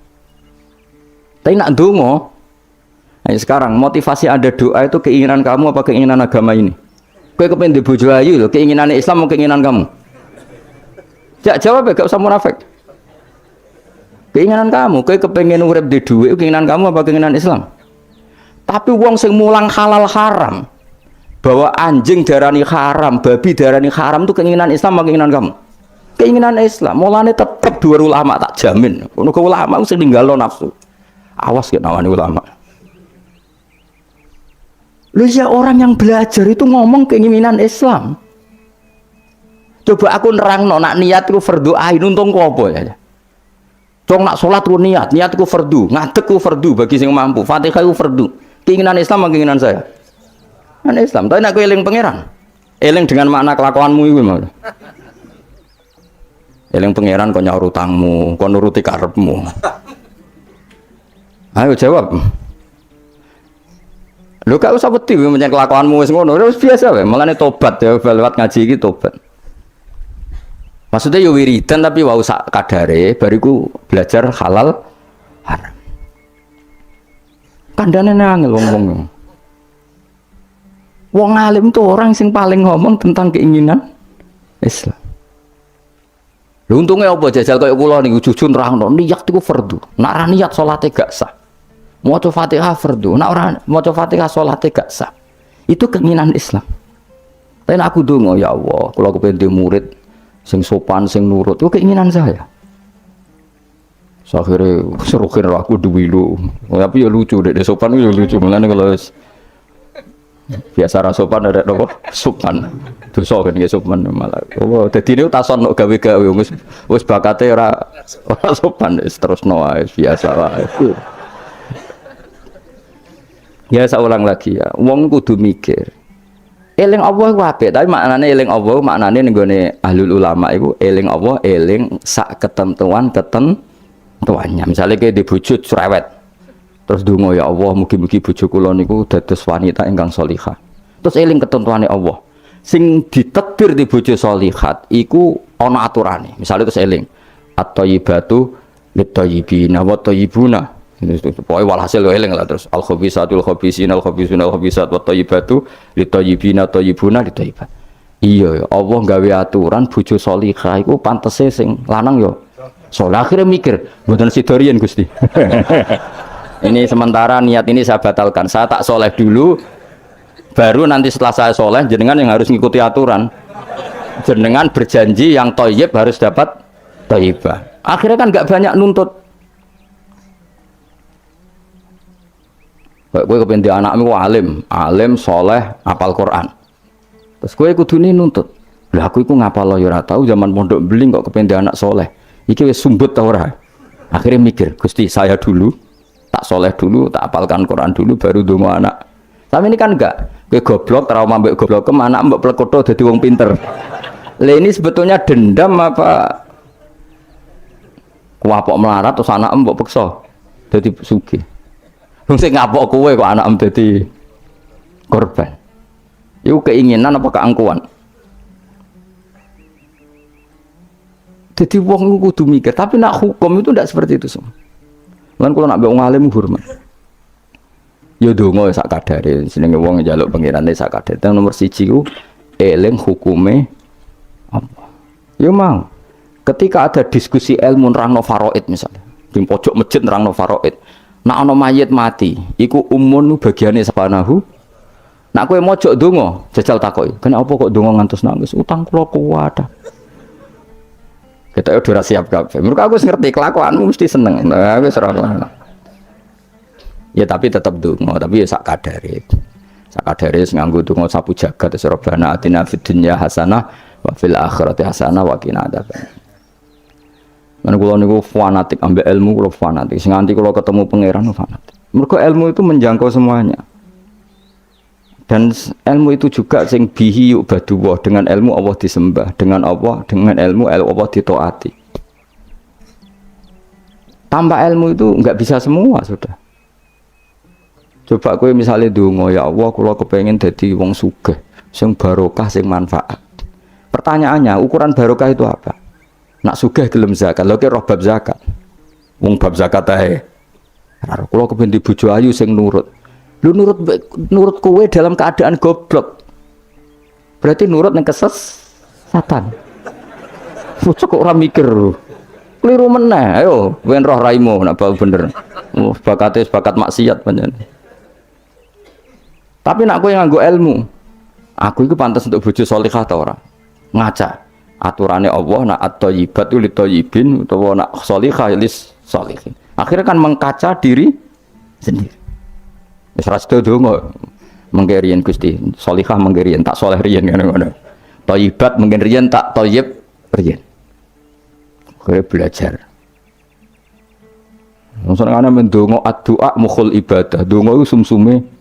Tapi nak dongo, nah sekarang motivasi ada doa itu keinginan kamu apa keinginan agama ini? Kau kepengen di bojo ayu loh, keinginan Islam atau keinginan kamu? Jawab ya, gak usah munafik. Keinginan kamu, kau kepengen urip di duit, keinginan kamu apa keinginan Islam? Tapi wong sing mulang halal haram, bahwa anjing darani haram, babi darani haram itu keinginan Islam apa keinginan kamu? Keinginan Islam. Mulane tetep dua ulama tak jamin. Ono ulama sing ninggalo nafsu. Awas gak nawani ulama. Lu ya orang yang belajar itu ngomong keinginan Islam. Coba aku nerangno nak niat ku fardu ain untung ku apa ya? Cong nak salat ku niat ku fardu, ngadeg ku fardu bagi sing mampu. Fatihah ku fardu. Keinginan Islam apa keinginan saya? Keinginan Islam. Tapi nak aku eling pangeran. Eling dengan makna kelakuanmu iku mau. Eling pangeran kok nyaur utangmu, kok nuruti karepmu. Ayo jawab. Lho gak usah wedi menyang kelakuanmu wis ngono, wis biasa wae. Mulane tobat ya lewat ngaji iki tobat. Maksudnya yo wiridan tapi wau sak kadare bariku belajar halal haram. Kandhane angel wong-wong. Wong alim itu orang sing paling ngomong tentang keinginan Islam. Lha untunge apa jajal kaya kula niku jujur nerangno niat iku fardu. Nek ora niat salate gak sah. Maca Fatihah fardu, nek ora maca Fatihah salate gak sah. Itu keinginan Islam. Tapi aku donga ya Allah, kula kepengin murid sing sopan, sing nurut. Itu keinginan saya. Akhirnya serukin aku duwi lu. Tapi ya lucu dek sopan ya lucu. Mulane kalau biasa ra sopan ada apa? Sopan. Dosa kan ya sopan malah. Oh, dadi niku tason nok gawe-gawe wis bakate ora sopan wis terusno wae biasa wae. Ya saya ulang lagi ya. Wong kudu mikir. Eling Allah iku apik, tapi maknane eling Allah maknane ning gone ahlul ulama iku eling Allah eling sak ketentuannya. Misalnya kayak di bojo cerewet. Terus donga ya Allah mugi-mugi bojo kula niku dados wanita ingkang sholihah. Terus eling ketentuane Allah. Sing ditakdir di bojo sholihat iku ana aturane. Misalnya terus eling at-thayyibatu lit-thayyibina wa thayyibuna. Pokoke walhasil eling lah terus al-khabisatul khabisina al-khabisuna al-khabisat wa thayyibatu lit-thayyibina thayyibuna lit-thayyibat. Iya, Allah gawe aturan bojo sholihah iku pantese sing lanang yo saleh. Akhirnya mikir, mboten sidorian Gusti. Ini sementara niat ini saya batalkan. Saya tak soleh dulu, baru nanti setelah saya soleh, jenengan yang harus ngikuti aturan. Jenengan berjanji yang thayyib harus dapat thayyibah. Akhirnya kan nggak banyak nuntut. Gue kependi anakmu alim, soleh, hafal Quran. Terus gue kudune nuntut. Lah aku iku ngapal ya ora tau zaman pondok beling kok kependi anak soleh. Iki wis sumbut ta ora? Akhirnya mikir, Gusti saya dulu tak soleh dulu, tak hafalkan Quran dulu baru donga anak. Tapi ini kan enggak. Kowe goblok trauma mbek goblok anak mbok plekoto dadi wong pinter. Lah ini sebetulnya dendam apa kuapok melarat terus anak mbok peksa dadi sugih. Wong sing ngapok kowe kok anak dadi korban. Iku keinginan apa keangkuhan? Jadi wong kudu mikir, tapi nak hukum itu tidak seperti itu semua. Lan kula nak mbek wong alim hormat. Ya donga sak kadare, jenenge wong njaluk pengirane sak kadare. Nomor 1 ku eling hukume apa. Ya mau. Ketika ada diskusi ilmu nerangno faraid misalnya, di pojok masjid nerangno faraid. Nak ana mayit mati, iku umun bagiane sabanahu. Nak kowe mojok donga, jajal takoki, kenapa kok donga ngantos nangis? Utang kula kuwat. Kita udah siap kabeh. Mergo aku ngerti kelakuanmu mesti seneng. Nah, wis ora. Ya tapi tetap donga, tapi ya sak kadare. Sak kadare nganggo donga sapu jagat wis Rabbana atina fid dunya hasanah wa fil akhirati hasanah wa qina adzaban. Men kula niku fanatik ambek ilmu, kula fanatik. Sing nganti kula ketemu pangeran fanatik. Mergo ilmu itu menjangkau semuanya. Dan ilmu itu juga sing bihi yu'badullah, dengan ilmu Allah disembah, dengan ilmu Allah ditaati. Tanpa ilmu itu enggak bisa semua sudah. Coba kowe misalnya donga ya Allah kula kepengin dadi wong sugih, sing barokah, sing manfaat. Pertanyaannya, ukuran barokah itu apa? Nak sugih gelem zakat, lho ki roh bab zakat. Wong bab zakat ae. Kula kepengin di bojo ayu sing nurut. Lu nurut kowe dalam keadaan goblok. Berarti nurut yang kesesatan. Bocah kok ora mikir. Keliru meneh. Ayo, wen roh raimu nak bau bener. Bakate bakat maksiat pancen. Tapi nak kowe nganggo ilmu. Aku iku pantes untuk bojo salihah ta ora? Ngaca. Aturane Allah nak at-thayyibatu lit-thayyibin utawa nak salihah lis salihin. Akhirnya kan mengkaca diri sendiri. Wis ra sedo donga mengke riyen Gusti, sholihah mengke riyen tak saleh riyen ngono-ngono. Thayyibat mengke riyen tak thayyib riyen. Kowe belajar. Wong ana mendonga addu'a mukhul ibadah. Donga iku sumsume.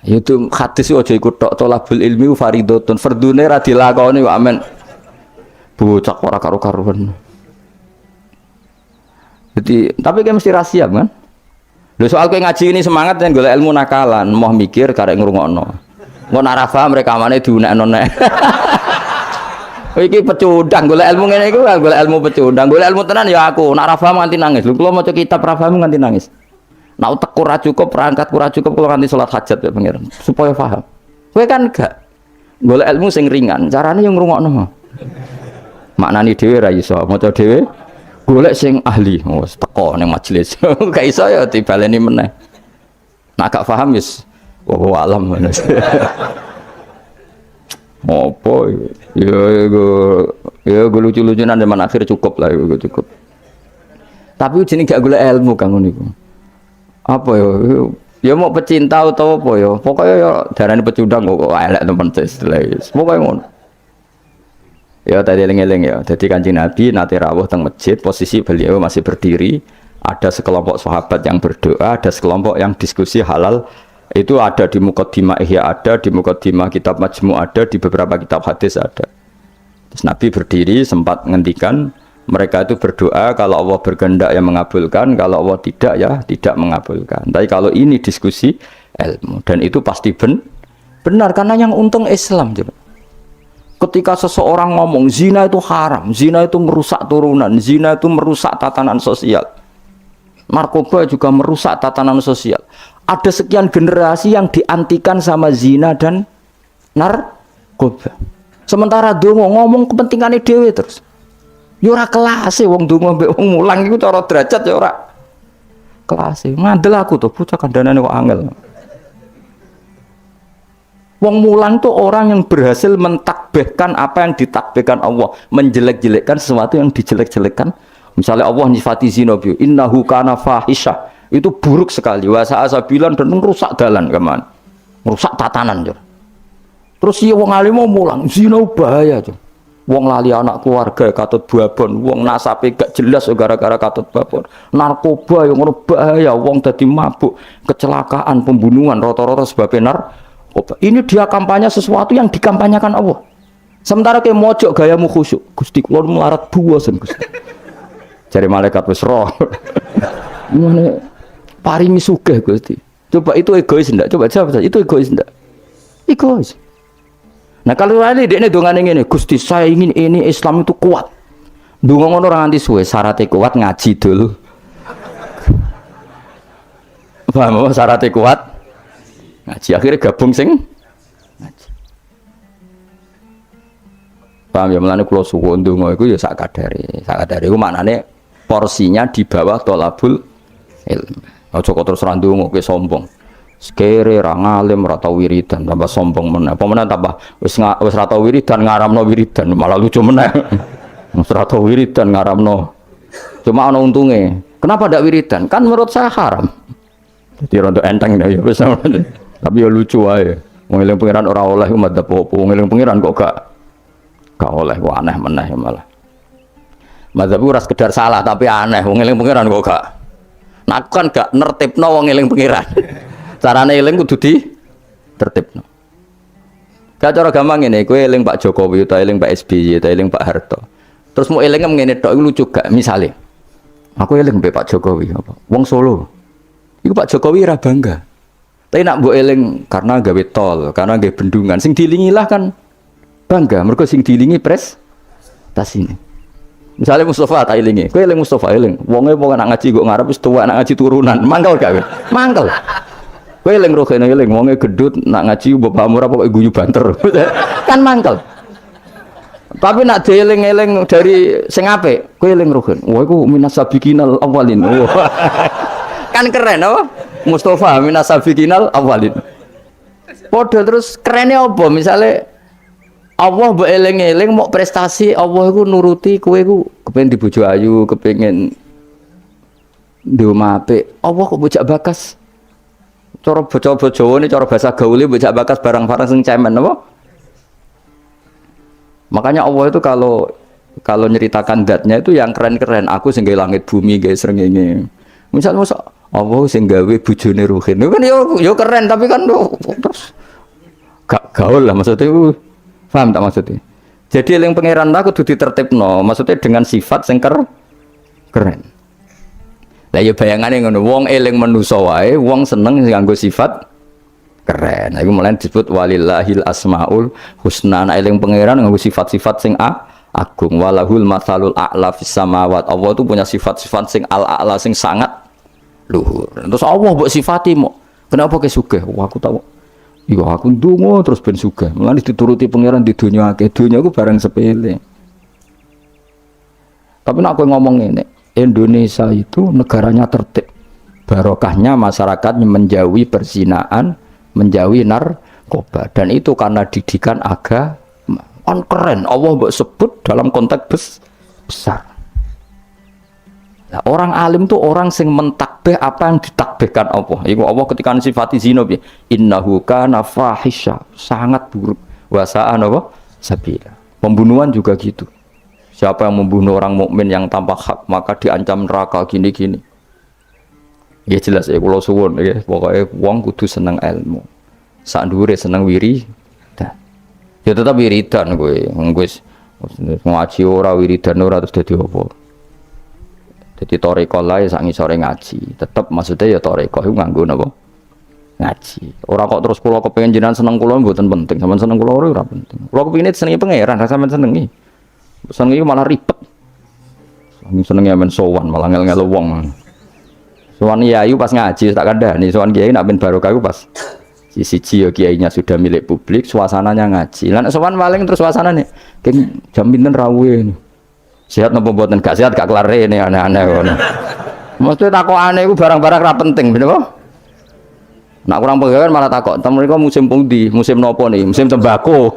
Itu hadis aja iku tok tolabul ilmi fardhotun. Fardune ra dilakoni kok amen. Bocah ora karo-karuan. Jadi, tapi kan mesti ra siap kan? Lho soal kowe ngaji ini semangat dan golek ilmu nakalan, mau mikir karek ngrungokno. Engko nek ora paham rekamane diunekno nek. Iki pecundang golek ilmu ngene iku golek ilmu pecundang. Golek ilmu tenan ya aku, nek ora paham nganti nangis. Lho kula maca kitab ora paham nganti nangis. Nak utek ora cukup, perangkat ora cukup kalau nganti salat hajat ya pangeran, supaya paham. Kowe kan gak golek ilmu sing ringan, carane yang ngrungokno. Maknani dhewe ra iso, maca dhewe golek sing ahli, wis teko ning majelis. Gak iso ya dibaleni meneh. Nak gak paham wis wa alam. Apa ya gue lucu-lucunan zaman akhir cukup lah gue cukup. Tapi jenenge gak golek ilmu kang niku. Apa ya mau pecinta atau apa ya pokoknya ya darane pecundang kok elek temen setelah pokoknya ngono. Ya tadi eling-eling ya. Jadi Kanjeng Nabi nate rawuh teng masjid, posisi beliau masih berdiri, ada sekelompok sahabat yang berdoa, ada sekelompok yang diskusi halal. Itu ada di Muqaddimah Ihya, ada di Muqaddimah kitab Majmu', ada di beberapa kitab hadis ada. Terus Nabi berdiri sempat ngendikan mereka itu berdoa kalau Allah berkehendak yang mengabulkan, kalau Allah tidak ya tidak mengabulkan. Tapi kalau ini diskusi ilmu dan itu pasti benar karena yang untung Islam juga. Ketika seseorang ngomong zina itu haram, zina itu merusak turunan, zina itu merusak tatanan sosial, narkoba juga merusak tatanan sosial. Ada sekian generasi yang diantikan sama zina dan narkoba. Sementara dongo ngomong kepentingannya dewe terus. Ya ora kelas e wong dongo mbek wong mulang iku cara derajat ya ora kelas e. Ngandel aku tuh bocah kandhanane kok angel. Wong mulang tuh orang yang berhasil mentakbihkan apa yang ditakbihkan Allah, menjelek-jelekkan sesuatu yang dijelek-jelekkan. Misalnya Allah nyifati zina bi innahu kana fahisyah. Itu buruk sekali, wasa asabilan dan merusak dalan keman, merusak tatanan jo. Terus si wong alim mau mulang, zina bahaya jo. Wong lali anak keluarga katut babon, wong nasabe gak jelas gara-gara katut babon. Narkoba yang ngono bahaya, wong dadi mabuk, kecelakaan, pembunuhan rata-rata sebabnya narkoba. Ini dia kampanye sesuatu yang dikampanyekan Allah. Sementara ke mojok gayamu khusyuk, Gusti kula melarat buasen Gusti. Jare malaikat wis roh. Ngene paringi sugih Gusti. Coba itu egois ndak? Coba jawab saja. Itu egois ndak? Egois. Nah kalau ini dekne dongane ngene, Gusti saya ingin ini Islam itu kuat. Donga ngono ora nganti suwe, syaratnya kuat ngaji dulu. Paham syaratnya kuat? Ngaji akhirnya gabung sing ngaji. Paham ya mulane kula suwun donga iku ya sak kadare. Sak kadare iku maknane porsinya di bawah tolabul ilmu. Aja kok terus ra ndonga kowe sombong. Sekere ra ngalim ra tau wiridan tambah sombong meneh. Apa meneh tambah wis ra tau wiridan ngaramno wiridan malah lucu meneh. Wis ra tau wiridan ngaramno. Cuma ana untunge. Kenapa ndak wiridan? Kan menurut saya haram. Jadi rontok enteng ya wis. Tapi ya lucu ae. Wong eling pangeran ora oleh umat apa-apa. Wong eling pangeran kok gak oleh kok aneh meneh malah. Mazhab ora sekedar salah tapi aneh. Wong eling pangeran kok gak. Nah aku kan gak nertibno wong eling pengiran. Carane eling kudu di tertibno. Gak cara gampang ngene, kowe eling Pak Jokowi utawa eling Pak SBY utawa eling Pak Harto. Terus mau eling ngene tok iku lucu gak? Misale aku eling mbek Pak Jokowi apa? Wong Solo. Iku Pak Jokowi ora bangga. Tapi nak mbok eling karena gawe tol, karena gawe bendungan, sing dilingilah kan bangga. Mergo sing dilingi prestasinya. Misalnya Mustafa tak ilingi, kowe eling Mustafa eling, wonge nak ngaji kok ngarep wis tuwa nak ngaji turunan, mangkel gak kowe? Mangkel. Kowe eling rohene eling, wonge gedut nak ngaji bapak murah pokoke guyu banter. Kan mangkel. Tapi nak dieling-eling dari sing apik, kowe eling rohen. Wah iku minasabiqinal awalin. Kan keren apa? Mustafa minasabiqinal awalin. Padha terus kerene apa? Misale Allah mbok eling-eling mau prestasi Allah iku nuruti kowe iku kepengin dibojo ayu, kepengin di omah apik. Allah kok bocah bakas. Cara bocah Jawa ini cara bahasa gaule bocah bakas barang-barang sing cemen apa? Makanya Allah itu kalau nyeritakan zatnya itu yang keren-keren. Aku sing gawe langit bumi, gawe srengenge. Misal mosok Allah sing gawe bojone Ruhin. Kan yo keren tapi kan terus gak gaul lah maksudnya. Paham tak maksudnya? Jadi eling pangeran aku kudu ditertibno, maksudnya dengan sifat sing keren. Lah ya bayangane ngono, wong eling manusa wae, wong seneng nganggo sifat keren. Iku mulane disebut walillahil asmaul husna. Nek eling pangeran nganggo sifat-sifat sing agung, walahul matsalul a'la fis samawat. Allah itu punya sifat-sifat sing al-a'la sing sangat luhur. Terus Allah mbok sifati mo. Kenapa ke sugih? Wah, aku tahu. Iya, aku ndonga terus ben sugih. Mulane dituruti pangeran di dunya akeh. Dunya iku barang sepele. Tapi nek aku ngomong ini, Indonesia itu negaranya tertib. Barokahnya masyarakat menjauhi perzinaan, menjauhi narkoba, dan itu karena didikan agama. Kan keren, Allah mbok sebut dalam konteks besar. Nah, orang alim tuh orang sing mentakbih apa yang ditakbihkan Allah. Iku Allah ketika sifati zina piye? Innahu kana fahisha, sangat buruk. Wa sa'a apa? Sabila. Pembunuhan juga gitu. Siapa yang membunuh orang mukmin yang tanpa hak maka diancam neraka gini-gini. Ya jelas ya kula suwun ya, pokoke wong kudu seneng ilmu. Sak dhuwure seneng wiridan. Ya tetap wiridan kowe. Wis ngaji ora wiridan ora terus dadi apa. Jadi toreko lah sak ngisore ngaji. Tetep maksudnya ya toreko iku nganggo napa? Ngaji. Ora kok terus kula kepengin jenengan seneng kula mboten penting. Sampeyan seneng kula ora penting. Kula kepengine senengi pangeran, ra sampeyan senengi. Senengi malah ribet. Senengi men sowan malah ngel-ngel wong. Sowan yayu pas ngaji tak kandhani, sowan kiai nak ben barokah iku pas siji ya kiainya sudah milik publik, suasananya ngaji. Lah nek sowan paling terus suasanane jam pinten rawuhe. Sehat napa mboten? Gak sehat gak kelar rene aneh-aneh ngono. Mesti takokane iku barang-barang ra penting, bener apa? Nak kurang pegawai malah takok, "Tem mriko musim pundi? Musim napa nih? Musim tembakau."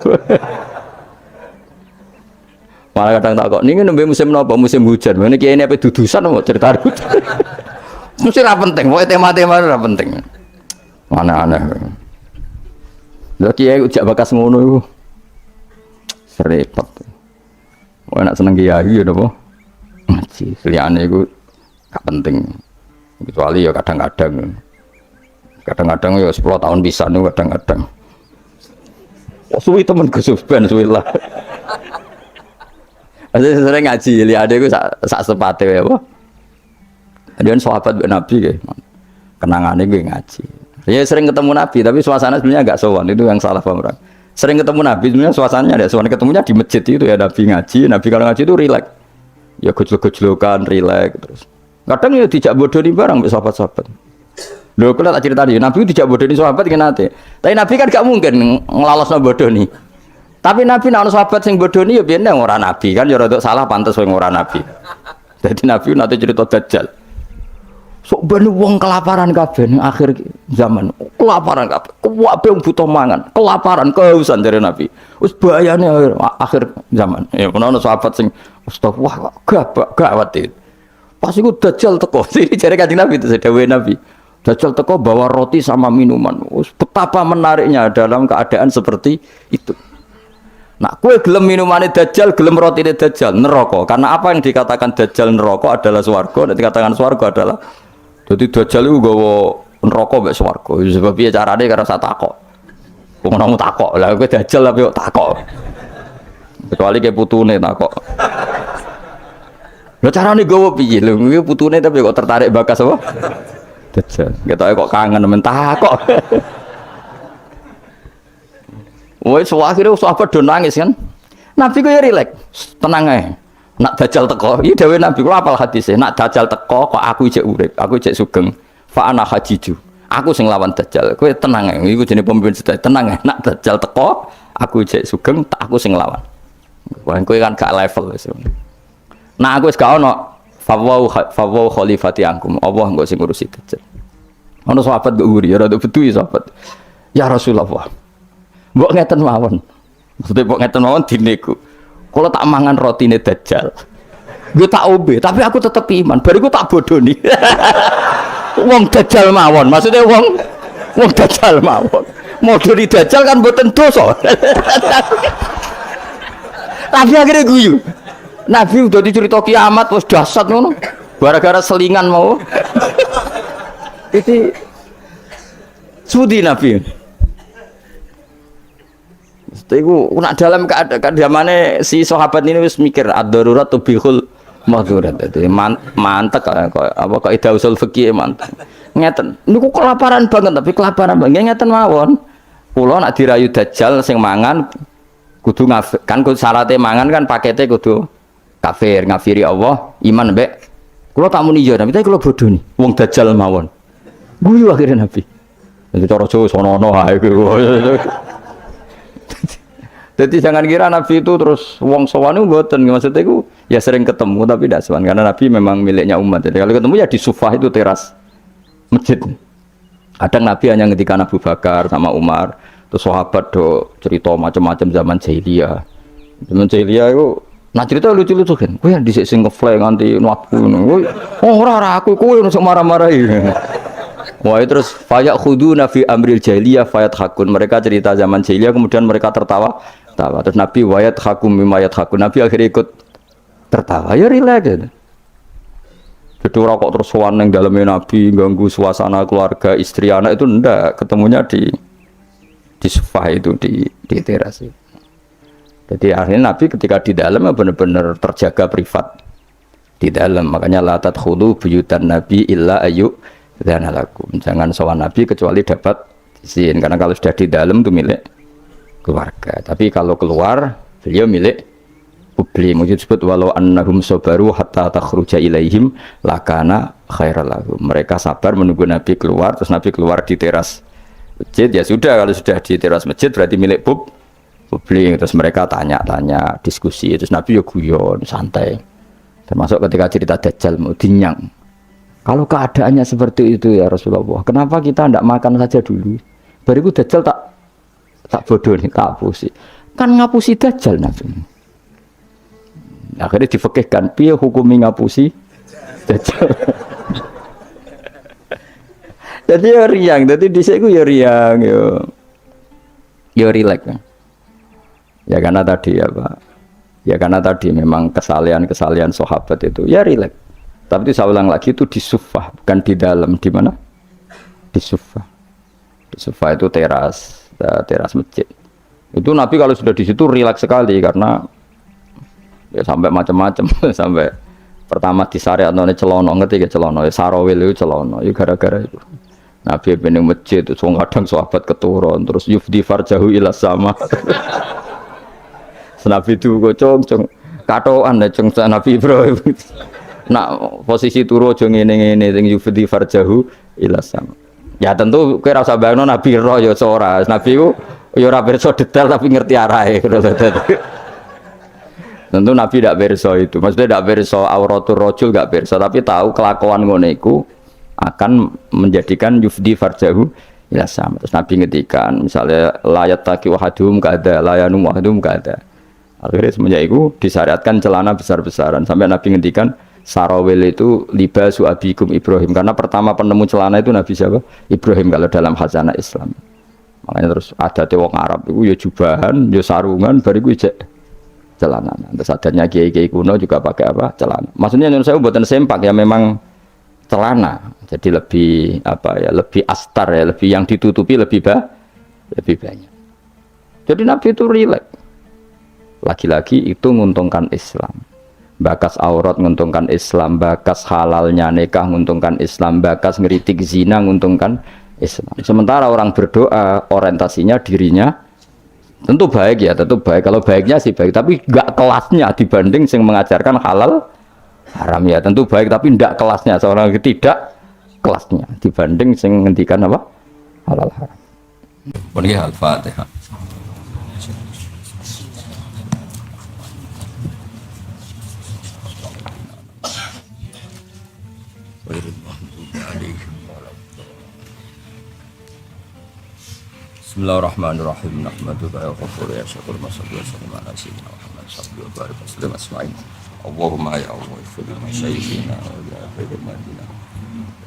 Malah kadang takok, "Niki nembe musim napa? Musim hujan." Ngene kiai apa dudusan apa cerita hujan. Mesti ra penting, pokoke tema-tema ra penting. Aneh-aneh. Lha kiai ujak bakas ngono iku. Serepet. Wah nak seneng kiai ya napa? Ngaji. Liyane iku gak penting. Kecuali ya kadang-kadang. Kadang-kadang ya 10 tahun bisa nih kadang-kadang. Oh, suwi temen Gus Ben suwi lah. Asli sering ngaji liyane iku sak sepate wae apa? Adian sahabat Nabi kayak kenangannya gue ngaji. Ya sering ketemu Nabi tapi suasana sebenarnya agak sowan, itu yang salah paham orang. Sering ketemu Nabi sebenarnya suasananya ada sowan, ketemunya di masjid itu ya Nabi ngaji. Nabi kalau ngaji itu rileks. Ya gejlok-gejlokan rileks terus. Kadang ya dijak bodoni bareng mbek sahabat-sahabat. Lho kula tak critani Nabi dijak bodoni sahabat ki nate. Tapi Nabi kan gak mungkin nglalosno bodoni. Tapi Nabi nek ana sahabat sing bodoni ya biyen ora Nabi kan ya rada salah pantes wong ora Nabi. Jadi Nabi nate cerita Dajjal. Sok ben wong kelaparan kabeh ning akhir zaman. Kelaparan kabeh. Kuwabe wong butuh mangan, kelaparan, kehausan dari Nabi. Wis bahayane akhir zaman. Ya ono sahabat sing astagfirullah gawat itu. Pas iku Dajjal teko. Iki jare Kanjeng Nabi itu dawuhe Nabi. Dajjal teko bawa roti sama minuman. Betapa menariknya dalam keadaan seperti itu. Nah, kue gelem minumane Dajjal, gelem rotine Dajjal, neraka. Karena apa yang dikatakan Dajjal neraka adalah swarga, dan dikatakan swarga adalah jadi Dajjal itu gawa neraka mbek swarga. Sebab piye carane karena sak takok. Wong nang takok. Lah kowe Dajjal tapi kok takok. Kecuali ke putune takok. Lah carane gawa piye? Lho kuwi putune tapi kok tertarik bakas apa? Dajjal. Ketoke kok kangen men takok. Woi, akhirnya sahabat do nangis kan. Nabi ku ya rileks, tenang ae. Nak Dajjal teko, iki dawuh Nabi kula apal hadise. Nak Dajjal teko kok aku ijek urip, aku ijek sugeng. Fa ana hajiju. Aku sing lawan Dajjal. Kowe tenang ae. Iku jenenge pemimpin sedaya. Tenang ae. Nak Dajjal teko, aku ijek sugeng, tak aku sing lawan. Wah, kowe kan gak level wis. Nah, aku wis gak ono fawau khalifati angkum. Allah engko sing ngurusi Dajjal. Ono sahabat mbok uri, ya rada betuhi sahabat. Ya Rasulullah. Mbok ngeten mawon. Maksudnya mbok ngeten mawon dineku. Kalau tak mangan rotine Dajjal, gue tak obe, tapi aku tetap iman. Bariku tak bodoni. Wong Dajjal mawon, maksudnya wong Dajjal mawon. Modoni Dajjal kan mboten dosa. Tapi akhirnya guyu. Nabi udah dicerita kiamat, wis dahsyat ngono. Gara-gara selingan mau. Itu sudi Nabi. Iku nak dalam keadaan zamane si sahabat ini wis mikir ad-darurat tubihul mahdurat. Dadi mantek apa kaidah usul fikih mantek. Ngeten, niku kelaparan banget tapi kelaparan banget ngeten mawon. Kula nak dirayu Dajjal sing mangan kudu kan syaratnya mangan kan pakete kudu kafir, ngafiri Allah, iman mbek Kalau tak muni ya Nabi, tapi kalau bodoh nih, wong dajjal mawon. Guyu akhirnya Nabi. Jadi cara Jawa sono-ono ae kuwi. Jadi jangan kira Nabi itu terus wong sowan itu mboten, maksudnya itu ya sering ketemu tapi tidak sowan karena Nabi memang miliknya umat. Jadi kalau ketemu ya di Sufah itu teras masjid. Kadang Nabi hanya ngendikan Abu Bakar sama Umar, terus sahabat do cerita macam-macam zaman jahiliyah. Zaman jahiliyah itu nah cerita lucu-lucu kan. Kowe dhisik sing ngefly nganti nuatku ngono. Oh ora aku kowe sing marah-marahi. Wah terus fayak khuduna fi amril jahiliyah fayat hakun. Mereka cerita zaman jahiliyah kemudian mereka tertawa. Terus Nabi wayat hakum mimayat hakun. Nabi akhirnya ikut tertawa. Ya relax gitu. Jadi orang kok terus sowan ning dalamnya Nabi ganggu suasana keluarga, istri, anak itu ndak. Ketemunya di Sufah itu di teras itu. Jadi akhirnya Nabi ketika di dalam benar-benar terjaga privat di dalam. Makanya la tadkhulu buyutan Nabi illa ayu dan lakum. Jangan sowan Nabi kecuali dapat izin karena kalau sudah di dalam itu milik keluarga. Tapi kalau keluar beliau milik publik. Mungkin disebut walau annahum sabaru hatta takhruja ilaihim lakana khairal lahum. Mereka sabar menunggu Nabi keluar, terus Nabi keluar di teras masjid. Ya sudah, kalau sudah di teras masjid berarti milik publik. Terus mereka tanya-tanya, diskusi. Terus Nabi ya guyon, santai. Termasuk ketika cerita Dajjal mau dinyang. Kalau keadaannya seperti itu ya Rasulullah, kenapa kita tidak makan saja dulu? Bariku Dajjal tak bodoh nih, tak hapusi. Kan ngapusi Dajjal Nabi. Akhirnya difekihkan, piye hukumi ngapusi Dajjal. Jadi ya riang, jadi disiku ya riang, ya relax. Ya karena tadi ya Pak, ya karena tadi memang kesalahan sahabat itu ya relax. Tapi itu saya ulang lagi itu di Sufah, bukan di dalam. Di mana? Di Sufah. Di Sufah itu teras masjid. Itu Nabi kalau sudah di situ relax sekali karena ya sampai macam-macam sampai pertama di syariat none celono ngerti ke celono ya sarawil itu celono ya gara-gara itu. Nabi bening masjid itu kadang sahabat keturun terus yufdi farjahu ila sama. Nabi itu kocong katoan ya cung Nabi Ibrahim. Nak posisi turu aja ngene-ngene sing yufdi farjahu ila sama. Ya tentu kowe ora usah bayangno Nabi roh ya ora. Nabi ku ya ora pirsa detail tapi ngerti arahe. Tentu Nabi tidak pirsa itu. Maksudnya tidak pirsa auratul rajul enggak pirsa tapi tahu kelakuan ngono iku akan menjadikan yufdi farjahu ila sama. Terus Nabi ngetikan misalnya layat taqi wahadum kada layanum wahadum kada. Akhirnya semenjak itu disyariatkan celana besar-besaran sampai Nabi ngendikan sarawil itu libasu abikum Ibrahim karena pertama penemu celana itu Nabi siapa? Ibrahim kalau dalam khazanah Islam. Makanya terus ada wong Arab itu ya jubahan, ya sarungan, bariku ijek celana. Terus adanya kiai-kiai kuno juga pakai apa? Celana. Maksudnya menurut saya buatan sempak ya memang celana. Jadi lebih apa ya? Lebih astar ya, lebih yang ditutupi lebih banyak. Jadi Nabi itu rileks. Laki-laki itu menguntungkan Islam. Bakas aurat menguntungkan Islam, bakas halalnya nikah menguntungkan Islam, bakas ngeritik zina menguntungkan Islam. Sementara orang berdoa orientasinya dirinya tentu baik ya, tentu baik. Kalau baiknya sih baik, tapi enggak kelasnya dibanding yang mengajarkan halal haram ya. Tentu baik tapi enggak kelasnya, seorang tidak kelasnya dibanding yang menghentikan apa? Halal haram. Boleh Al-Fatihah. Bismillahirrahmanirrahim. Nahmaduka ya ghafur ya syakur masallu wa sallim ala sayyidina Muhammad sallallahu alaihi wasallam asma'in. Allahumma ya Allah ighfir li masyayikhina wa li ahmadina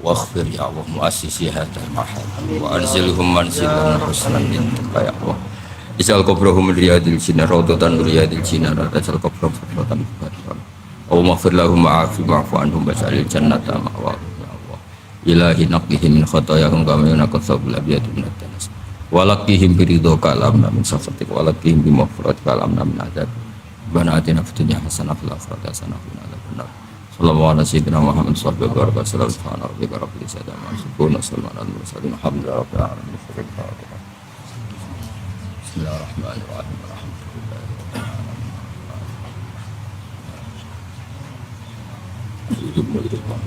wa ighfir ya Allah muassisi hadzal mahad wa anzilhum manzilan husnan indaka ya Allah. Isal qabrahum riyadil jinnah rawdatan riyadil jinnah radasal qabrahum fadlatan fadlan. Allahumma ighfir lahum wa'fu anhum was'alil jannata ma'wa ya Allah. Ilahi naqihim min khatayahum kama yunqas sabul abiyatu min ad-danas. Walakihim biridho kalamna min safatik walakihim bimafrat kalamna min adab bana atina fitunya hasanah fil akhirati hasanah wa qina adzabannar. Sallallahu alaihi sayyidina Muhammad sallallahu alaihi wasallam subhana rabbika rabbil izzati amma yasifun wa salamun alal mursalin alhamdulillahi rabbil alamin. Bismillahirrahmanirrahim. Alhamdulillah.